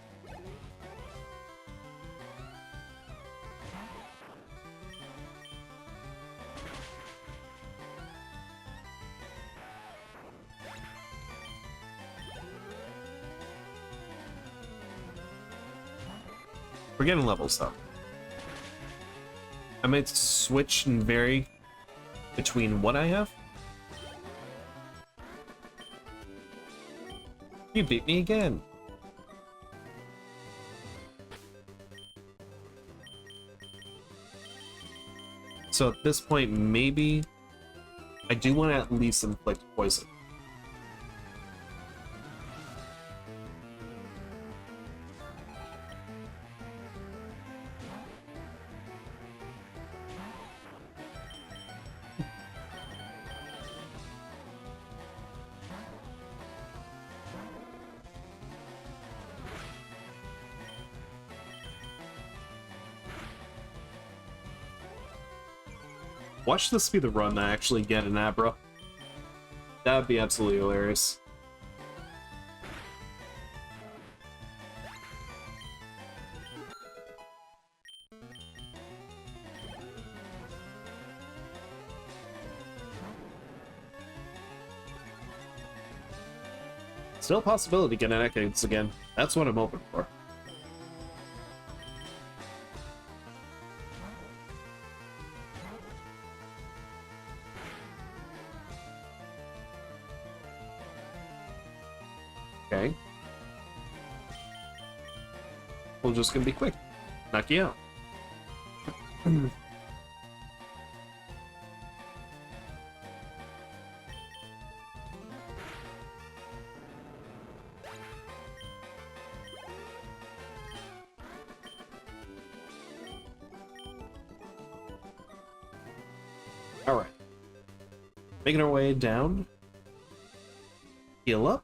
We're getting levels though. I might switch and vary between what I have. You beat me again. So at this point, maybe I do want to at least inflict poison. Watch this be the run that I actually get an Abra. That would be absolutely hilarious. Still a possibility to get an Ekans again. That's what I'm hoping for. Okay. We're just gonna be quick. Knock you out. Alright. Making our way down. Heal up.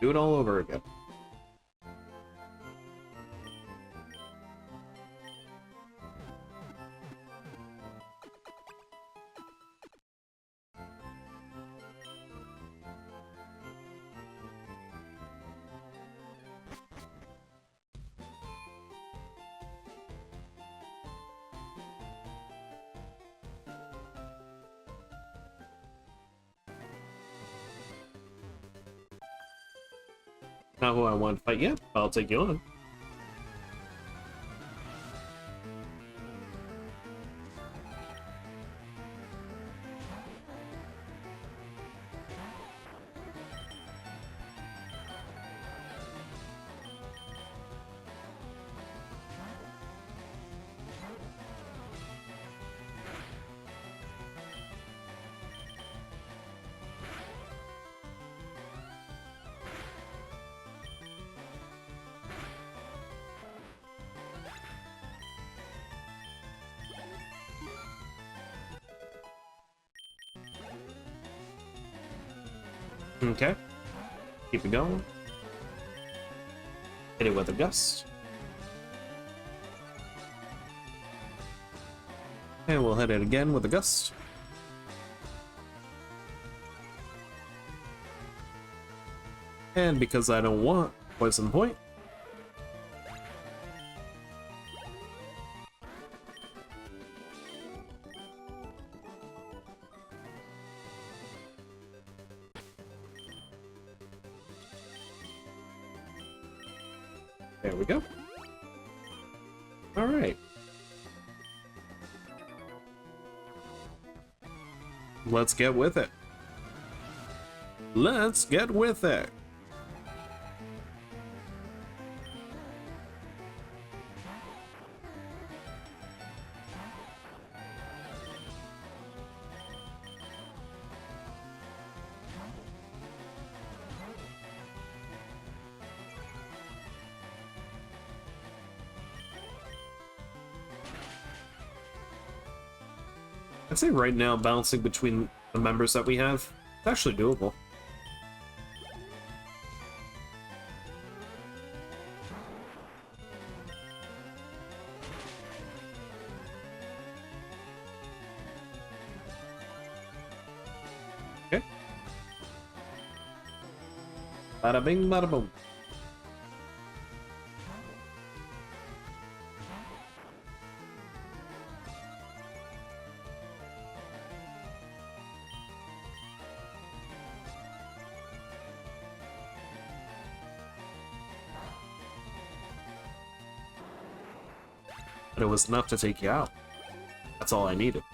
Do it all over again. Not who I want to fight yet, but I'll take you on. Okay. Keep it going. Hit it with a gust. And we'll hit it again with a gust. And because I don't want poison point, there we go. All right. Let's get with it. Let's get with it. I'd say right now, balancing between the members that we have, it's actually doable. Okay. Bada bing, bada boom. But it was enough to take you out. That's all I needed.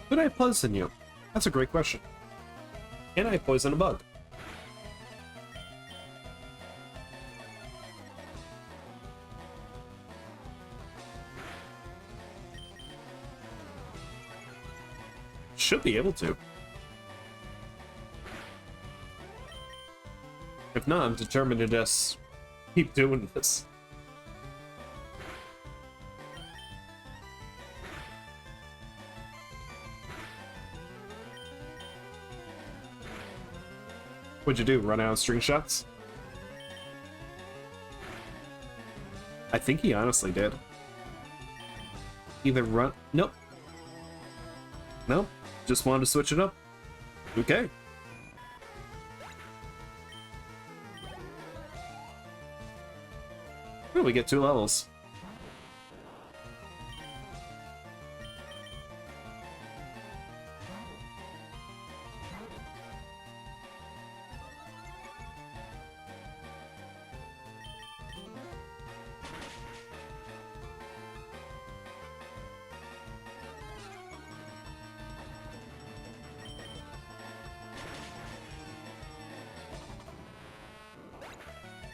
Could I poison you? That's a great question. Can I poison a bug? Should be able to. If not, I'm determined to just keep doing this. What'd you do? Run out of string shots? I think he honestly did. Either run... Nope. Nope. Just wanted to switch it up. Okay. Oh, we get 2 levels.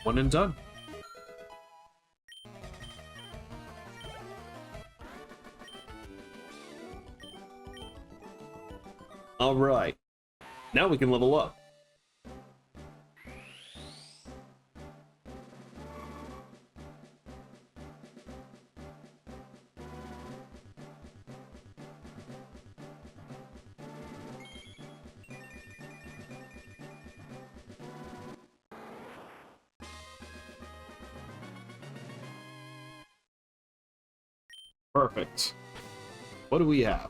One and done. All right. Now we can level up. Perfect. What do we have?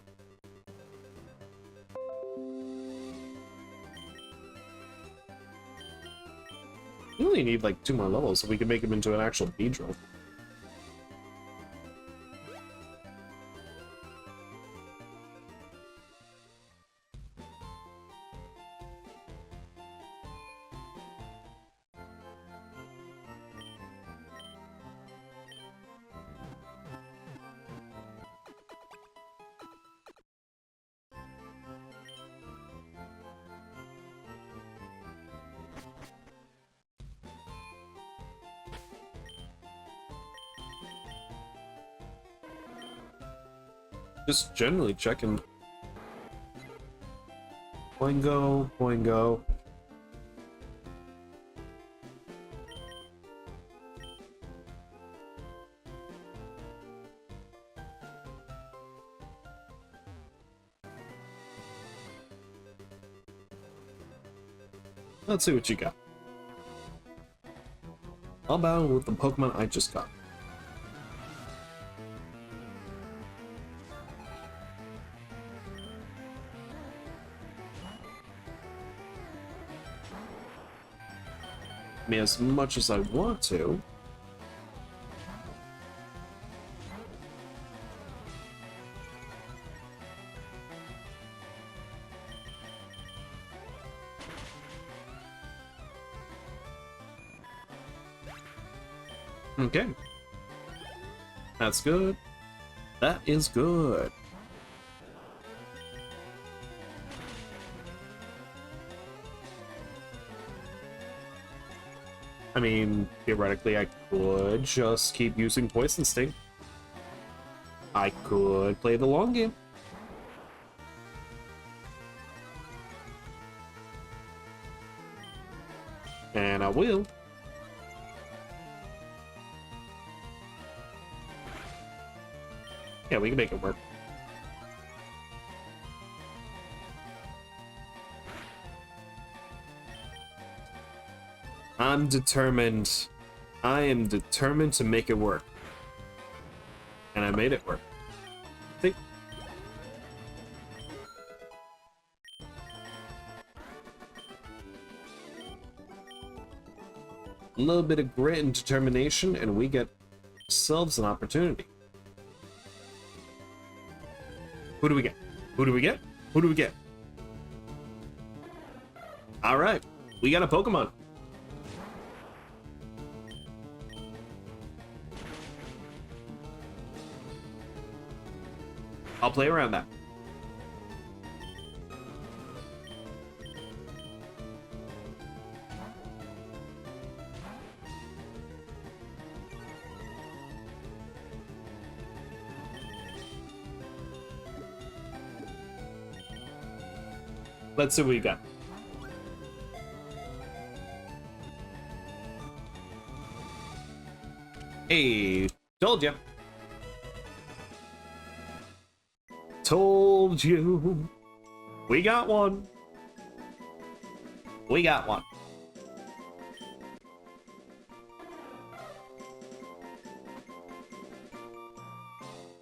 We only need like 2 more levels so we can make him into an actual Beedrill. Just generally checking. Boingo, boingo. Let's see what you got. I'll battle with the Pokemon I just got. Me as much as I want to. Okay. That's good. That is good. I mean, theoretically, I could just keep using Poison Sting. I could play the long game. And I will. Yeah, we can make it work. I'm determined. I am determined to make it work. And I made it work. See? A little bit of grit and determination, and we get ourselves an opportunity. Who do we get? Who do we get? Who do we get? Alright, we got a Pokemon. I'll play around that. Let's see what we got. Hey, told ya. Told you. We got one. We got one.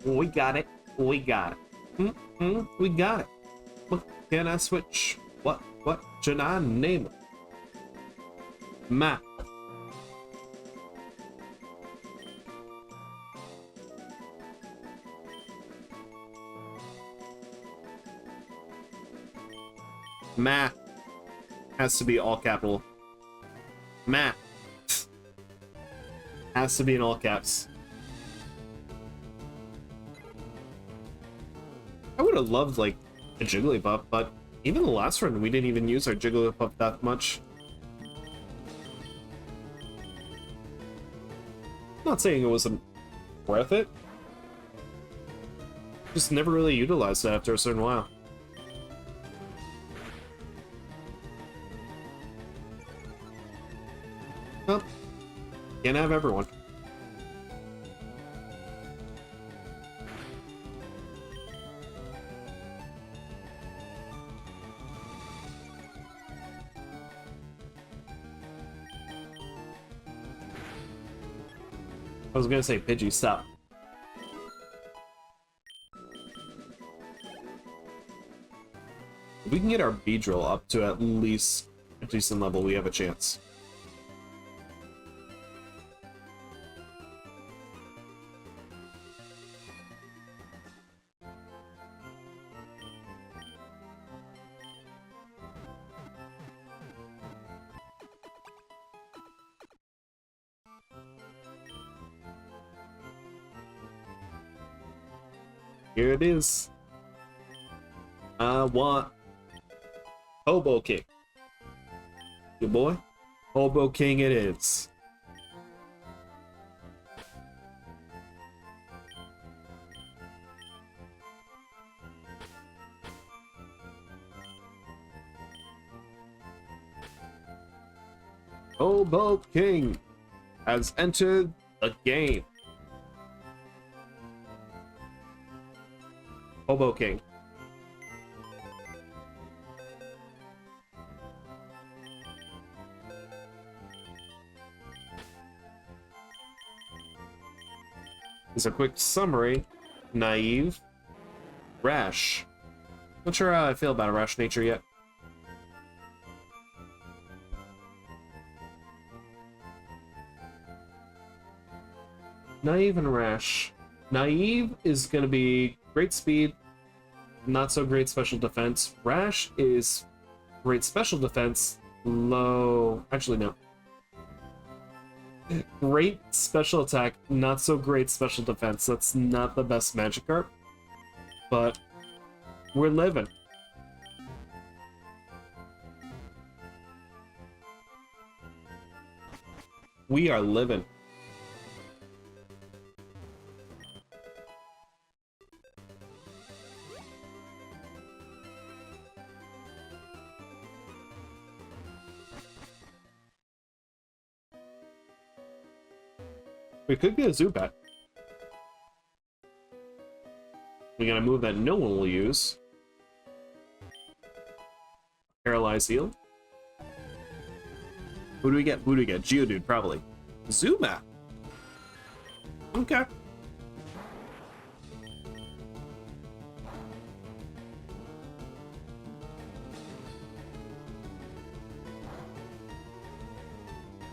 We got it. We got it. We got it. What can I switch? What should I name it? Matt. Matt has to be all capital. Matt has to be in all caps. I would have loved like a Jigglypuff, but even the last run we didn't even use our Jigglypuff that much. I'm not saying it wasn't worth it. Just never really utilized it after a certain while. Well, can't have everyone. I was gonna say, Pidgey, stop. If we can get our Beedrill up to at least a decent level, we have a chance. Here it is. I want Hobo King. Good boy. Hobo King it is. Hobo King has entered the game. Hobo King. As a quick summary, naive, rash. Not sure how I feel about a rash nature yet. Naive and rash. Naive is going to be great speed, not so great special defense. Rash is great special defense, low... Actually, no. Great special attack, not so great special defense. That's not the best Magikarp, but we're living. We are living. We could get a Zubat. We got a move that no one will use. Paralyze Heal. Who do we get? Who do we get? Geodude, probably. Zubat. Okay.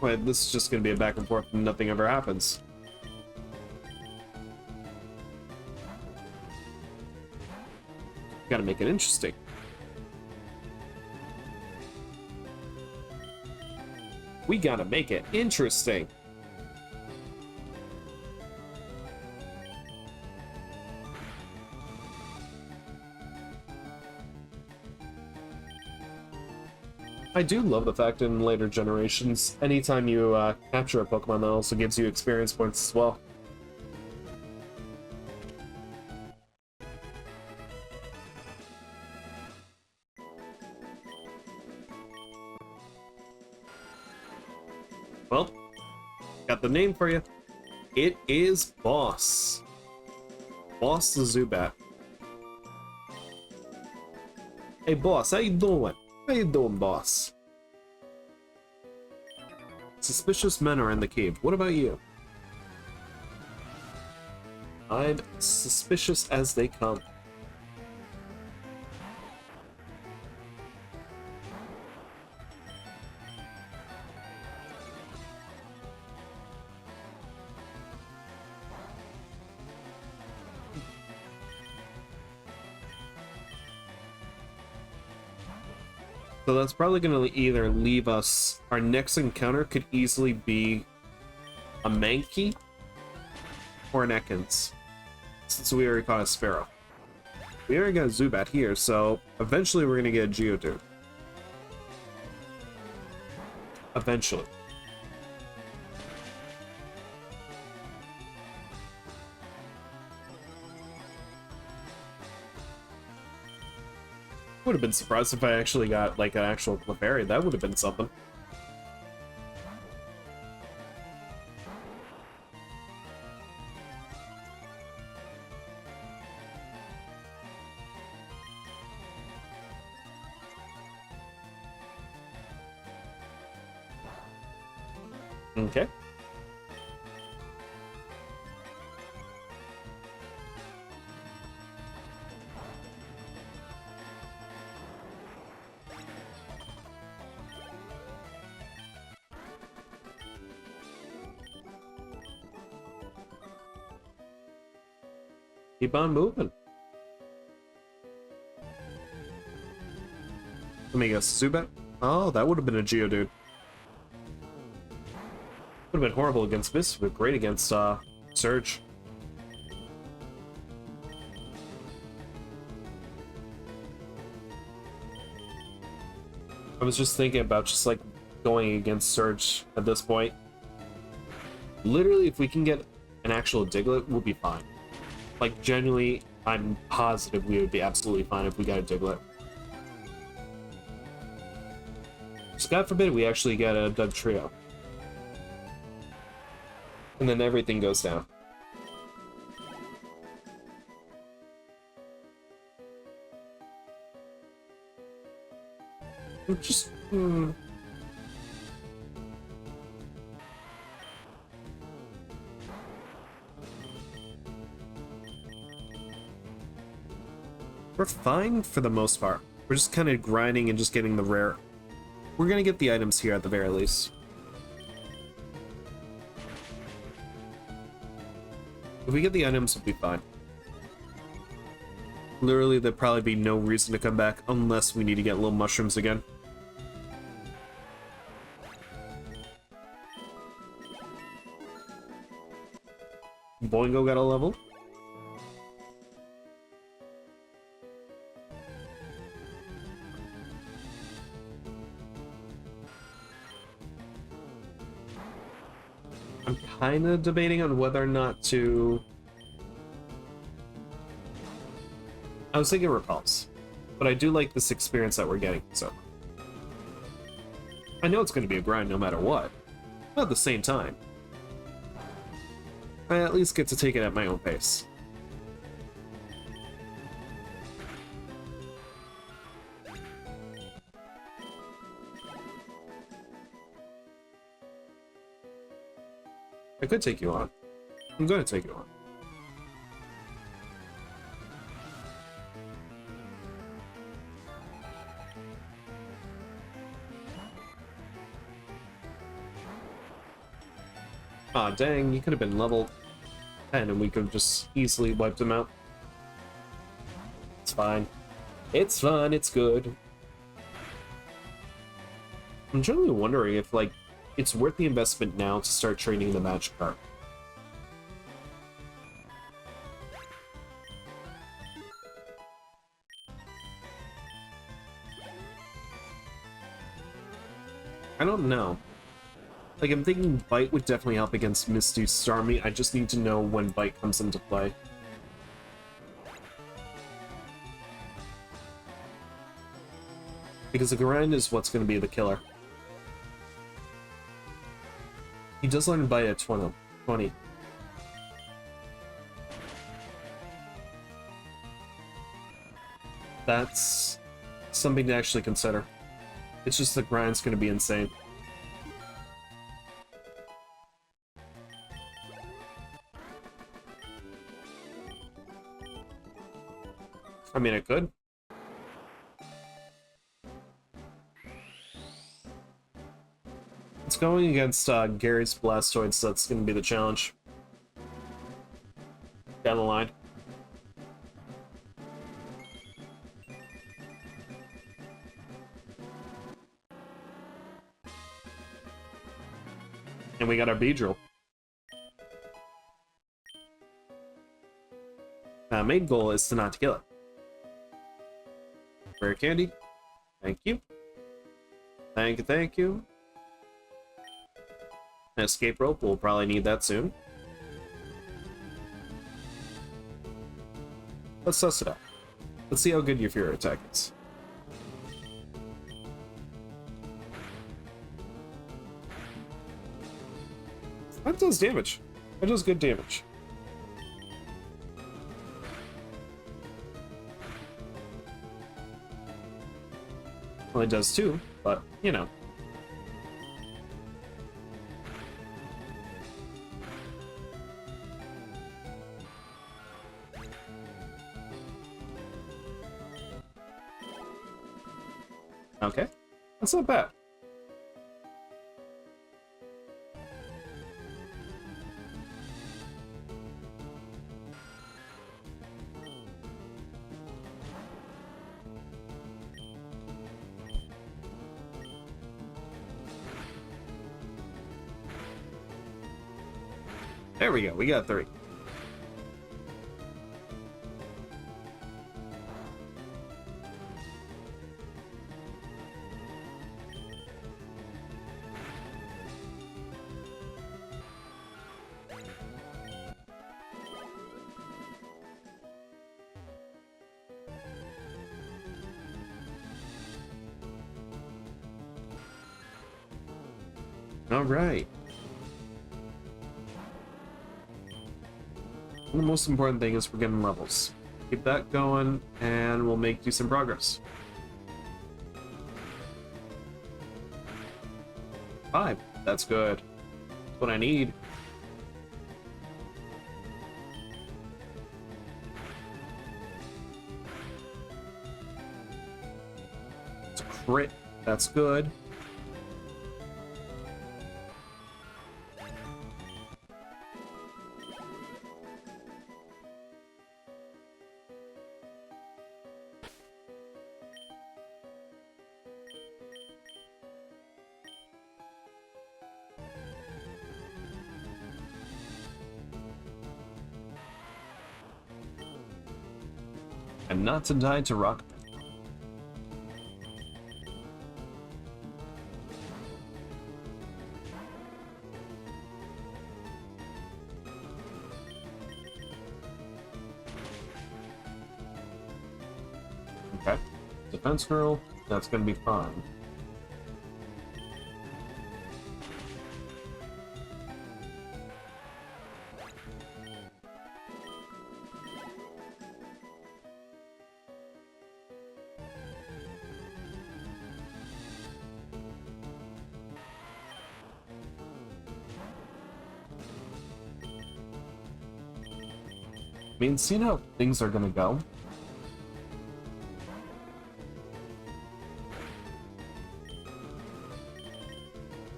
Wait, this is just gonna be a back and forth and nothing ever happens. Gotta make it interesting. We gotta make it interesting. I do love the fact in later generations, anytime you capture a Pokemon, that also gives you experience points as well. Well, got the name for you. It is Boss. Boss the Zubat. Hey, Boss, how you doing? How you doing, Boss? Suspicious men are in the cave. What about you? I'm suspicious as they come. So that's probably going to either leave us... Our next encounter could easily be a Mankey or an Ekans, since we already caught a Sparrow. We already got a Zubat here, so eventually we're going to get a Geodude. Eventually. Would have been surprised if I actually got like an actual Clefairy. That would have been something. Okay. Keep on moving. Let me guess, Zubat? Oh, that would have been a Geodude. Would have been horrible against this, but great against Surge. was just thinking about just like going against Surge at this point. Literally, if we can get an actual Diglett, we'll be fine. Like, genuinely, I'm positive we would be absolutely fine if we got a Diglett. Just God forbid we actually get a Dug Trio. And then everything goes down. Just... We're fine for the most part. We're just kind of grinding and just getting the rare. We're gonna get the items here at the very least. If we get the items, we'll be fine. Literally, there'd probably be no reason to come back unless we need to get little mushrooms again. Boingo got a level. I'm kind of debating on whether or not to... I was thinking Repulse, but I do like this experience that we're getting, so... I know it's going to be a grind no matter what, but at the same time, I at least get to take it at my own pace. I could take you on. I'm going to take you on. Aw, dang, you could have been level 10 and we could have just easily wiped him out. It's fine. It's fun, it's good. I'm generally wondering if, like, it's worth the investment now to start training the Magikarp. I don't know. Like, I'm thinking Bite would definitely help against Misty Starmie. I just need to know when Bite comes into play. Because the grind is what's going to be the killer. He does learn Bite at 20. That's something to actually consider. It's just the grind's going to be insane. I mean, it could. It's going against Gary's Blastoise, so that's going to be the challenge. Down the line. And we got our Beedrill. Main goal is to not kill it. Rare candy. Thank you. Thank you, thank you. An escape rope, we'll probably need that soon. Let's suss it out. Let's see how good your Fury attack is. That does damage. That does good damage. Well, it does too, but, you know. Okay, that's not bad. There we go, we got 3. All right. The most important thing is we're getting levels. Keep that going, and we'll make decent progress. 5. That's good. That's what I need. It's a crit. That's good. And not to die to rock. Okay. Defense girl, that's gonna be fine. I mean, seeing how things are gonna go,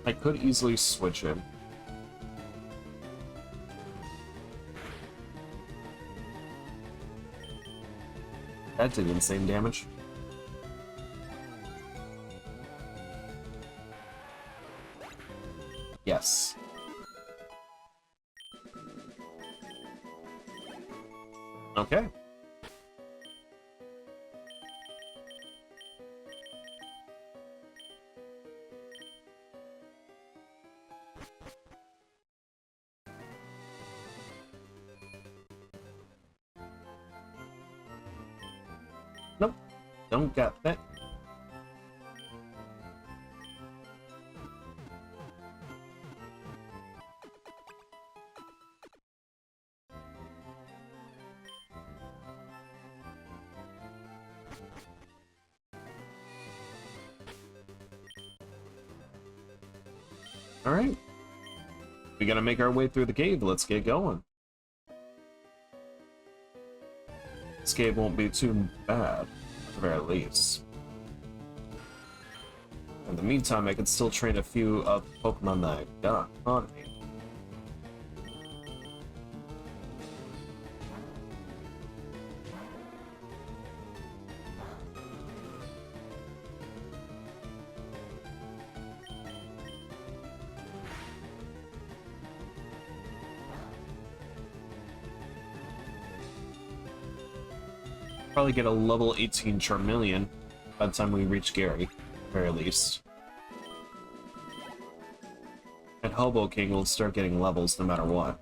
I could easily switch in. That did insane damage. Yes. Okay. Nope. Don't get that. Alright. We gotta make our way through the cave. Let's get going. This cave won't be too bad, at the very least. In the meantime, I can still train a few of the Pokemon that I've got on me. Probably get a level 18 Charmeleon by the time we reach Gary, at the very least. And Hobo King will start getting levels no matter what.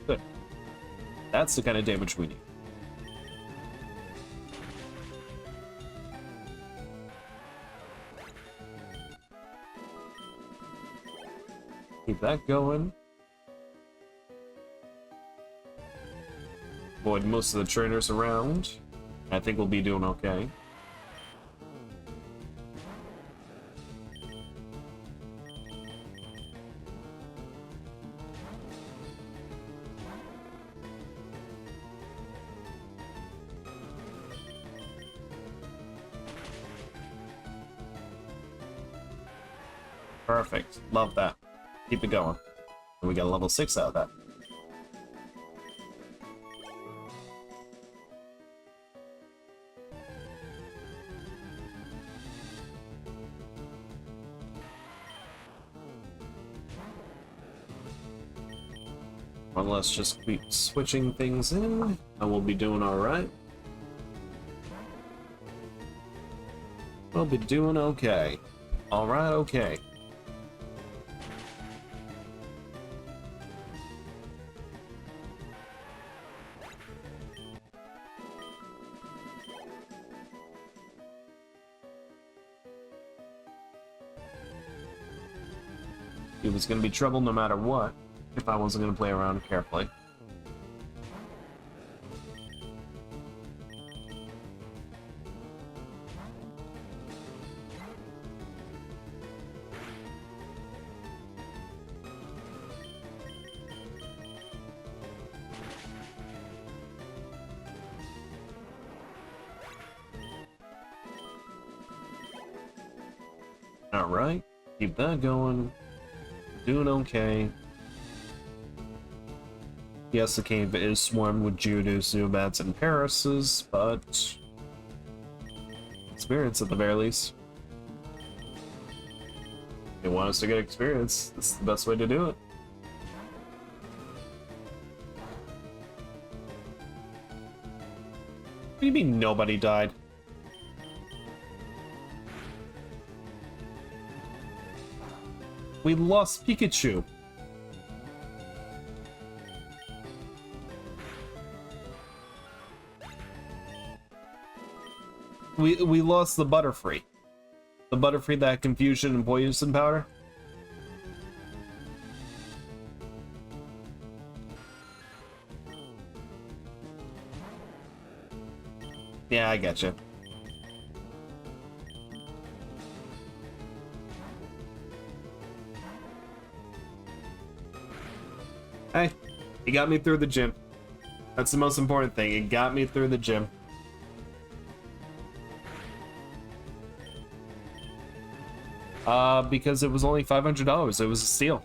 Good. That's the kind of damage we need. Keep that going. Avoid most of the trainers around. I think we'll be doing okay. Perfect. Love that. Keep it going. And we got a level 6 out of that. Or let's just keep switching things in, and we'll be doing alright. We'll be doing okay. Alright, okay. It was gonna be trouble no matter what, if I wasn't gonna play around carefully. Alright, keep that going. Doing okay. Yes, the cave is swarmed with Geodudes, Zubats, and Parises, but experience at the very least. They want us to get experience. This is the best way to do it. What do you mean nobody died? We lost Pikachu. We lost the Butterfree. The Butterfree that had confusion and poison powder. Yeah, I get you. Hey, it got me through the gym. That's the most important thing. It got me through the gym. Because it was only $500. It was a steal.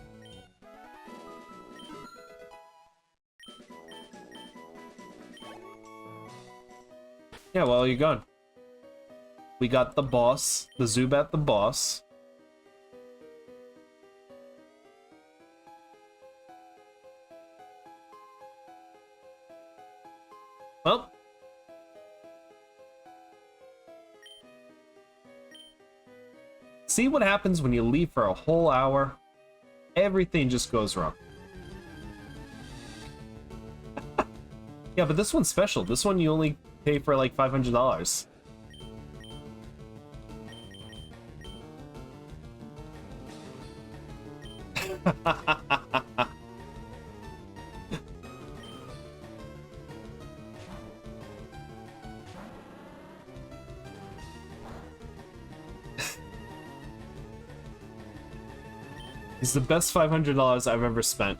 Yeah, well, you're gone. We got the boss, the Zubat the boss. Well. See what happens when you leave for a whole hour? Everything just goes wrong. Yeah, but this one's special. This one you only pay for like $500. It's the best $500 I've ever spent.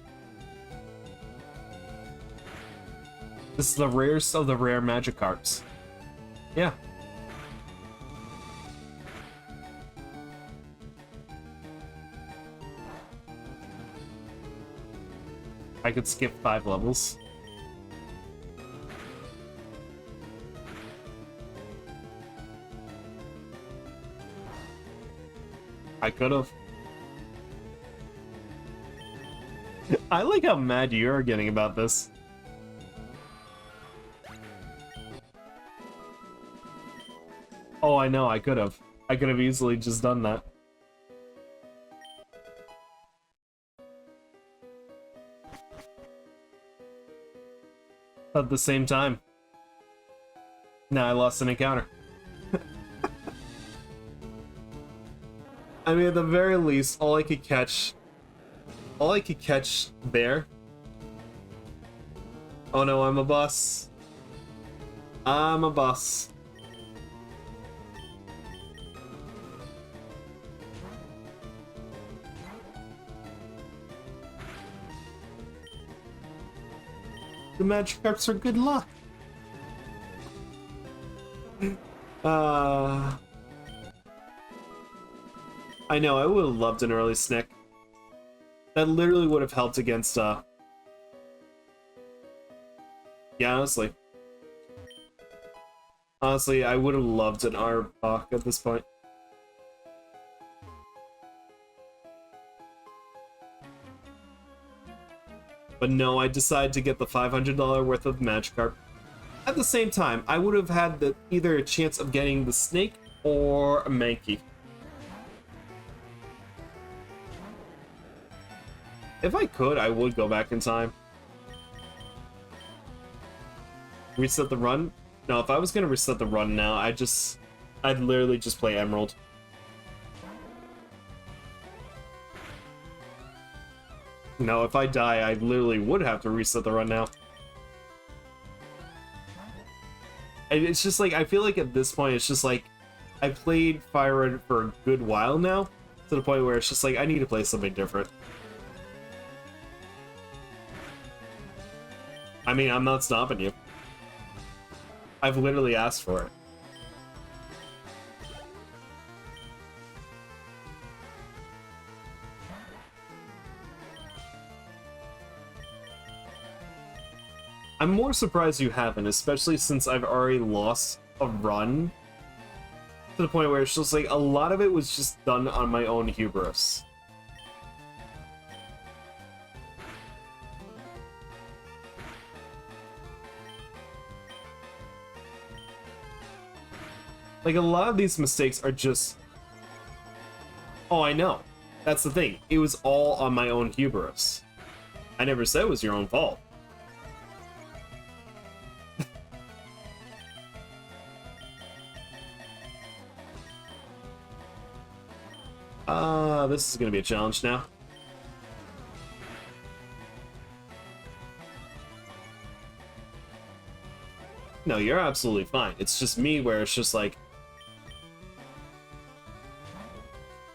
This is the rarest of the rare Magikarps. Yeah. I could skip 5 levels. I could've. I like how mad you're getting about this. Oh, I know, I could have. I could have easily just done that. At the same time. Now I lost an encounter. I mean, at the very least, all I could catch there. Oh no, I'm a bus. I'm a bus. The Magikarps are good luck. I know, I would have loved an early Snick. That literally would have helped against, yeah, honestly. Honestly, I would have loved an Arbok at this point. But no, I decided to get the $500 worth of Magikarp. At the same time, I would have had either a chance of getting the snake or a Mankey. If I could, I would go back in time. Reset the run? No, if I was gonna reset the run now, I'd literally just play Emerald. No, if I die, I literally would have to reset the run now. And it's just like, I feel like at this point, it's just like, I played Fire Red for a good while now, to the point where it's just like, I need to play something different. I mean, I'm not stopping you. I've literally asked for it. I'm more surprised you haven't, especially since I've already lost a run to the point where it's just like a lot of it was just done on my own hubris. Like, a lot of these mistakes are just... Oh, I know. That's the thing. It was all on my own hubris. I never said it was your own fault. This is gonna be a challenge now. No, you're absolutely fine. It's just me where it's just like...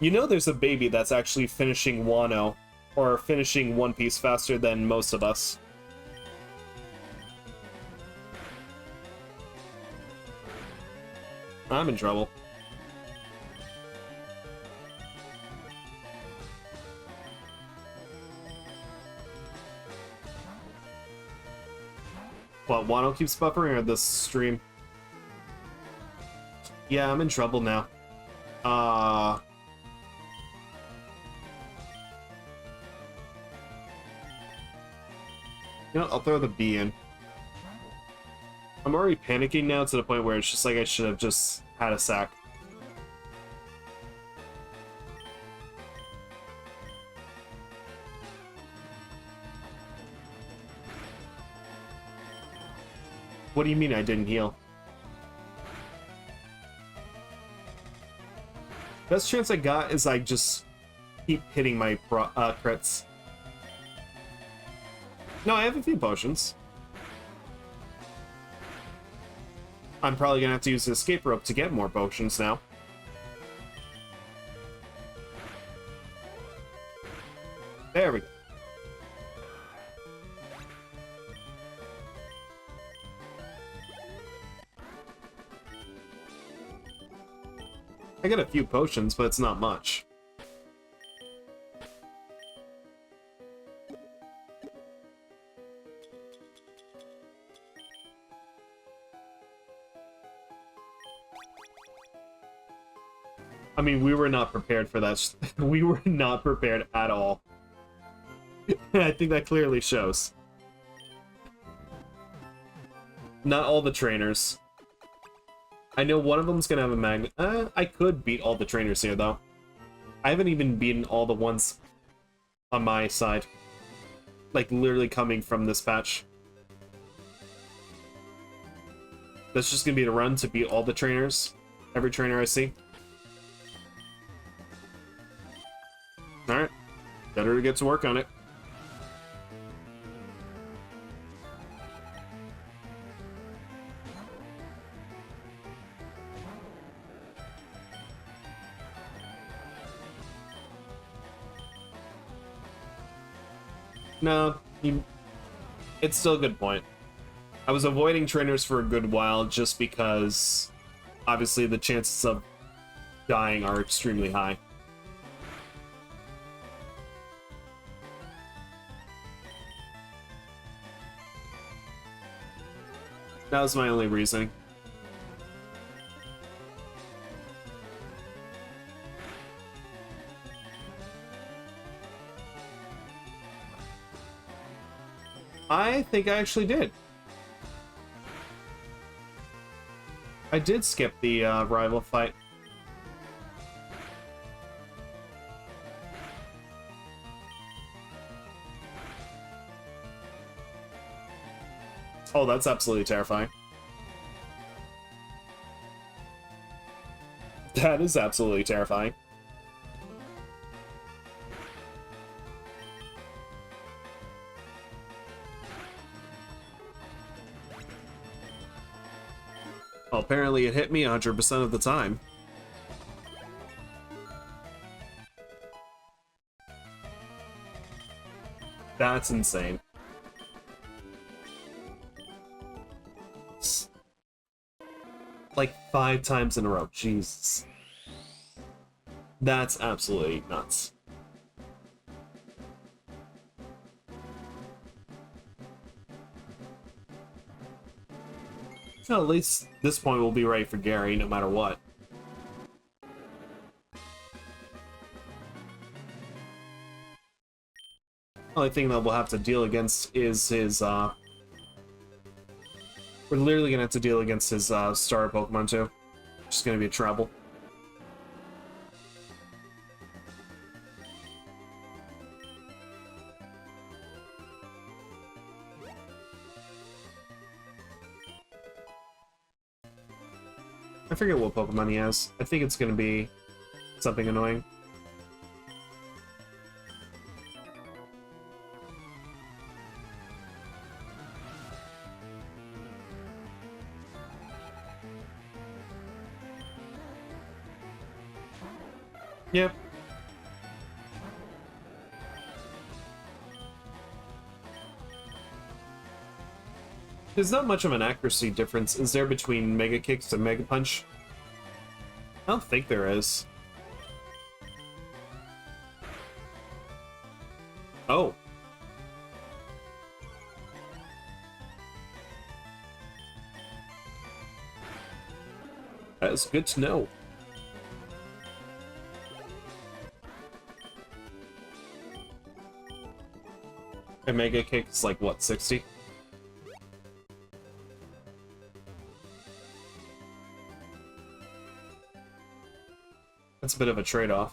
You know there's a baby that's actually finishing Wano, or finishing One Piece faster than most of us. I'm in trouble. What, Wano keeps buffering or this stream? Yeah, I'm in trouble now. You know, I'll throw the B in. I'm already panicking now to the point where it's just like I should have just had a sack. What do you mean I didn't heal? Best chance I got is I just keep hitting my crits. No, I have a few potions. I'm probably gonna have to use the escape rope to get more potions now. There we go. I got a few potions, but it's not much. I mean, we were not prepared for that. We were not prepared at all. I think that clearly shows. Not all the trainers. I know one of them's gonna have a magnet. I could beat all the trainers here, though. I haven't even beaten all the ones on my side. Like, literally coming from this patch. That's just gonna be the run to beat all the trainers. Every trainer I see. Alright. Better get to work on it. No, it's still a good point. I was avoiding trainers for a good while just because, obviously, the chances of dying are extremely high. That was my only reasoning. think I actually did. I did skip the rival fight. Oh, that's absolutely terrifying. That is absolutely terrifying. Well, apparently it hit me 100% of the time. That's insane. Like 5 times in a row. Jesus. That's absolutely nuts. So at least this point we'll be ready for Gary no matter what. Only thing that we'll have to deal against is his we're literally gonna have to deal against his starter Pokemon too. Just gonna be a trouble. I forget what Pokemon he has. I think it's gonna be something annoying. Yep. There's not much of an accuracy difference, is there, between Mega Kicks and Mega Punch? I don't think there is. Oh. That's good to know. A Mega Kick is like, what, 60? That's a bit of a trade-off.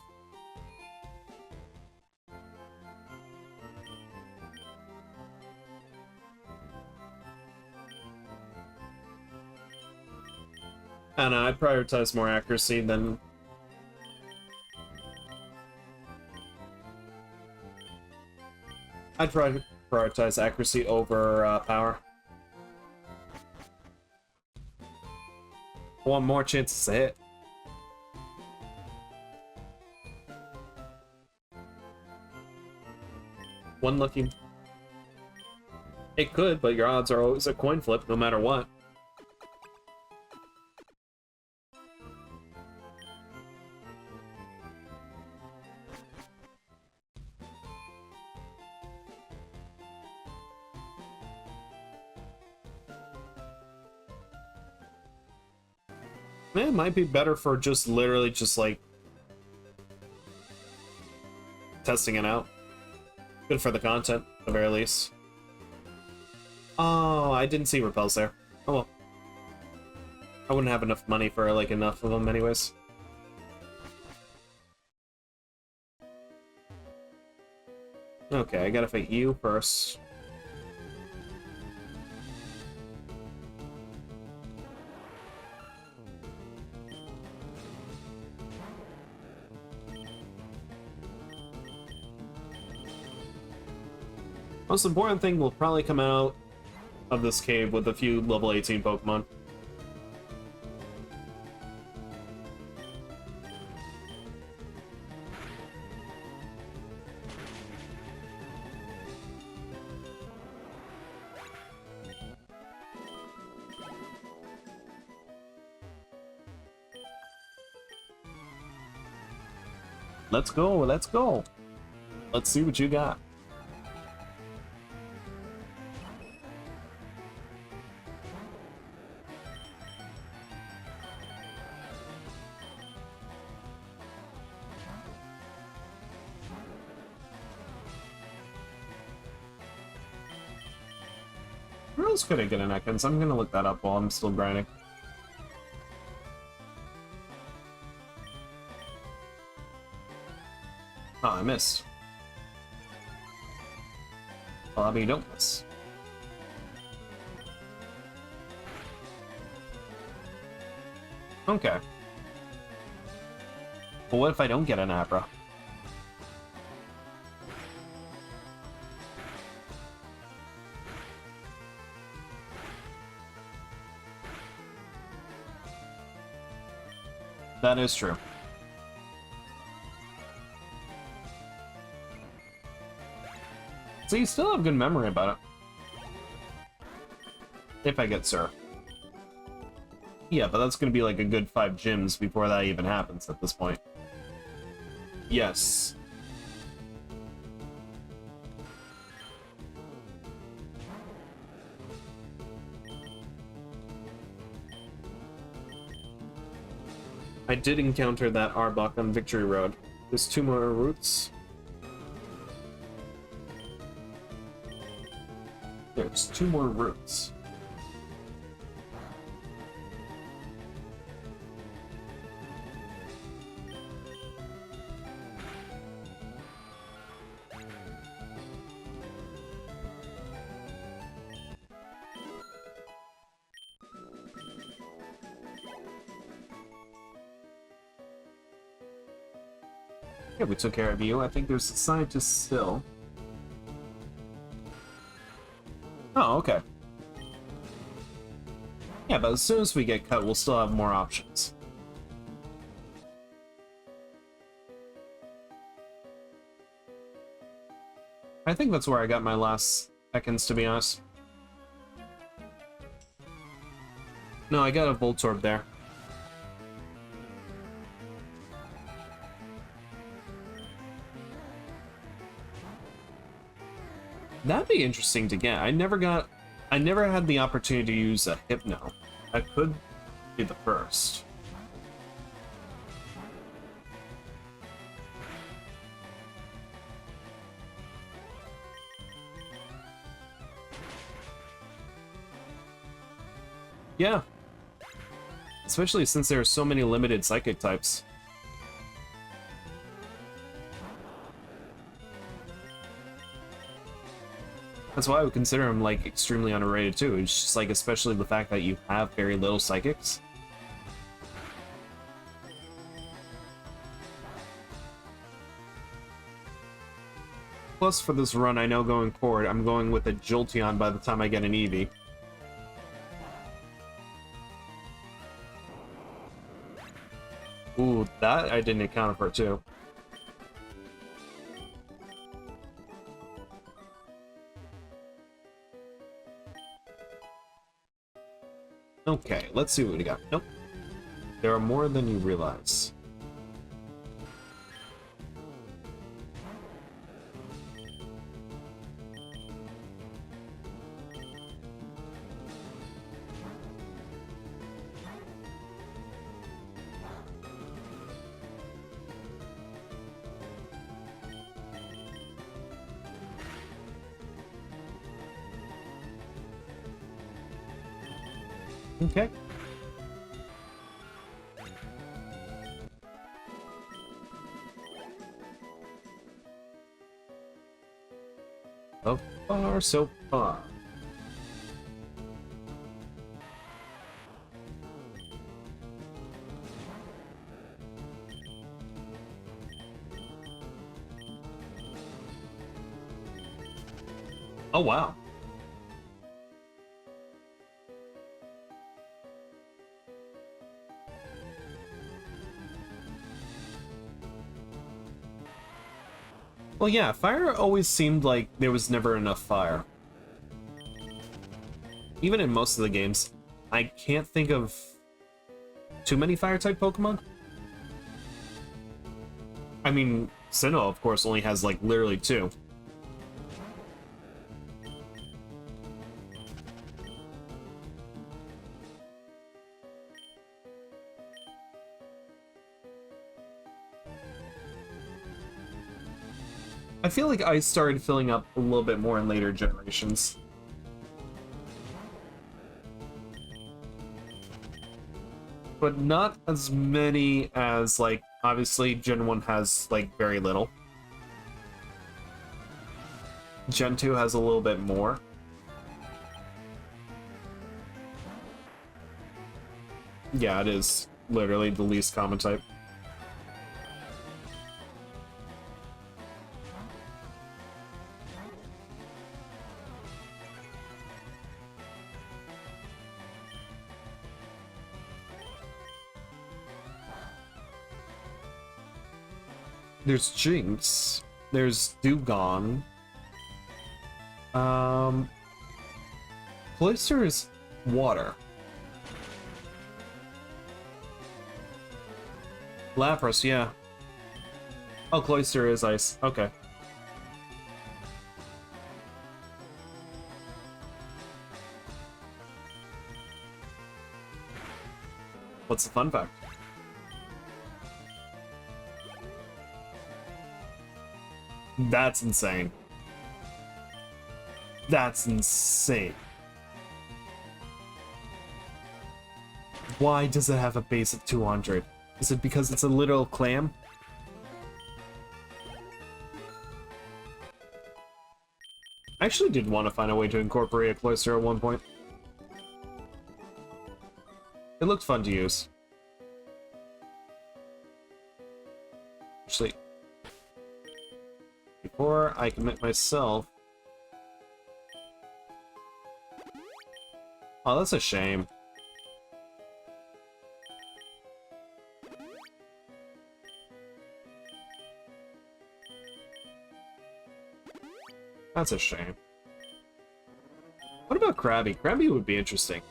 I don't know, I'd prioritize more accuracy than... I'd prioritize accuracy over power. One more chances to hit. One lucky... It could, but your odds are always a coin flip, no matter what. Man, it might be better for just literally just like testing it out. Good for the content, at the very least. Oh, I didn't see repels there. Oh well. I wouldn't have enough money for like enough of them anyways. Okay, I gotta fight you first. Most important thing will probably come out of this cave with a few level 18 Pokemon. Let's go, let's go. Let's see what you got. Where else could I get an Ekans? I'm gonna look that up while I'm still grinding. Oh, I missed. Well, I mean, you don't miss. Okay. But what if I don't get an Abra? That is true. So you still have good memory about it. If I get Sir. Yeah, but that's gonna be like a good 5 gyms before that even happens at this point. Yes. I did encounter that Arbok on Victory Road. There's 2 more routes. There's 2 more routes. Yeah, we took care of you. I think there's a scientist still. Oh, okay. Yeah, but as soon as we get cut, we'll still have more options. I think that's where I got my last Ekans, to be honest. No, I got a Voltorb there. That'd be interesting to get. I never had the opportunity to use a Hypno. I could be the first. Yeah. Especially since there are so many limited psychic types. That's why I would consider him, like, extremely underrated, too. It's just, like, especially the fact that you have very little psychics. Plus, for this run, I know going forward, I'm going with a Jolteon by the time I get an Eevee. Ooh, that I didn't account for, too. Okay, let's see what we got. Nope. There are more than you realize. Okay. So far, so far. Oh, wow. Well, yeah, fire always seemed like there was never enough fire. Even in most of the games, I can't think of too many fire-type Pokemon. I mean, Sinnoh, of course, only has, like, literally 2. I feel like ice started filling up a little bit more in later generations. but not as many as, like, obviously Gen 1 has, like, very little. Gen 2 has a little bit more. Yeah, it is literally the least common type. There's Jinx. There's Dewgong. Cloyster is water. Lapras, yeah. Oh, Cloyster is ice. Okay. What's the fun fact? That's insane. That's insane. Why does it have a base of 200? Is it because it's a little clam? I actually did want to find a way to incorporate a Cloyster at one point. It looked fun to use. Actually, before I commit myself... Oh, that's a shame. That's a shame. What about Krabby? Krabby would be interesting.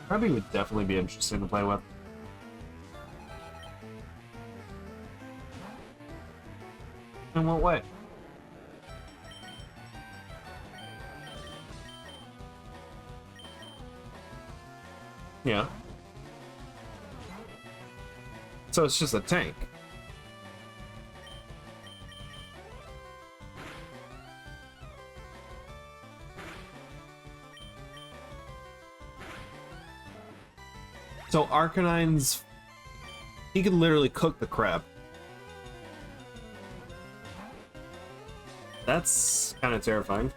Krabby would definitely be interesting to play with. In what way? Yeah. So it's just a tank. So Arcanine's... He can literally cook the crab. That's kind of terrifying.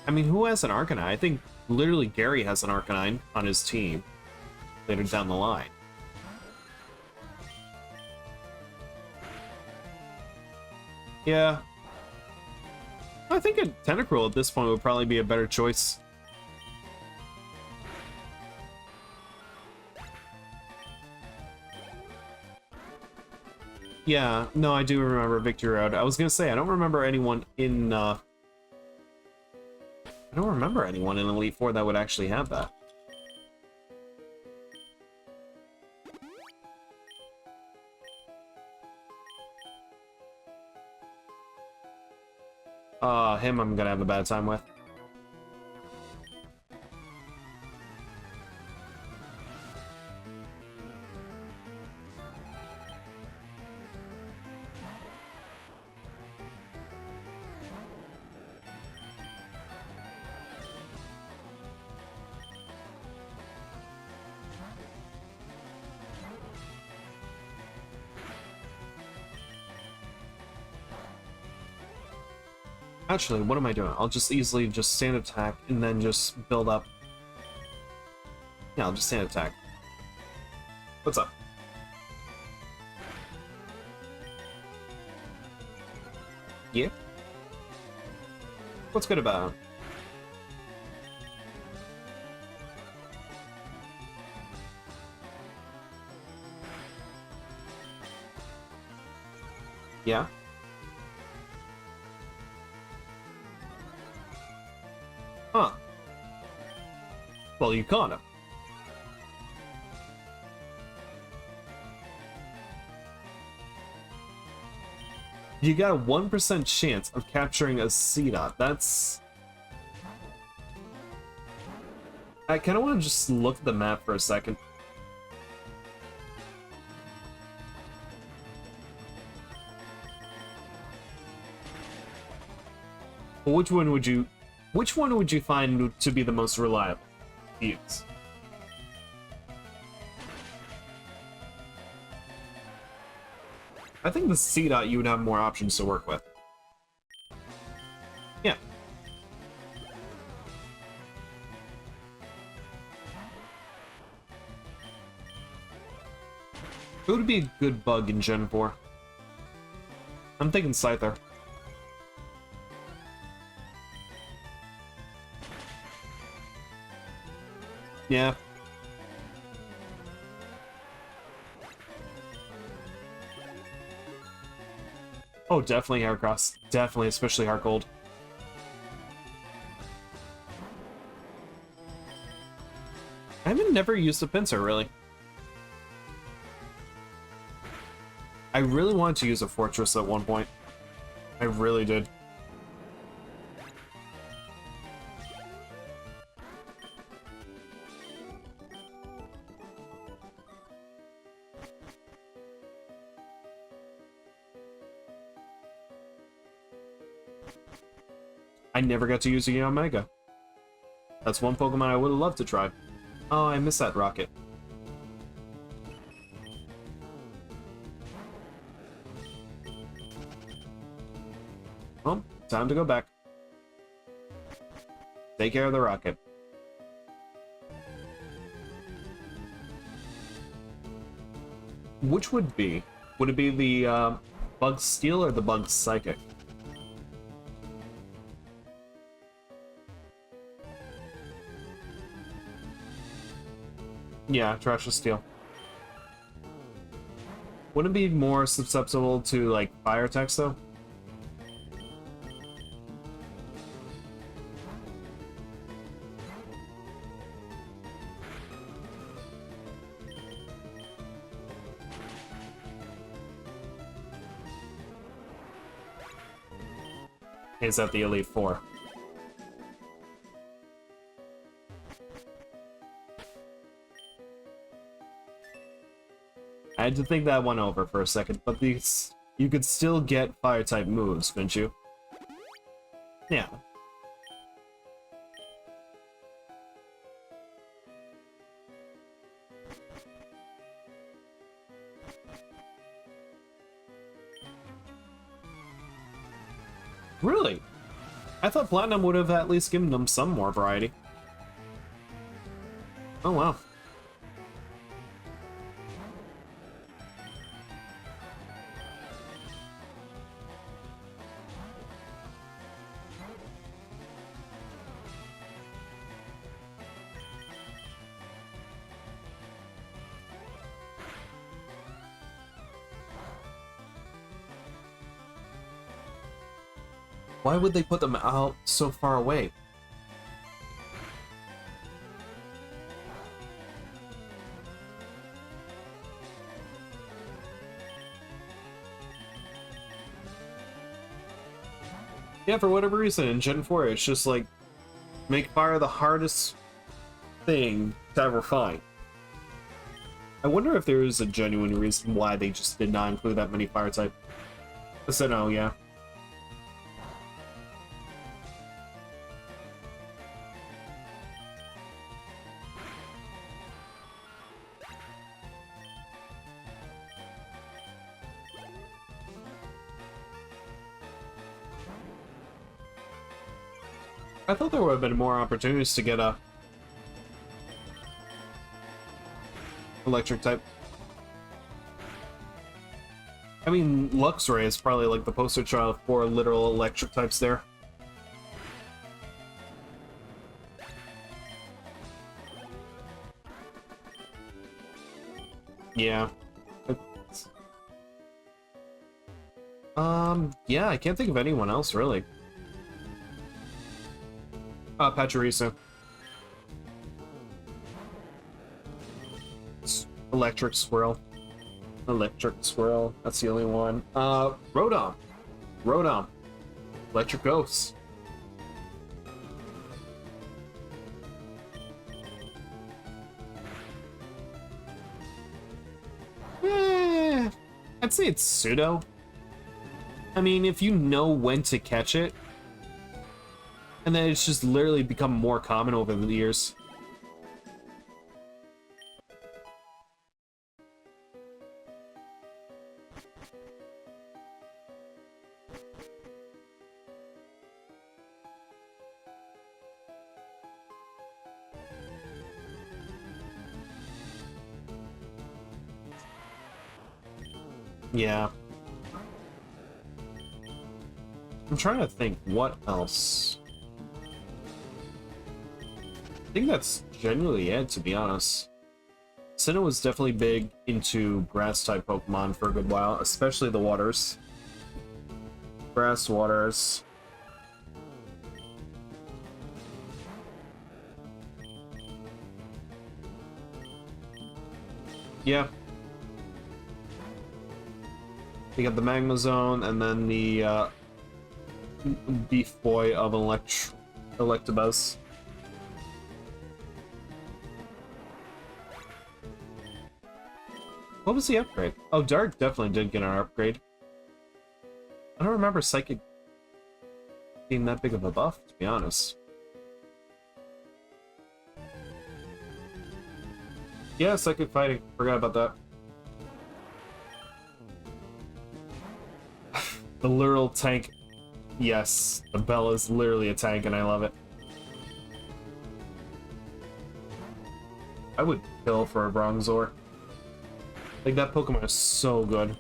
I mean, who has an Arcanine? I think literally Gary has an Arcanine on his team later down the line. Yeah. I think a Tentacruel at this point would probably be a better choice. Yeah, no, I do remember Victory Road. I was gonna say, I don't remember anyone in, I don't remember anyone in Elite Four that would actually have that. Him I'm gonna have a bad time with. Actually, what am I doing? I'll just easily just stand attack and then just build up. Yeah, I'll just stand attack. What's up? Yeah? What's good about him? Yeah? Huh. Well, you caught him. You got a 1% chance of capturing a C-Dot. That's... I kind of want to just look at the map for a second. But which one would you find to be the most reliable to use? I think the C dot you would have more options to work with. Yeah. It would be a good bug in Gen 4. I'm thinking Scyther. Yeah. Oh, definitely Heracross. Definitely, especially Heart Gold. I haven't never used a pincer, really. I really wanted to use a Fortress at one point. I really did. I never got to use a Omega. That's one Pokemon I would have loved to try. Oh, I missed that rocket. Well, time to go back. Take care of the rocket. Which would be? Would it be the Bug Steel or the Bug Psychic? Yeah, Trash Steel. Wouldn't it be more susceptible to, like, fire attacks, though? Is that the Elite Four? I had to think that one over for a second, but these you could still get fire-type moves, couldn't you? Yeah. Really? I thought Platinum would have at least given them some more variety. Oh, wow. Why would they put them out so far away? Yeah, for whatever reason, in Gen 4, it's just like, make fire the hardest thing to ever find. I wonder if there is a genuine reason why they just did not include that many fire type. So no, yeah. I thought there would have been more opportunities to get a electric type. I mean, Luxray is probably like the poster child for literal electric types there. Yeah. Yeah, I can't think of anyone else, really. Pachirisu. Electric Squirrel. Electric Squirrel, that's the only one. Rotom. Rotom. Electric Ghost. I'd say it's pseudo. I mean, if you know when to catch it, And then it's just literally become more common over the years. Yeah. I'm trying to think what else. I think that's generally it, to be honest. Sinnoh was definitely big into grass-type Pokemon for a good while, especially the waters. Grass waters. Yeah. You got the Magma Zone, and then the Beef Boy of Electabuzz. What was the upgrade? Oh, Dark definitely did get an upgrade. I don't remember Psychic being that big of a buff, to be honest. Yeah, Psychic Fighting. Forgot about that. The literal tank. Yes, the Bell is literally a tank, and I love it. I would kill for a Bronzor. Like, that Pokemon is so good.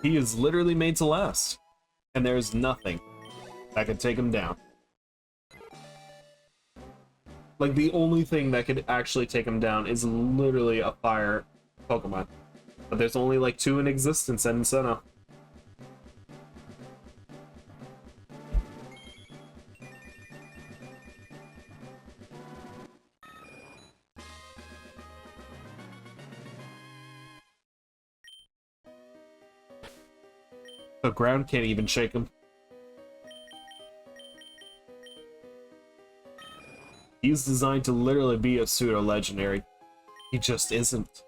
He is literally made to last. And there's nothing that could take him down. Like, the only thing that could actually take him down is literally a fire Pokemon. But there's only like 2 in existence in Sinnoh. The ground can't even shake him. He's designed to literally be a pseudo-legendary. He just isn't.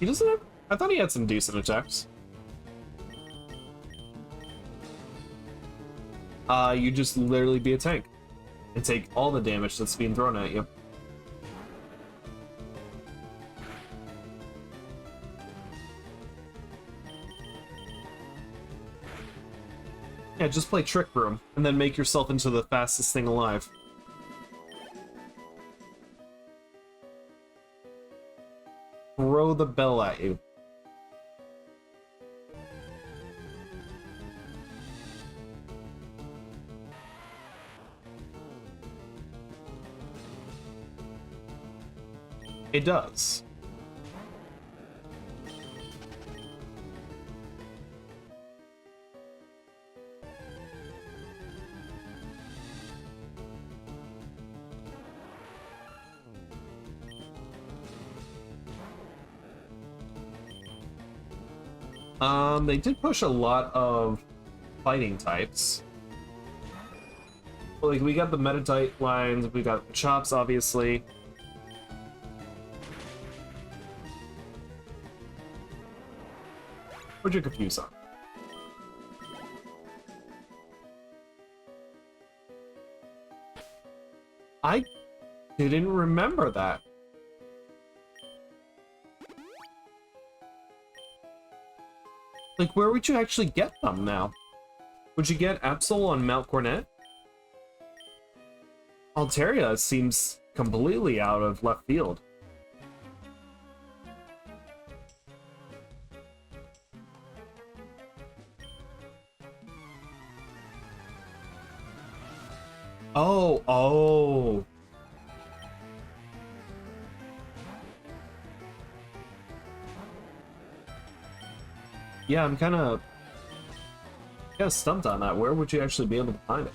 He doesn't have... I thought he had some decent attacks. You just literally be a tank. And take all the damage that's being thrown at you. Yeah, just play Trick Room, and then make yourself into the fastest thing alive. Throw the bell at you. It does. They did push a lot of fighting types. Like, we got the Meta-type lines, we got Chops, obviously. What'd you confuse on? I didn't remember that. Like, where would you actually get them now? Would you get Absol on Mount Cornet? Altaria seems completely out of left field. Oh. Yeah, I'm kind of stumped on that. Where would you actually be able to find it?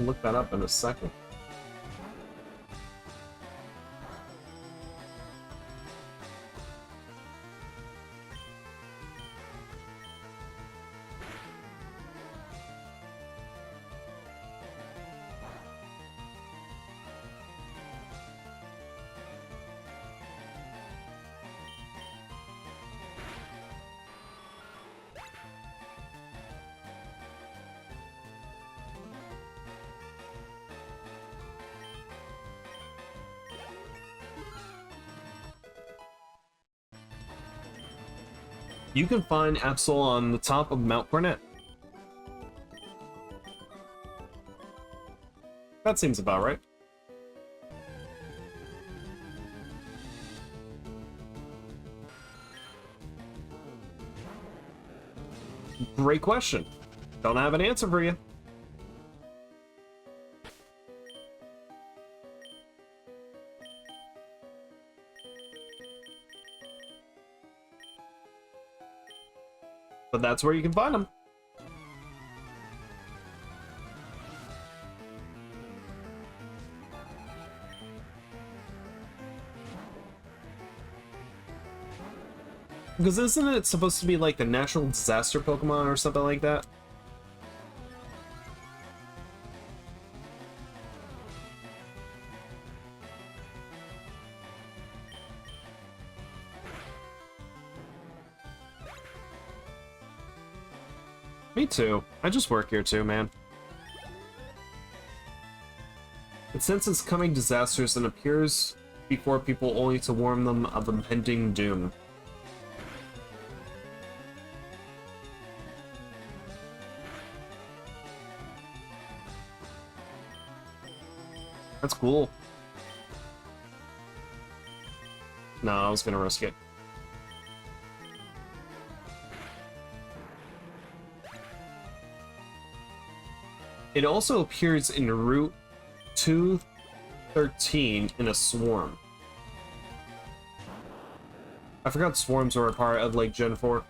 to look that up in a second. You can find Absol on the top of Mount Cornet. That seems about right. Great question. Don't have an answer for you. But that's where you can find them. Because isn't it supposed to be like the natural disaster Pokemon or something like that? Me too. I just work here too, man. It senses coming disasters and appears before people only to warn them of impending doom. That's cool. No, I was gonna risk it. It also appears in Route 213 in a swarm. I forgot swarms were a part of like Gen 4.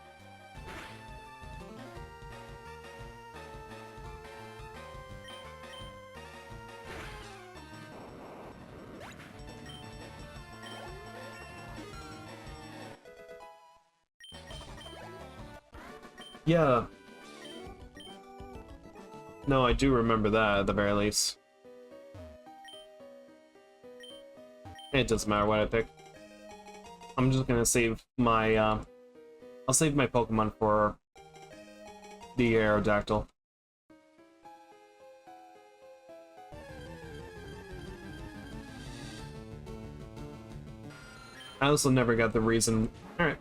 Yeah. No, I do remember that at the very least. It doesn't matter what I pick. I'm just gonna save my, I'll save my Pokemon for the Aerodactyl. I also never got the reason. Alright.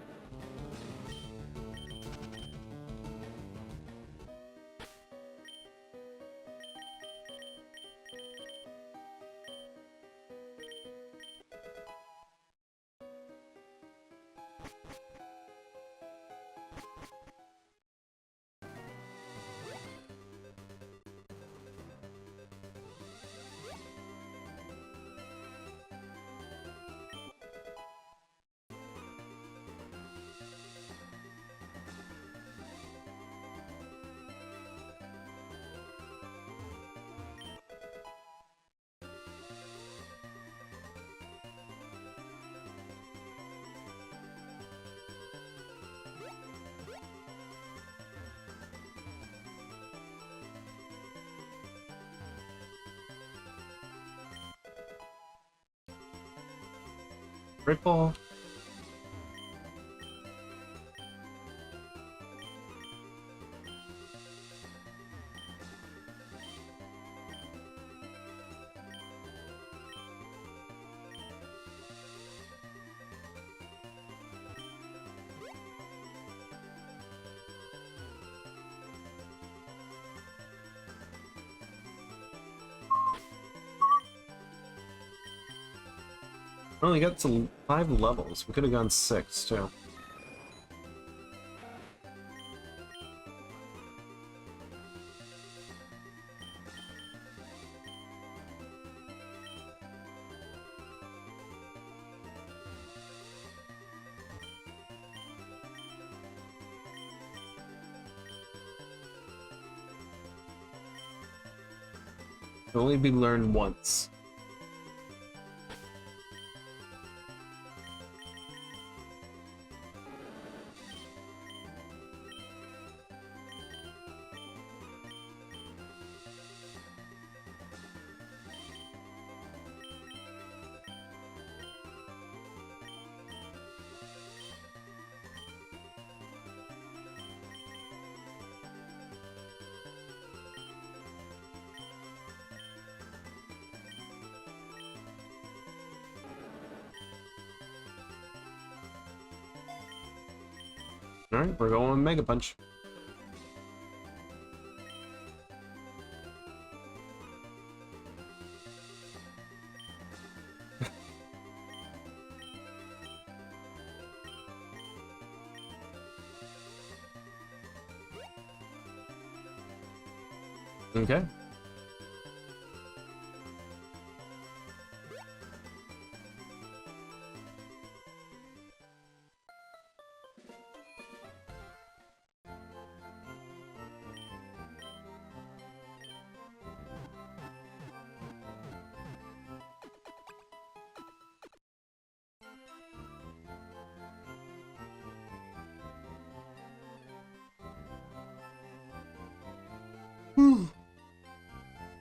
Great ball. I only got to 5 levels. We could have gone 6 too. Can only be learned once. Alright, we're going with Mega Punch. Okay.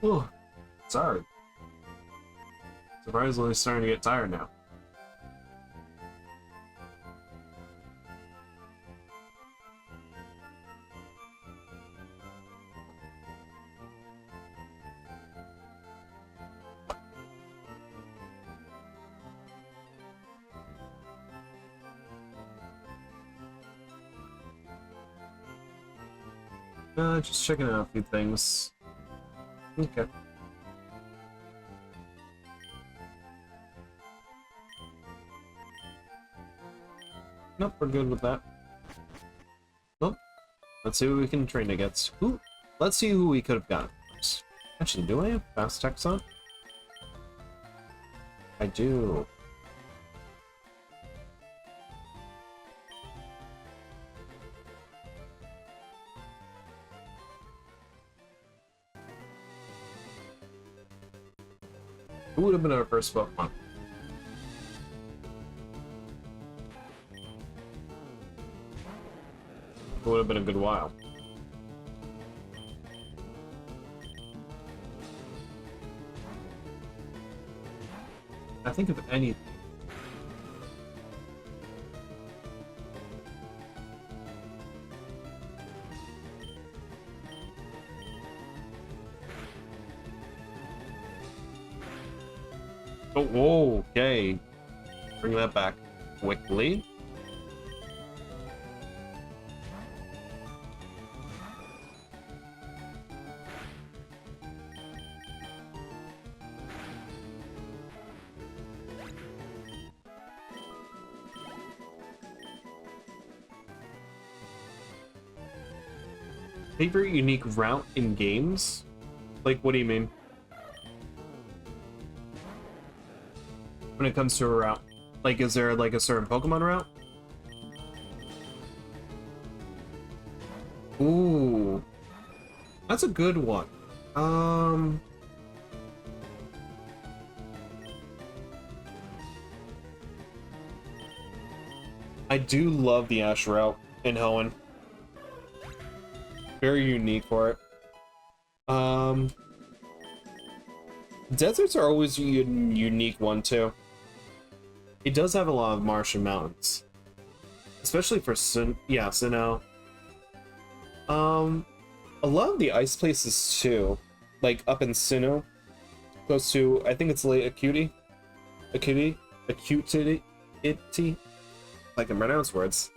Oh, sorry. Surprisingly starting to get tired now. Just checking out a few things. Okay. Nope, we're good with that. Nope. Let's see what we can train against. Ooh, let's see who we could have gotten first. Actually, do I have fast text on? I do. Who would have been our first Pokemon? It would have been a good while. I think of any. Oh, whoa, okay. Bring that back quickly. Favorite unique route in games? Like, what do you mean? When it comes to a route? Like, is there, like, a certain Pokemon route? Ooh. That's a good one. I do love the Ash route in Hoenn. Very unique for it. Deserts are always a unique one too. It does have a lot of marsh and mountains, especially for Sinnoh. A lot of the ice places too, like up in Sinnoh, close to, I think it's Lake Acuity, Acuity, I can pronounce words.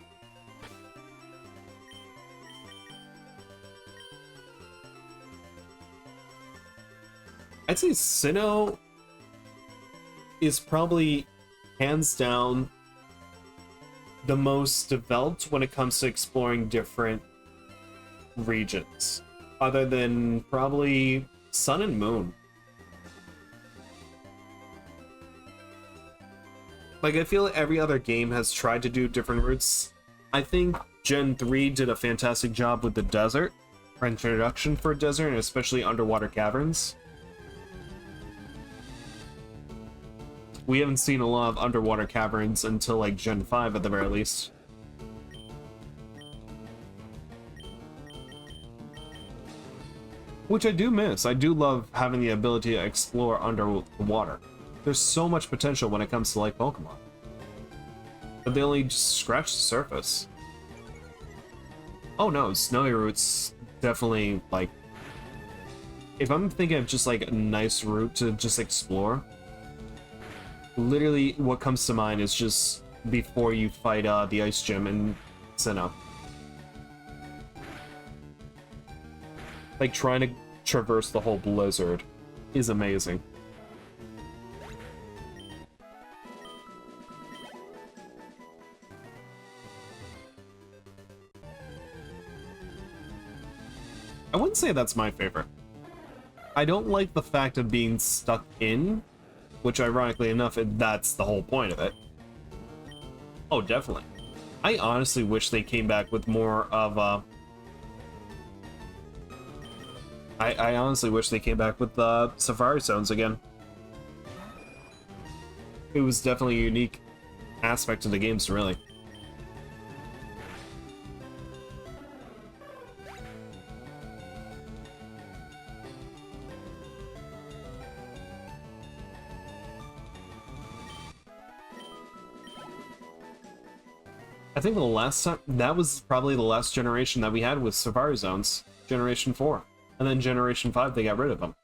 I'd say Sinnoh is probably hands down the most developed when it comes to exploring different regions, other than probably Sun and Moon. Like, I feel like every other game has tried to do different routes. I think Gen 3 did a fantastic job with the desert, or introduction for a desert, and especially underwater caverns. we haven't seen a lot of underwater caverns until like Gen 5 at the very least. Which I do miss. I do love having the ability to explore under the water. There's so much potential when it comes to like Pokemon. But they only just scratch the surface. Oh no, Snowy Route's definitely like... If I'm thinking of just like a nice route to just explore, literally what comes to mind is just before you fight the Ice Gym in Sinnoh. Like trying to traverse the whole blizzard is amazing. I wouldn't say that's my favorite. I don't like the fact of being stuck in, which ironically enough, that's the whole point of it. Oh, definitely. I honestly wish they came back with more of I honestly wish they came back with the Safari Zones again. It was definitely a unique aspect of the games, really. I think the last time, that was probably the last generation that we had with Safari Zones, Generation 4. And then Generation 5, they got rid of them.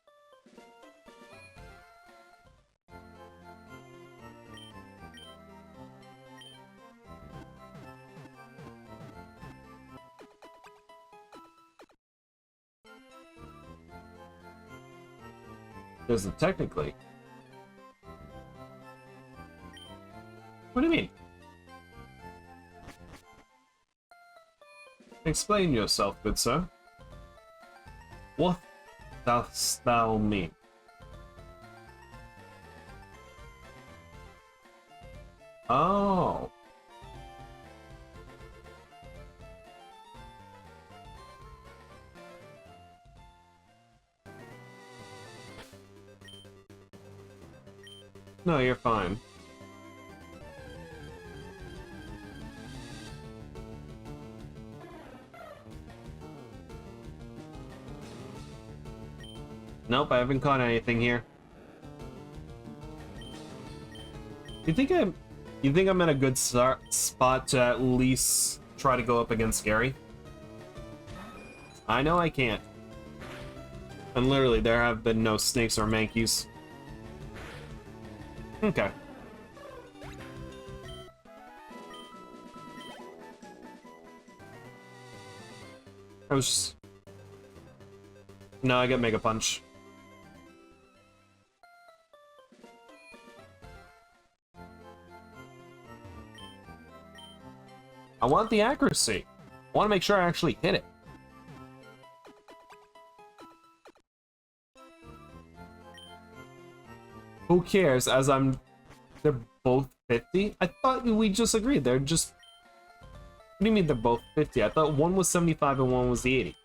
There's a technically. What do you mean? Explain yourself, good sir. What dost thou mean? Oh. No, you're fine. Nope, I haven't caught anything here. You think I'm in a good spot to at least try to go up against Gary? I know I can't. And literally, there have been no snakes or mankeys. Okay. I was just... No, I got Mega Punch. I want the accuracy. I want to make sure I actually hit it. Who cares, as they're both 50? I thought we just agreed, they're just... What do you mean they're both 50? I thought one was 75 and one was the 80.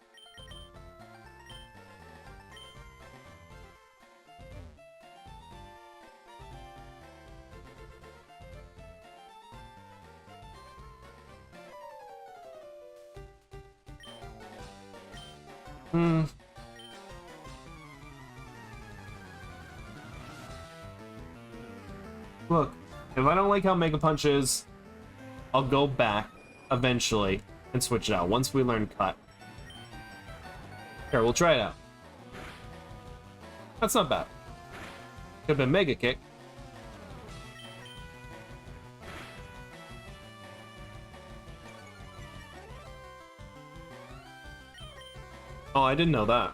Look, if I don't like how Mega Punch is, I'll go back eventually and switch it out once we learn Cut. Here, we'll try it out. That's not bad. Could have been Mega Kick. Oh, I didn't know that.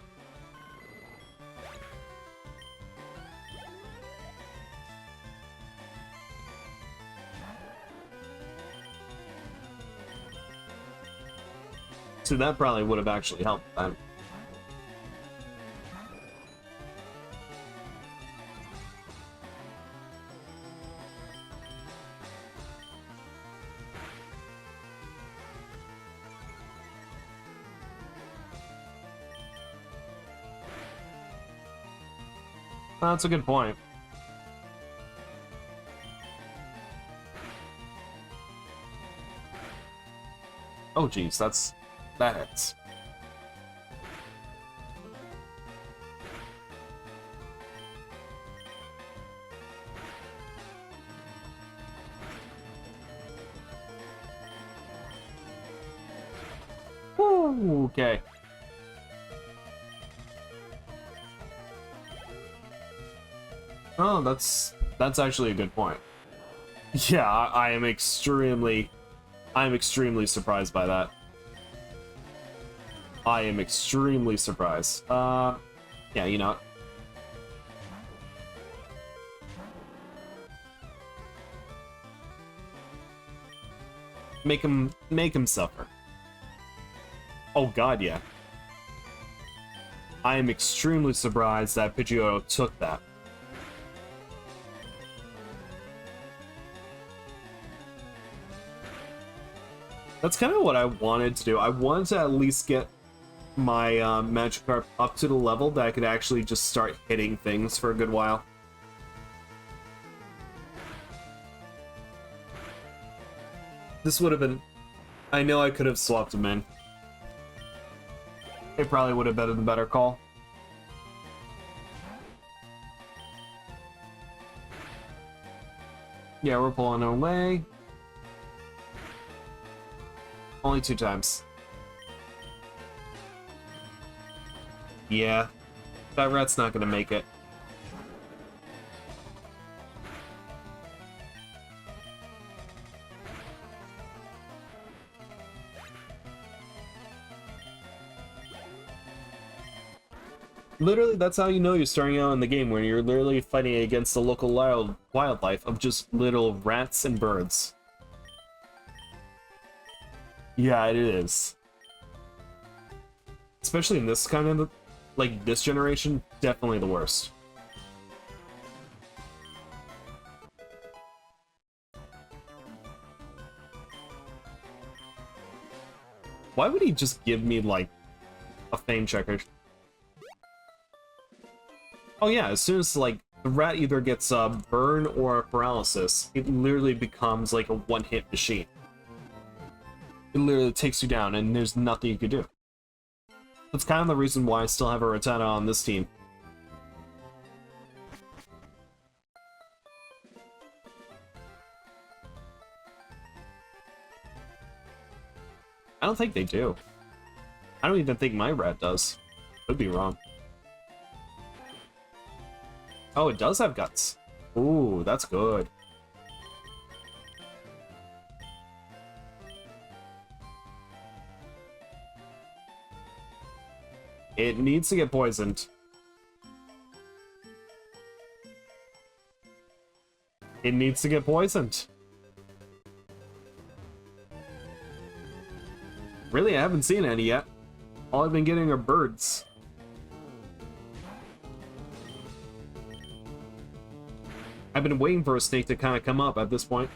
So that probably would have actually helped then. Well, that's a good point. Oh geez, that hits. Woo, okay. Oh, that's actually a good point. Yeah, I am extremely surprised by that. I am extremely surprised. Yeah, you know. Make him suffer. Oh god, yeah. I am extremely surprised that Pidgeotto took that. That's kind of what I wanted to do. I wanted to at least get my Magikarp up to the level that I could actually just start hitting things for a good while. This would have been... I know I could have swapped him in. It probably would have been the better call. Yeah, we're pulling away. Only 2 times. Yeah. That rat's not gonna make it. Literally, that's how you know you're starting out in the game, when you're literally fighting against the local wildlife of just little rats and birds. Yeah, it is. Especially in this kind of, like, this generation, definitely the worst. Why would he just give me, like, a fame checker? Oh yeah, as soon as, like, the rat either gets a burn or a paralysis, it literally becomes, like, a one-hit machine. It literally takes you down, and there's nothing you can do. That's kind of the reason why I still have a Rattata on this team. I don't think they do. I don't even think my rat does. Could be wrong. Oh, it does have guts. Ooh, that's good. It needs to get poisoned. It needs to get poisoned. Really, I haven't seen any yet. All I've been getting are birds. I've been waiting for a snake to kind of come up at this point.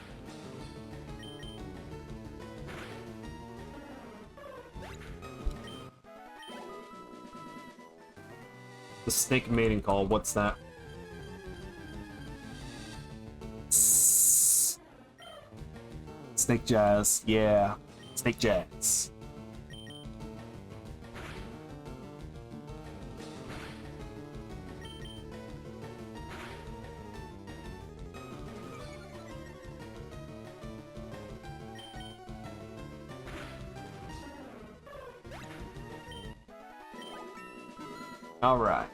The snake mating call, what's that? Snake jazz, yeah. Snake jazz. Alright.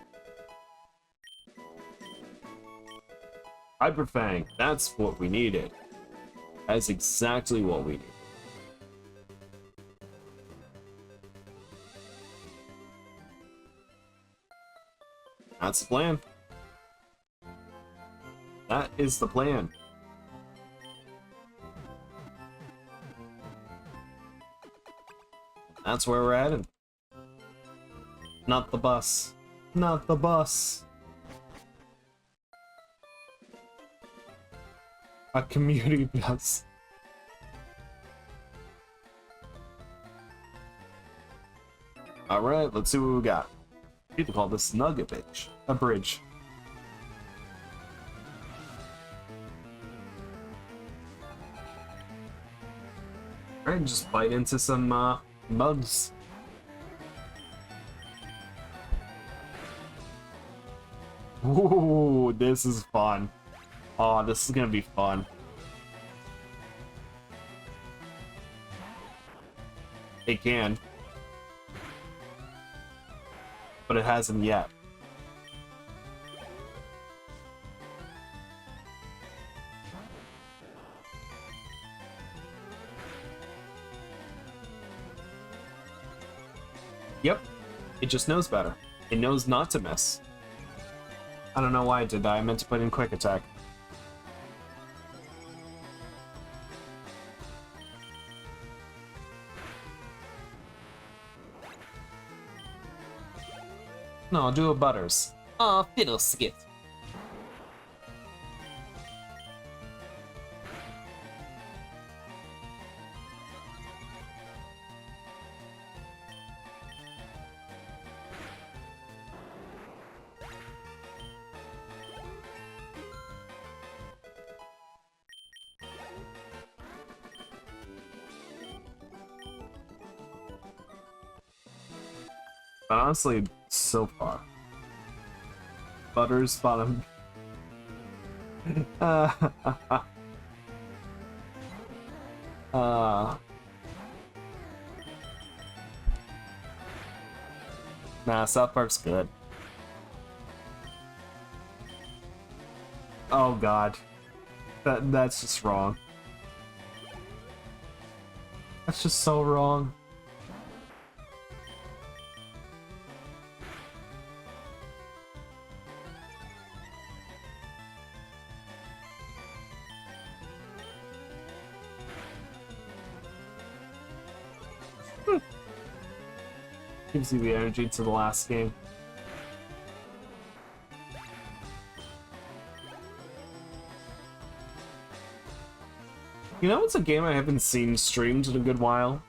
Hyper Fang, that's what we needed. That's exactly what we need. That's the plan. That is the plan. That's where we're headed. Not the bus. Not the bus. A community bus. Alright, let's see what we got. People call this Nugget Bridge. A bridge. Alright, just bite into some bugs. Ooh, this is fun. Oh, this is gonna be fun. It can. But it hasn't yet. Yep. It just knows better. It knows not to miss. I don't know why I did that. I meant to put in quick attack. No, I'll do a Butters. Aw, fiddleskit. But honestly, so far. Butters bottom. Nah, South Park's good. Oh god. That's just wrong. That's just so wrong. Gives you the energy to the last game. You know, it's a game I haven't seen streamed in a good while.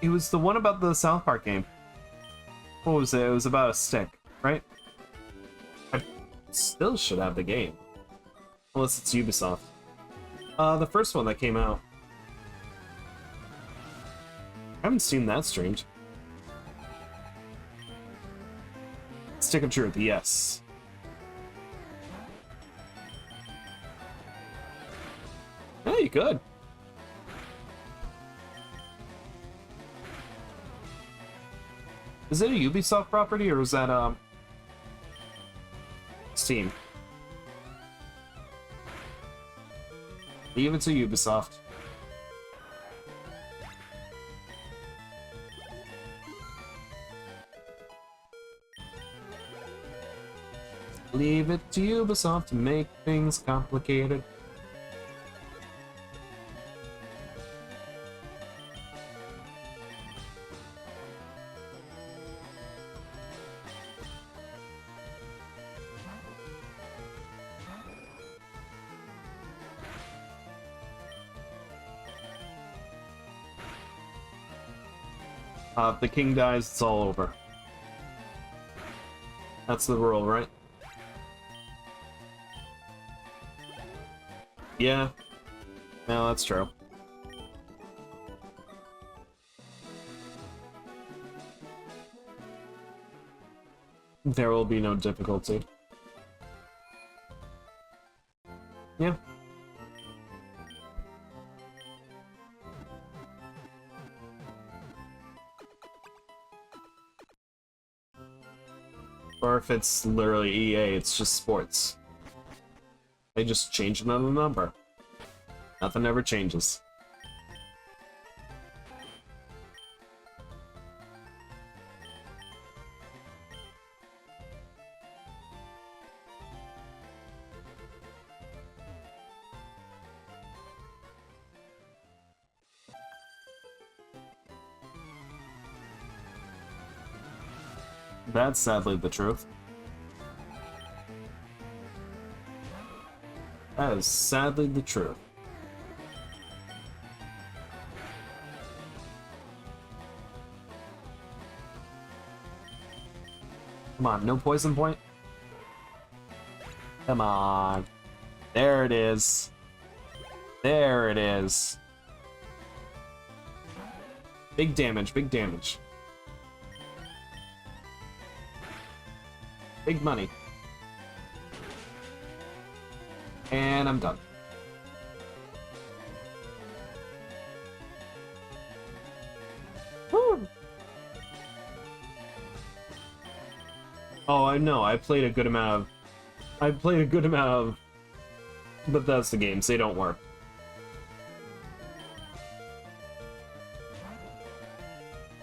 It was the one about the South Park game. What was it? It was about a stick, right? I still should have the game. Unless it's Ubisoft. The first one that came out. I haven't seen that streamed. Stick of Truth, yes. Yeah, you could. Is it a Ubisoft property or is that Steam? Leave it to Ubisoft. Leave it to Ubisoft to make things complicated. If the king dies, it's all over. That's the rule, right? Yeah. No, that's true. There will be no difficulty. Yeah. Or if it's literally EA, it's just sports. They just change another number. Nothing ever changes. That's sadly the truth. That is sadly the truth. Come on, no poison point? Come on. There it is. There it is. Big damage, big damage. Big money. And I'm done. Woo! Oh, I know. I played a good amount of Bethesda games. They don't work.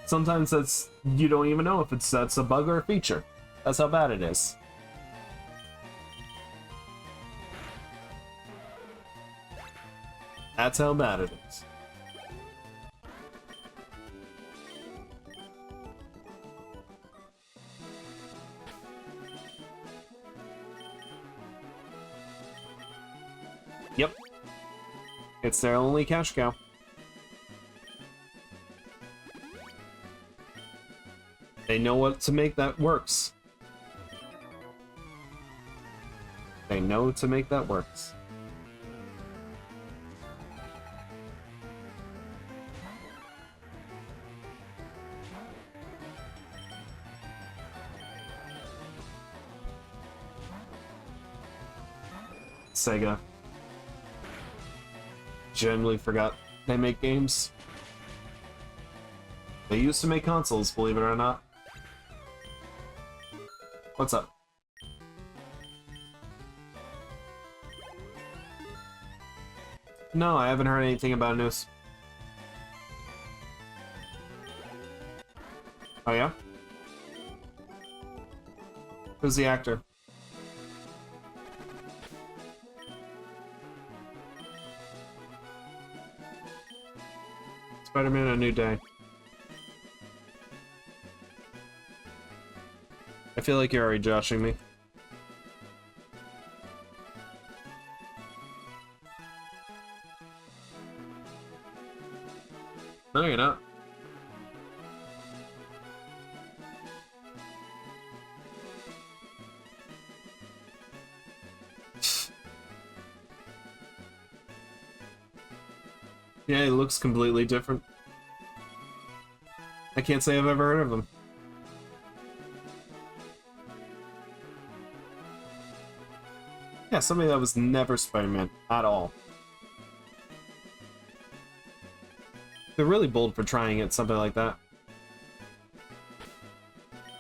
Sometimes you don't even know if that's a bug or a feature. That's how bad it is. That's how bad it is. Yep. It's their only cash cow. They know what to make that works. They know to make that works. Sega. Generally forgot they make games. They used to make consoles, believe it or not. What's up? No, I haven't heard anything about news. Oh yeah? Who's the actor? Spider-Man: A New Day. I feel like you're already joshing me. No, you're not. Yeah, he looks completely different. I can't say I've ever heard of him. Yeah, somebody that was never Spider-Man at all. They're really bold for trying it, something like that.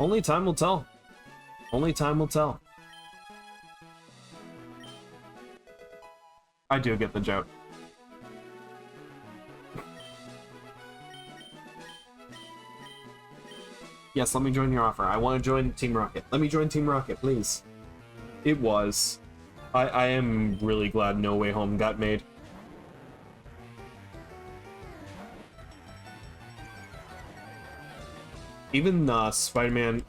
Only time will tell. Only time will tell. I do get the joke. Yes, let me join your offer. I want to join Team Rocket. Let me join Team Rocket, please. It was. I am really glad No Way Home got made. Even Spider-Man,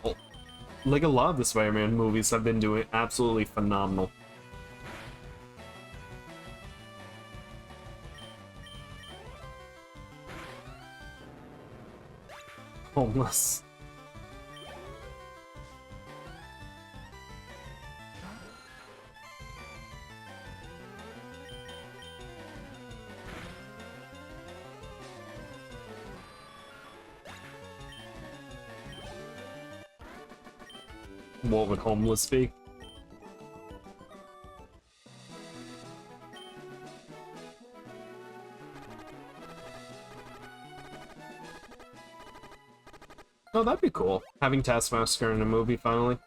like a lot of the Spider-Man movies have been doing absolutely phenomenal. Homeless. What would homeless be? Oh, that'd be cool. Having Taskmaster in a movie, finally.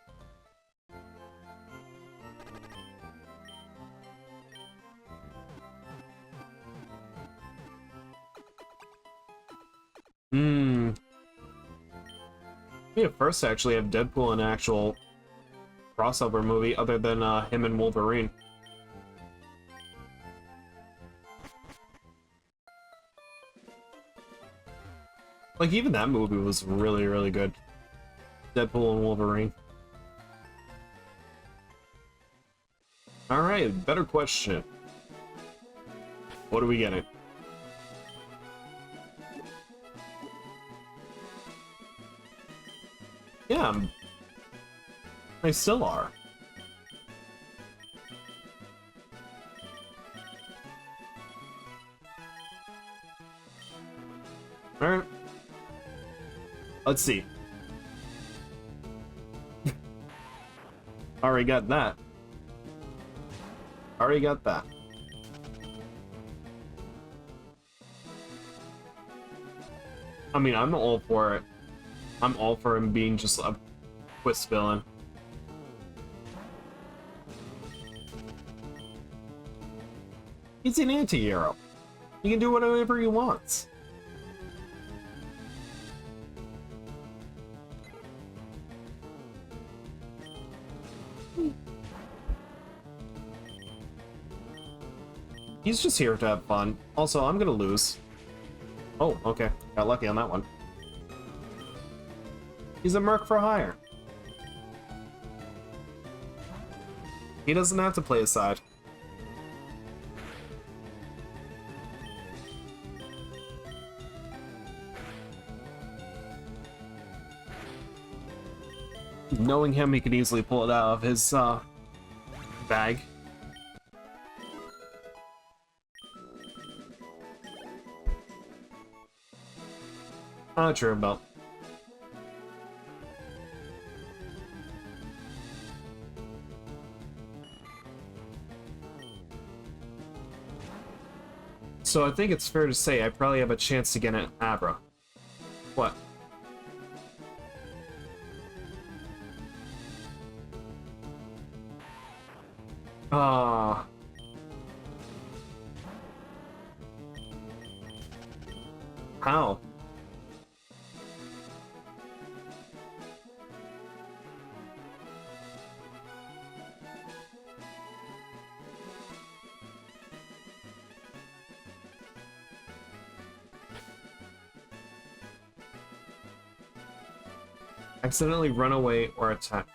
Be a first to actually have Deadpool in an actual crossover movie other than him and Wolverine. Like, even that movie was really, really good. Deadpool and Wolverine. Alright, better question. What are we getting? Yeah, they still are. Alright. Let's see. Already got that. Already got that. I mean, I'm all for it. I'm all for him being just a twist villain. He's an anti-hero. He can do whatever he wants. He's just here to have fun. Also, I'm gonna lose. Oh, okay. Got lucky on that one. He's a merc for hire. He doesn't have to play his side. Knowing him, he could easily pull it out of his bag. Not sure about. So I think it's fair to say I probably have a chance to get an Abra. What? How? Accidentally run away or attack.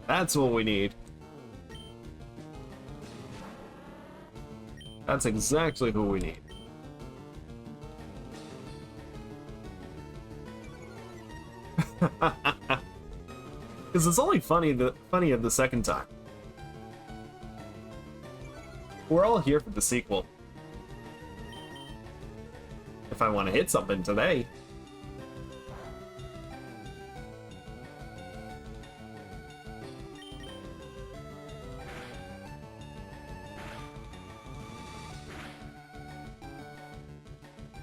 That's what we need. That's exactly who we need. Because it's only funny of the second time. We're all here for the sequel. If I want to hit something today.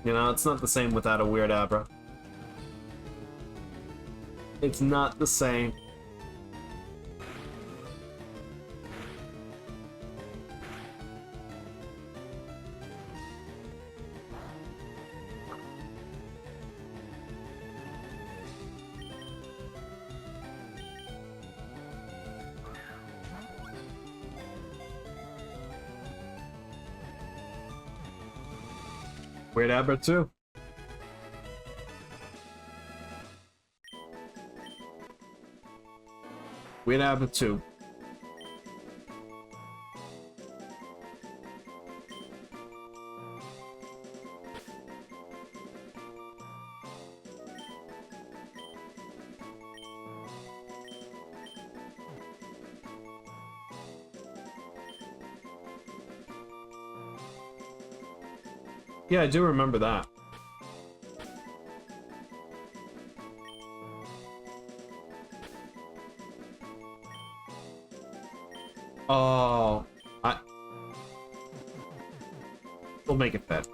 You know, it's not the same without a weird Abra. It's not the same. Weird Abra too. Weird Abra too. Yeah, I do remember that. Oh, we'll make it fit.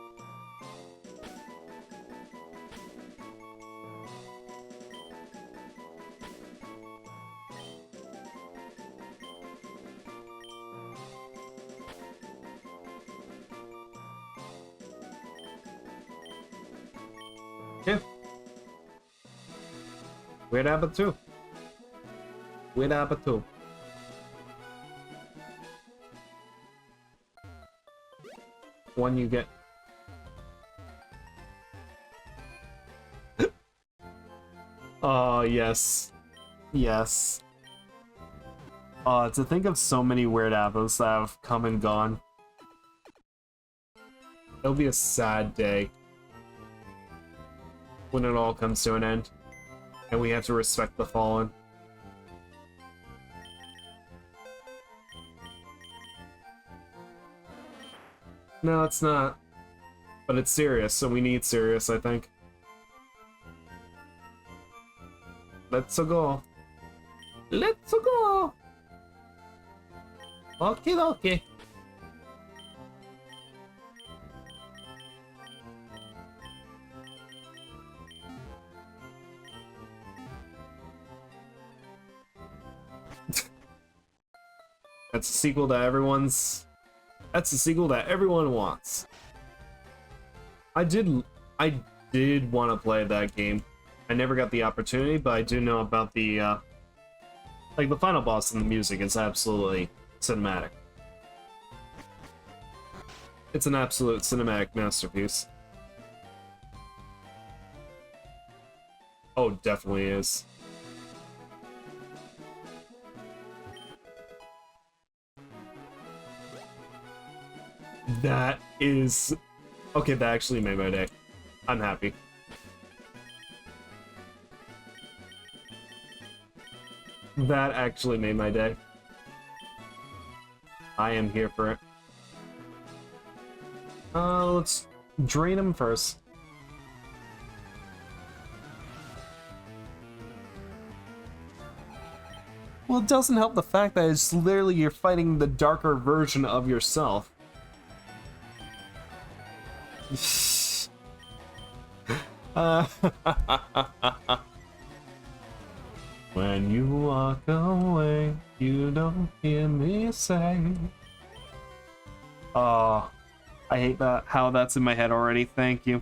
Yeah. Weird Abra too. Weird Abra too. One you get. Oh, yes. Yes. To think of so many weird Abras that have come and gone. It'll be a sad day when it all comes to an end, and we have to respect the fallen. No, it's not. But it's serious, so we need serious, I think. Let's go. Let's go. Okay, okay. That's a sequel that everyone's. That's a sequel that everyone wants. I did want to play that game. I never got the opportunity, but I do know about the like the final boss and the music is absolutely cinematic. It's an absolute cinematic masterpiece. Oh, it definitely is. That is... Okay, that actually made my day. I'm happy. That actually made my day. I am here for it. Let's drain him first. Well, it doesn't help the fact that it's literally you're fighting the darker version of yourself. When you walk away, you don't hear me say. Oh, I hate that. How that's in my head already. Thank you.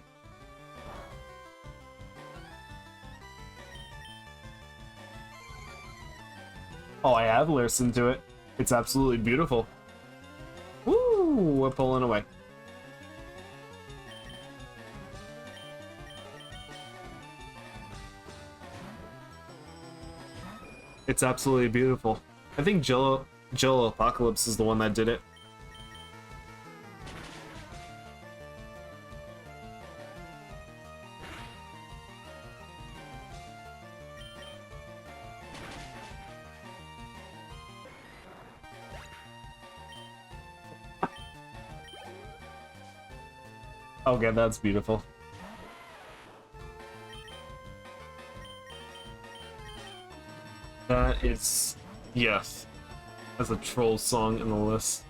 Oh, I have listened to it. It's absolutely beautiful. Woo! We're pulling away. It's absolutely beautiful. I think Jello Apocalypse is the one that did it. Okay, that's beautiful. That is... yes. That's a troll song in the list.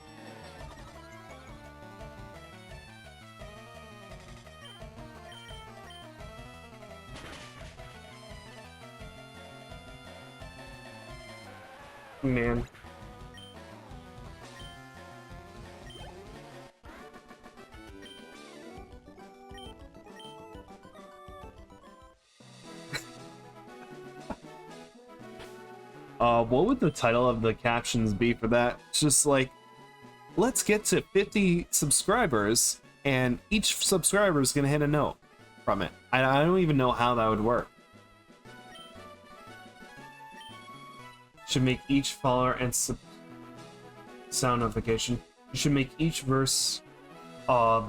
Man. What would the title of the captions be for that? It's just like, let's get to 50 subscribers, and each subscriber is gonna hit a note from it. I don't even know how that would work. Should make each follower and sound notification. You should make each verse. That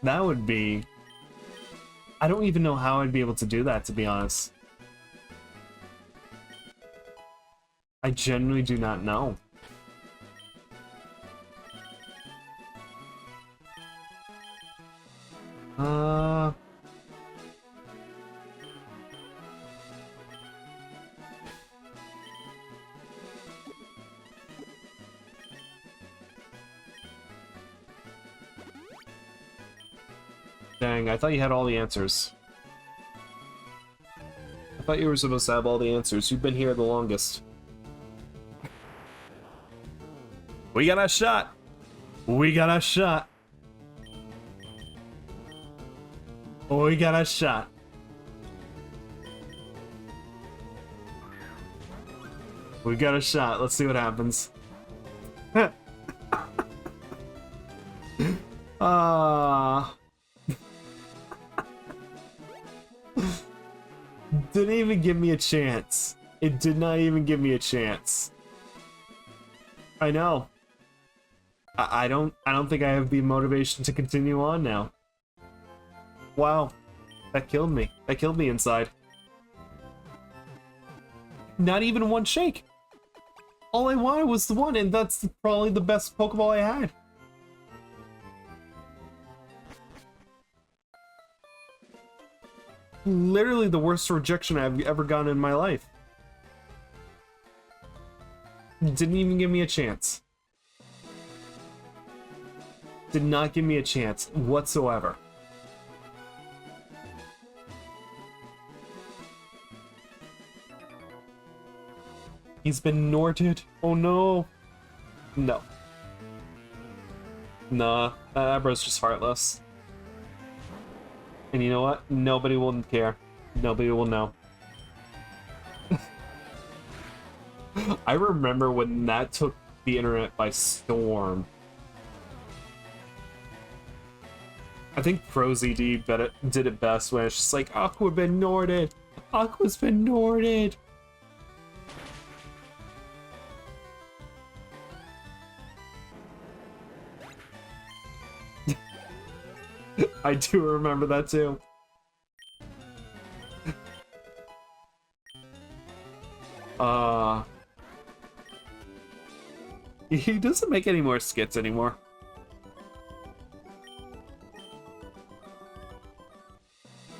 would be. I don't even know how I'd be able to do that, to be honest. I genuinely do not know. Dang, I thought you had all the answers. I thought you were supposed to have all the answers. You've been here the longest. We got a shot. We got a shot. We got a shot. We got a shot. Let's see what happens. Didn't even give me a chance. It did not even give me a chance. I know. I don't think I have the motivation to continue on now. Wow. That killed me. That killed me inside. Not even one shake. All I wanted was the one, and that's probably the best Pokeball I had. literally the worst rejection I've ever gotten in my life. Didn't even give me a chance. Did not give me a chance whatsoever. He's been Norted. Oh no. No. Nah, that bro's just heartless. And you know what? Nobody will care. Nobody will know. I remember when that took the internet by storm. I think ProZD did it best when it's just like, Aqua been Norded! Aqua's been Norded! I do remember that too. He doesn't make any more skits anymore.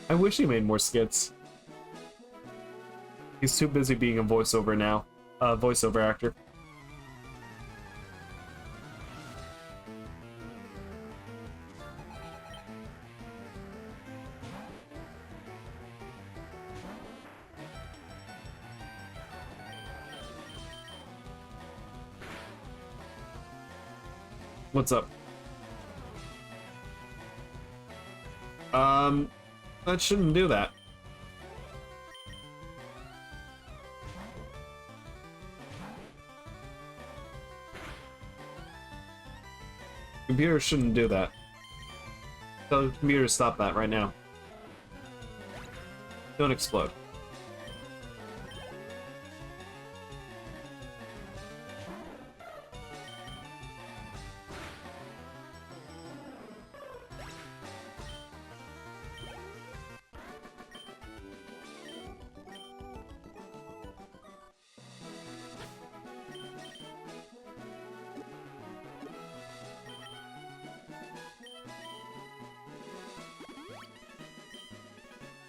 I wish he made more skits. He's too busy being a voiceover now. Voiceover actor. What's up? That shouldn't do that. Computer shouldn't do that. Tell the computer to stop that right now. Don't explode.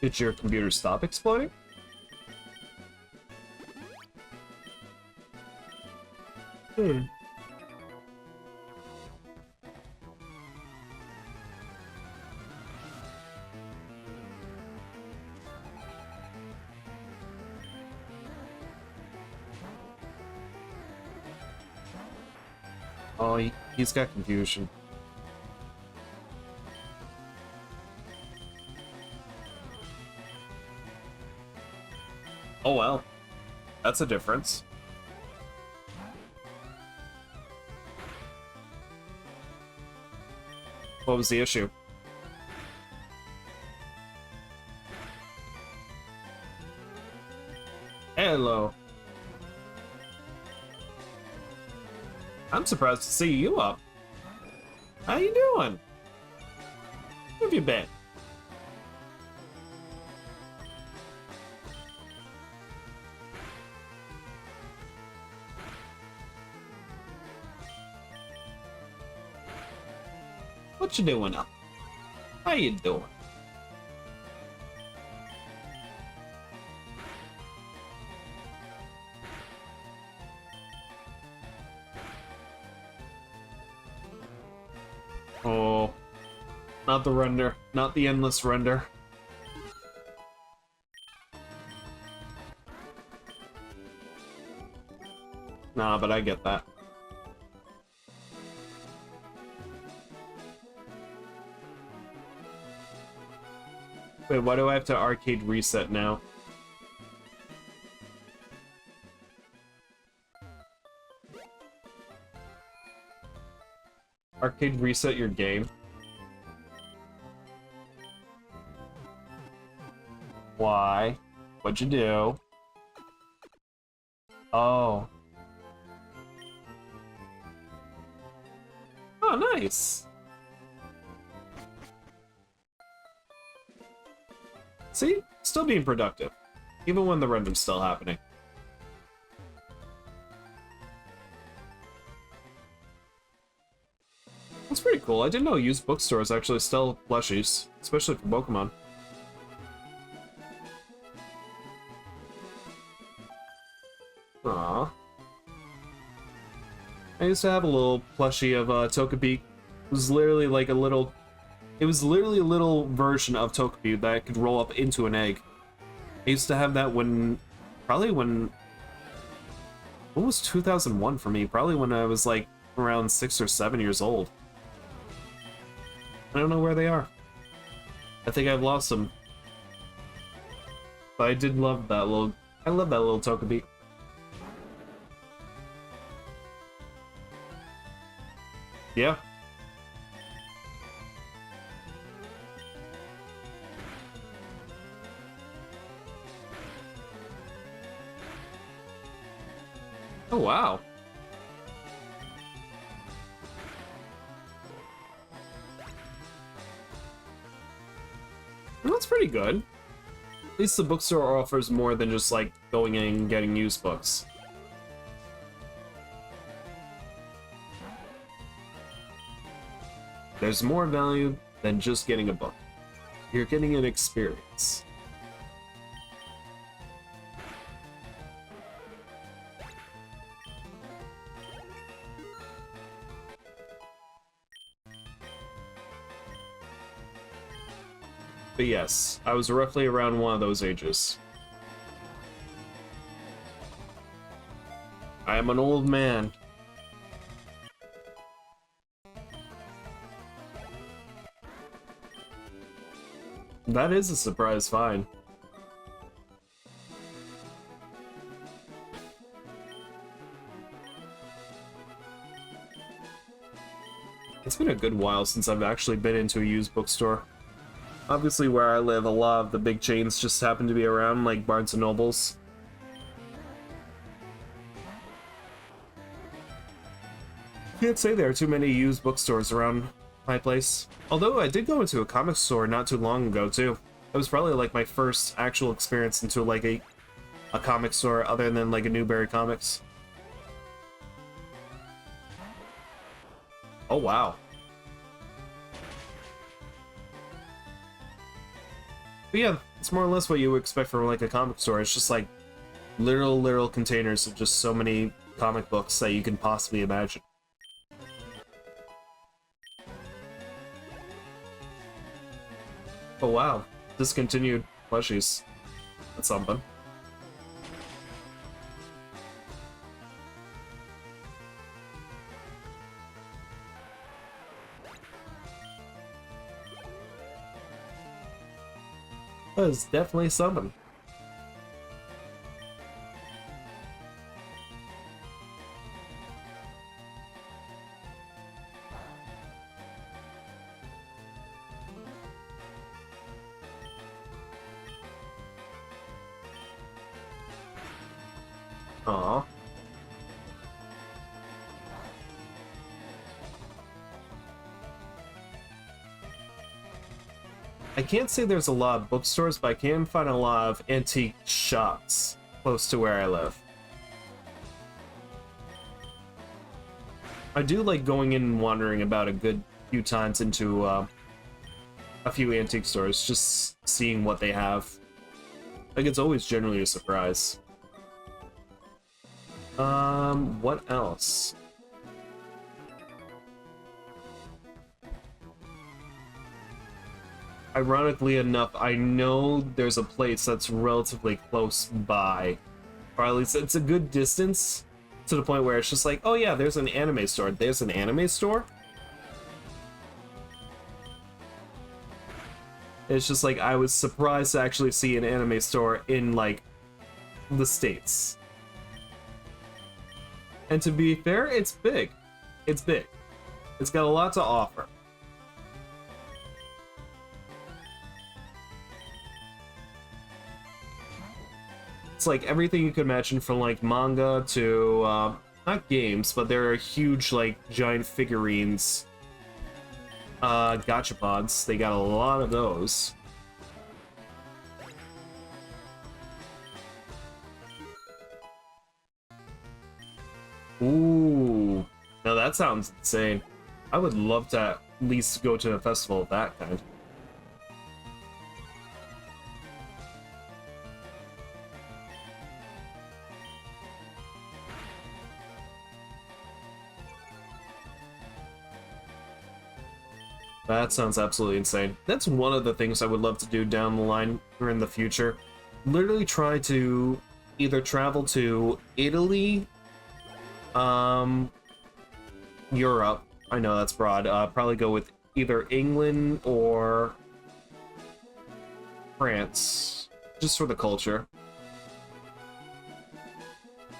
Did your computer stop exploding? Oh, he's got confusion. Oh well, that's a difference. What was the issue? Hello. I'm surprised to see you up. How you doing? Where have you been? What you doing up? How you doing? Oh, not the render, not the endless render. Nah, but I get that. Wait, why do I have to arcade reset now? Arcade reset your game? Why? What'd you do? Oh. Oh, nice. See? Still being productive. Even when the render's still happening. That's pretty cool. I didn't know used bookstores actually sell plushies, especially for Pokemon. Aww. I used to have a little plushie of Togepi. It was literally like a little... It was literally a little version of Togepi that could roll up into an egg. I used to have that when... Probably when... What was 2001 for me? Probably when I was like around 6 or 7 years old. I don't know where they are. I think I've lost them. But I did love that little... I love that little Togepi. Yeah. Oh, wow. Well, that's pretty good. At least the bookstore offers more than just, like, going in and getting used books. There's more value than just getting a book. You're getting an experience. But yes, I was roughly around one of those ages. I am an old man. That is a surprise find. It's been a good while since I've actually been into a used bookstore. Obviously, where I live, a lot of the big chains just happen to be around, like Barnes & Nobles. Can't say there are too many used bookstores around my place. Although I did go into a comic store not too long ago, too. It was probably like my first actual experience into like a comic store other than like a Newberry Comics. Oh, wow. But yeah, it's more or less what you would expect from like a comic store. It's just like literal containers of just so many comic books that you can possibly imagine. Oh wow, discontinued plushies. That's something. That is definitely something. Aww. I can't say there's a lot of bookstores, but I can find a lot of antique shops close to where I live. I do like going in and wandering about a good few times into a few antique stores, just seeing what they have. Like, it's always generally a surprise. What else? Ironically enough, I know there's a place that's relatively close by. Or at least it's a good distance to the point where it's just like, oh yeah, there's an anime store. There's an anime store? It's just like, I was surprised to actually see an anime store in, like, the States. And to be fair, it's big. It's big. It's got a lot to offer. It's like everything you could imagine, from like manga to not games, but there are huge like giant figurines, gachapods. They got a lot of those. Ooh, now that sounds insane. I would love to at least go to a festival of that kind. That sounds absolutely insane. That's one of the things I would love to do down the line or in the future. Literally try to either travel to Italy, Europe. I know that's broad. Probably go with either England or France, just for the culture.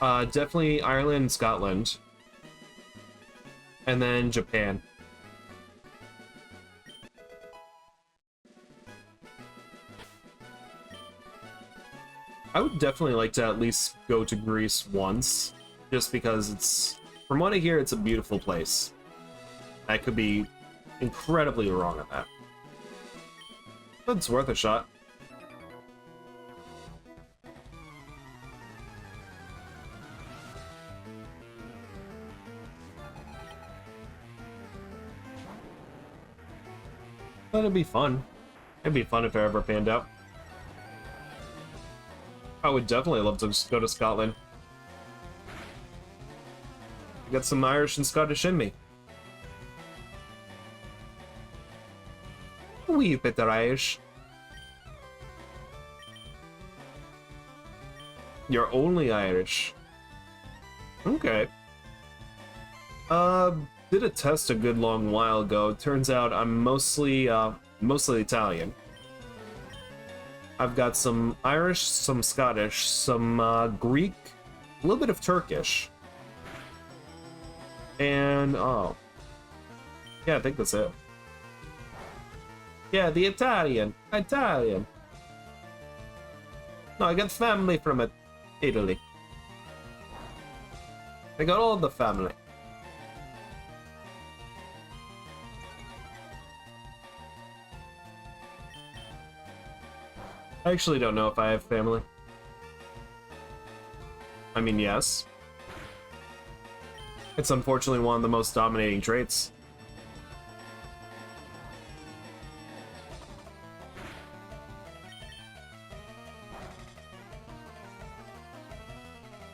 Definitely Ireland and Scotland. And then Japan. I would definitely like to at least go to Greece once, just because it's, from what I hear, it's a beautiful place. I could be incredibly wrong on that. But it's worth a shot. But it'd be fun. It'd be fun if it ever panned out. I would definitely love to go to Scotland. I got some Irish and Scottish in me. A wee bit of Irish. You're only Irish. Okay. Did a test a good long while ago. Turns out I'm mostly Italian. I've got some Irish, some Scottish, some Greek, a little bit of Turkish. And, oh. Yeah, I think that's it. Yeah, the Italian. Italian. No, I got family from Italy. I got all the family. I actually don't know if I have family. I mean, yes. It's unfortunately one of the most dominating traits.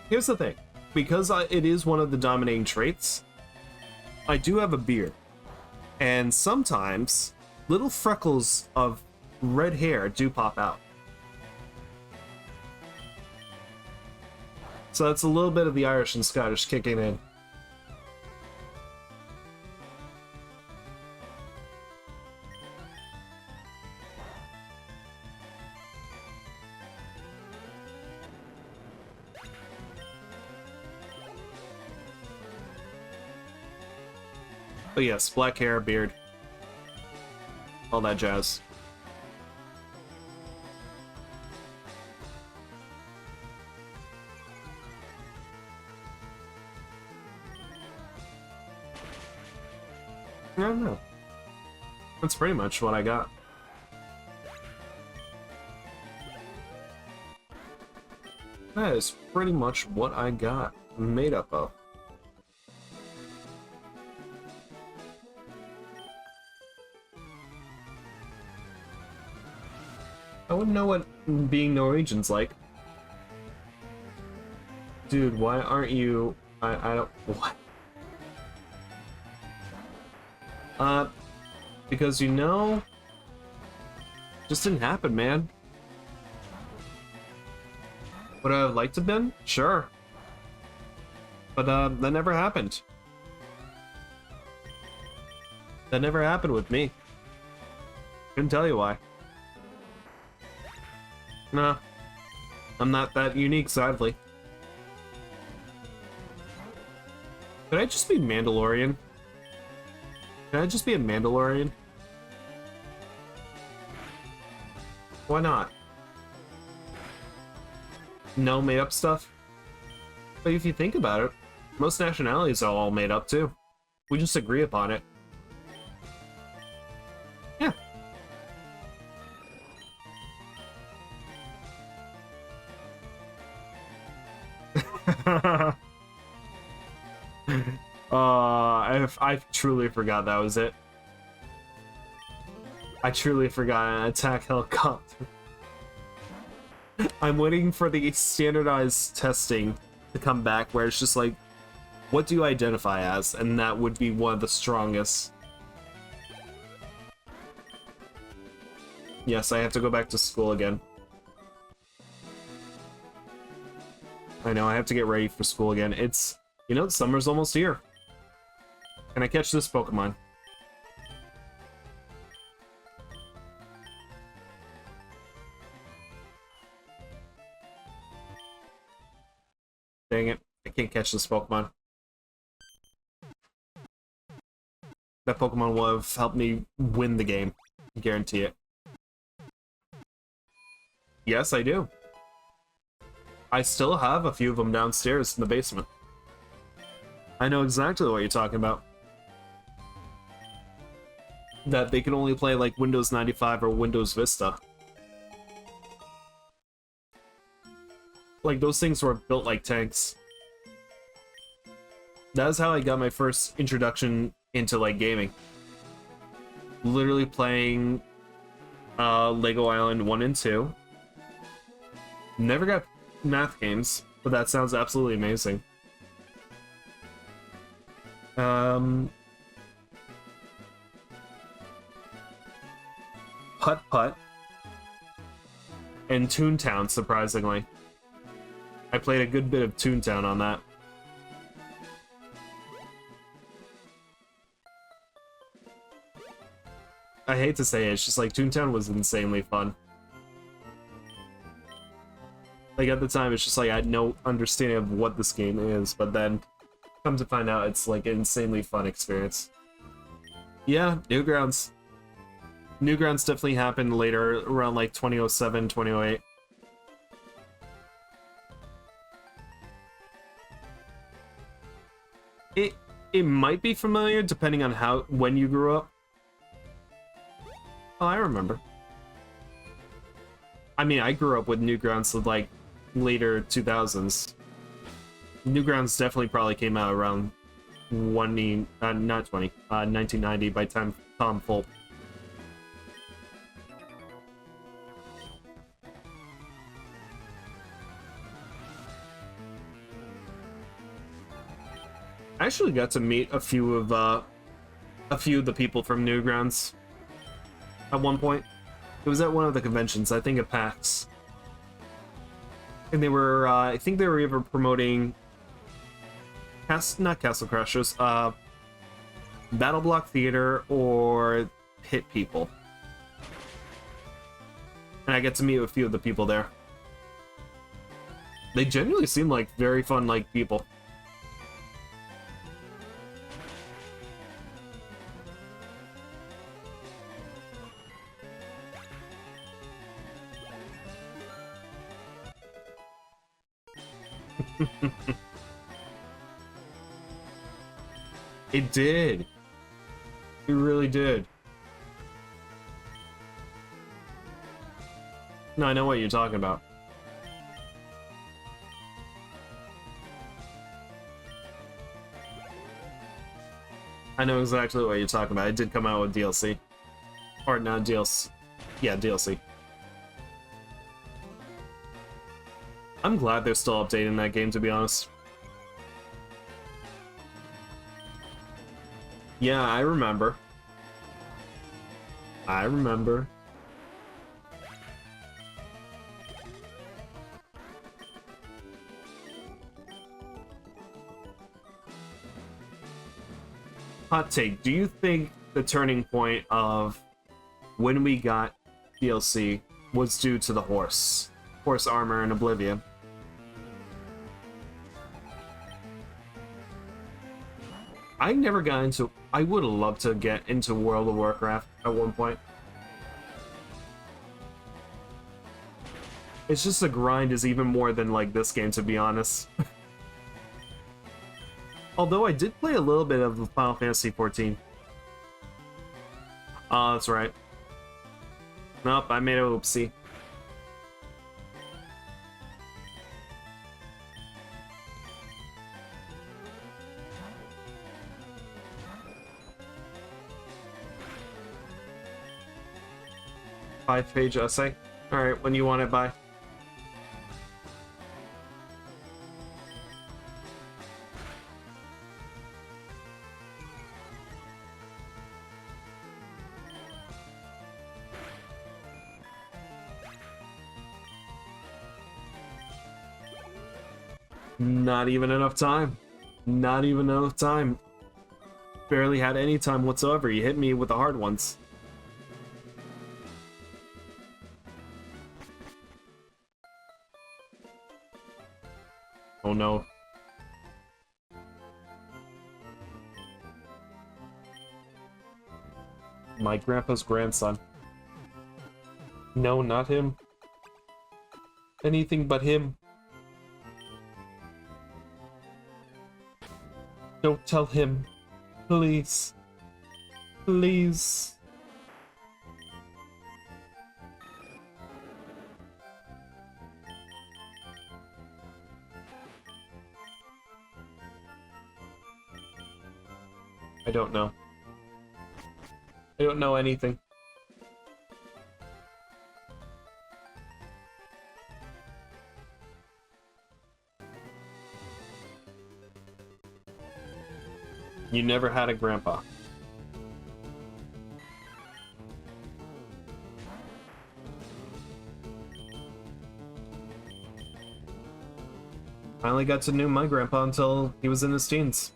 Here's the thing. Because it is one of the dominating traits, I do have a beard. And sometimes, little freckles of red hair do pop out. So that's a little bit of the Irish and Scottish kicking in. But yes, black hair, beard, all that jazz. I don't know. That's pretty much what I got. That is pretty much what I got made up of. I wouldn't know what being Norwegian's like. Dude, why aren't you... I don't... What? Because you know... Just didn't happen, man. Would I have liked to have been? Sure. But, that never happened. That never happened with me. Couldn't tell you why. Nah. I'm not that unique, sadly. Could I just be Mandalorian? Can I just be a Mandalorian? Why not? No made up stuff? But if you think about it, most nationalities are all made up too. We just agree upon it. Yeah. I truly forgot that was it. I truly forgot an attack helicopter. I'm waiting for the standardized testing to come back where it's just like, what do you identify as? And that would be one of the strongest. Yes, I have to go back to school again. I know, I have to get ready for school again. It's, you know, summer's almost here. Can I catch this Pokemon? Dang it, I can't catch this Pokemon. That Pokemon will have helped me win the game. I guarantee it. Yes, I do. I still have a few of them downstairs in the basement. I know exactly what you're talking about. That they can only play like Windows 95 or Windows Vista. Like, those things were built like tanks. That is how I got my first introduction into, like, gaming. Literally playing Lego Island 1 and 2. Never got math games, but that sounds absolutely amazing. Putt Putt and Toontown, surprisingly. I played a good bit of Toontown on that. I hate to say it, it's just like Toontown was insanely fun. Like at the time, it's just like I had no understanding of what this game is, but then come to find out it's like an insanely fun experience. Yeah, Newgrounds. Newgrounds definitely happened later, around like 2007, 2008. It might be familiar depending on when you grew up. Oh, I remember. I mean, I grew up with Newgrounds of like later 2000s. Newgrounds definitely probably came out around 1990 by time Tom Fulp. I actually got to meet a few of the people from Newgrounds at one point. It was at one of the conventions, I think at PAX. And they were, I think they were either promoting not Castle Crashers, Battle Block Theater or Hit People. And I get to meet a few of the people there. They genuinely seem like very fun, like, people. It did. It really did. No, I know what you're talking about. I know exactly what you're talking about. It did come out with DLC. Or not DLC. Yeah, DLC. I'm glad they're still updating that game, to be honest. Yeah, I remember. I remember. Hot take, do you think the turning point of when we got DLC was due to the horse armor in Oblivion? I never got into... I would have loved to get into World of Warcraft at one point. It's just the grind is even more than, like, this game, to be honest. Although I did play a little bit of Final Fantasy XIV. Oh, that's right. Nope, I made a oopsie. Five-page essay. Alright, when you want it, bye. Not even enough time. Not even enough time. Barely had any time whatsoever. You hit me with the hard ones. Oh no. My grandpa's grandson. No, not him. Anything but him. Don't tell him. Please. Please. I don't know. I don't know anything. You never had a grandpa. I only got to know my grandpa until he was in his teens.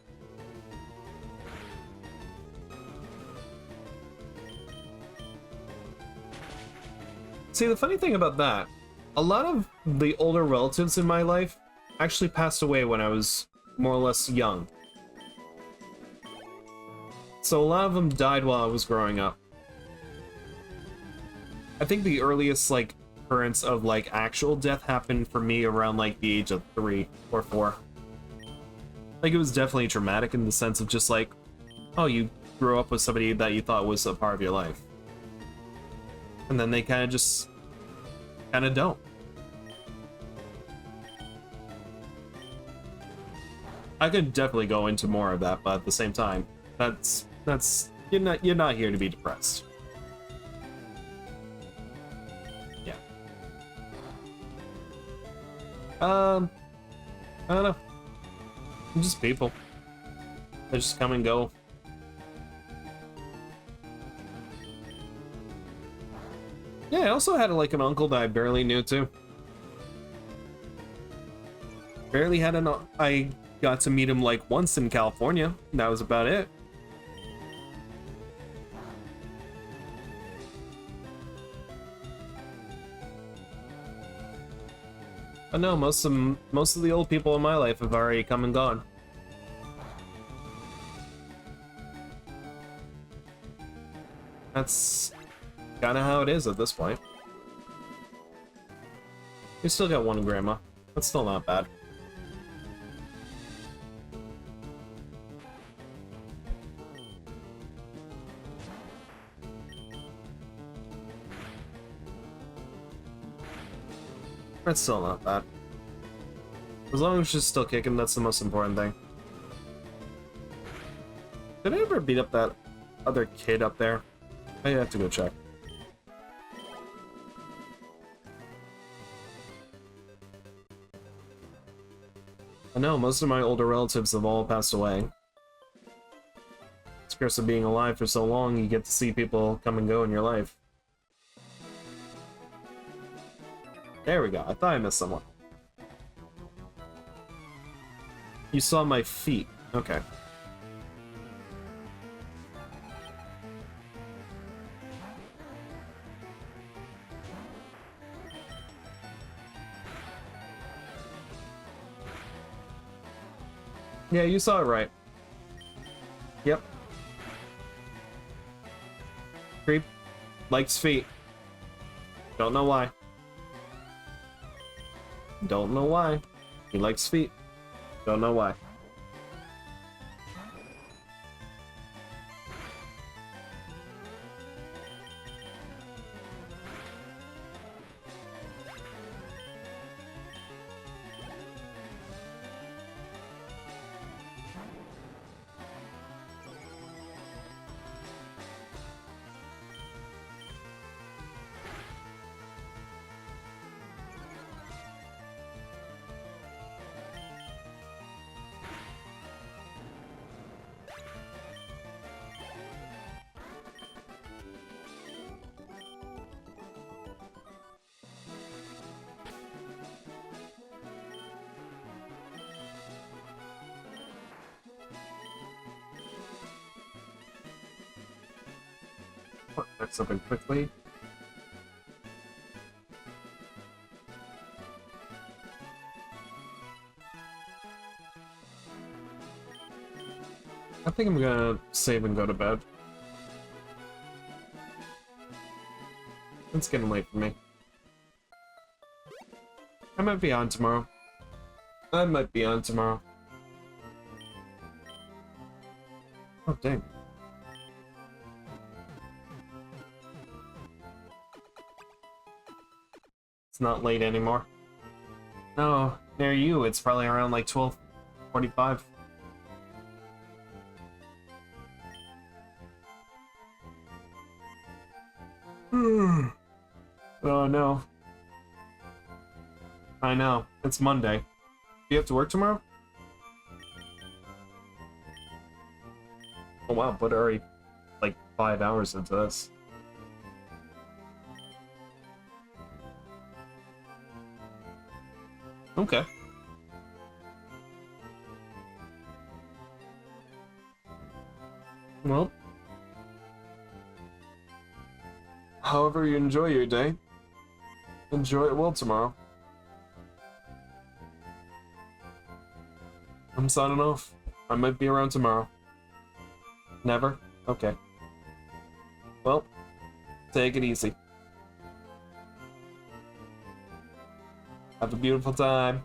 See, the funny thing about that, a lot of the older relatives in my life actually passed away when I was more or less young. So a lot of them died while I was growing up. I think the earliest, like, occurrence of, like, actual death happened for me around, like, the age of 3 or 4. Like, it was definitely traumatic in the sense of just, like, oh, you grew up with somebody that you thought was a part of your life. And then they kind of just... kind of don't. I could definitely go into more of that, but at the same time, that's you're not here to be depressed. Yeah. I don't know. I'm just people. They just come and go. Yeah, I also had like an uncle that I barely knew too. Barely had an. I got to meet him like once in California. That was about it. But no, most of the old people in my life have already come and gone. That's kind of how it is at this point. We still got one grandma. That's still not bad. That's still not bad. As long as she's still kicking, that's the most important thing. Did I ever beat up that other kid up there? I have to go check. I know, most of my older relatives have all passed away. It's the curse of being alive for so long, you get to see people come and go in your life. There we go, I thought I missed someone. You saw my feet. Okay. Yeah, you saw it right. Yep. Creep likes feet. Don't know why. Don't know why. He likes feet. Don't know why. Check something quickly. I think I'm gonna save and go to bed. It's getting late for me. I might be on tomorrow. Oh, dang. It's not late anymore. No, near you, it's probably around like 12:45. Oh no. I know, it's Monday. Do you have to work tomorrow? Oh wow, but already like 5 hours into this. Okay. Well, however you enjoy your day, enjoy it well tomorrow. I'm signing off. I might be around tomorrow. Never? Okay. Well, take it easy. Have a beautiful time.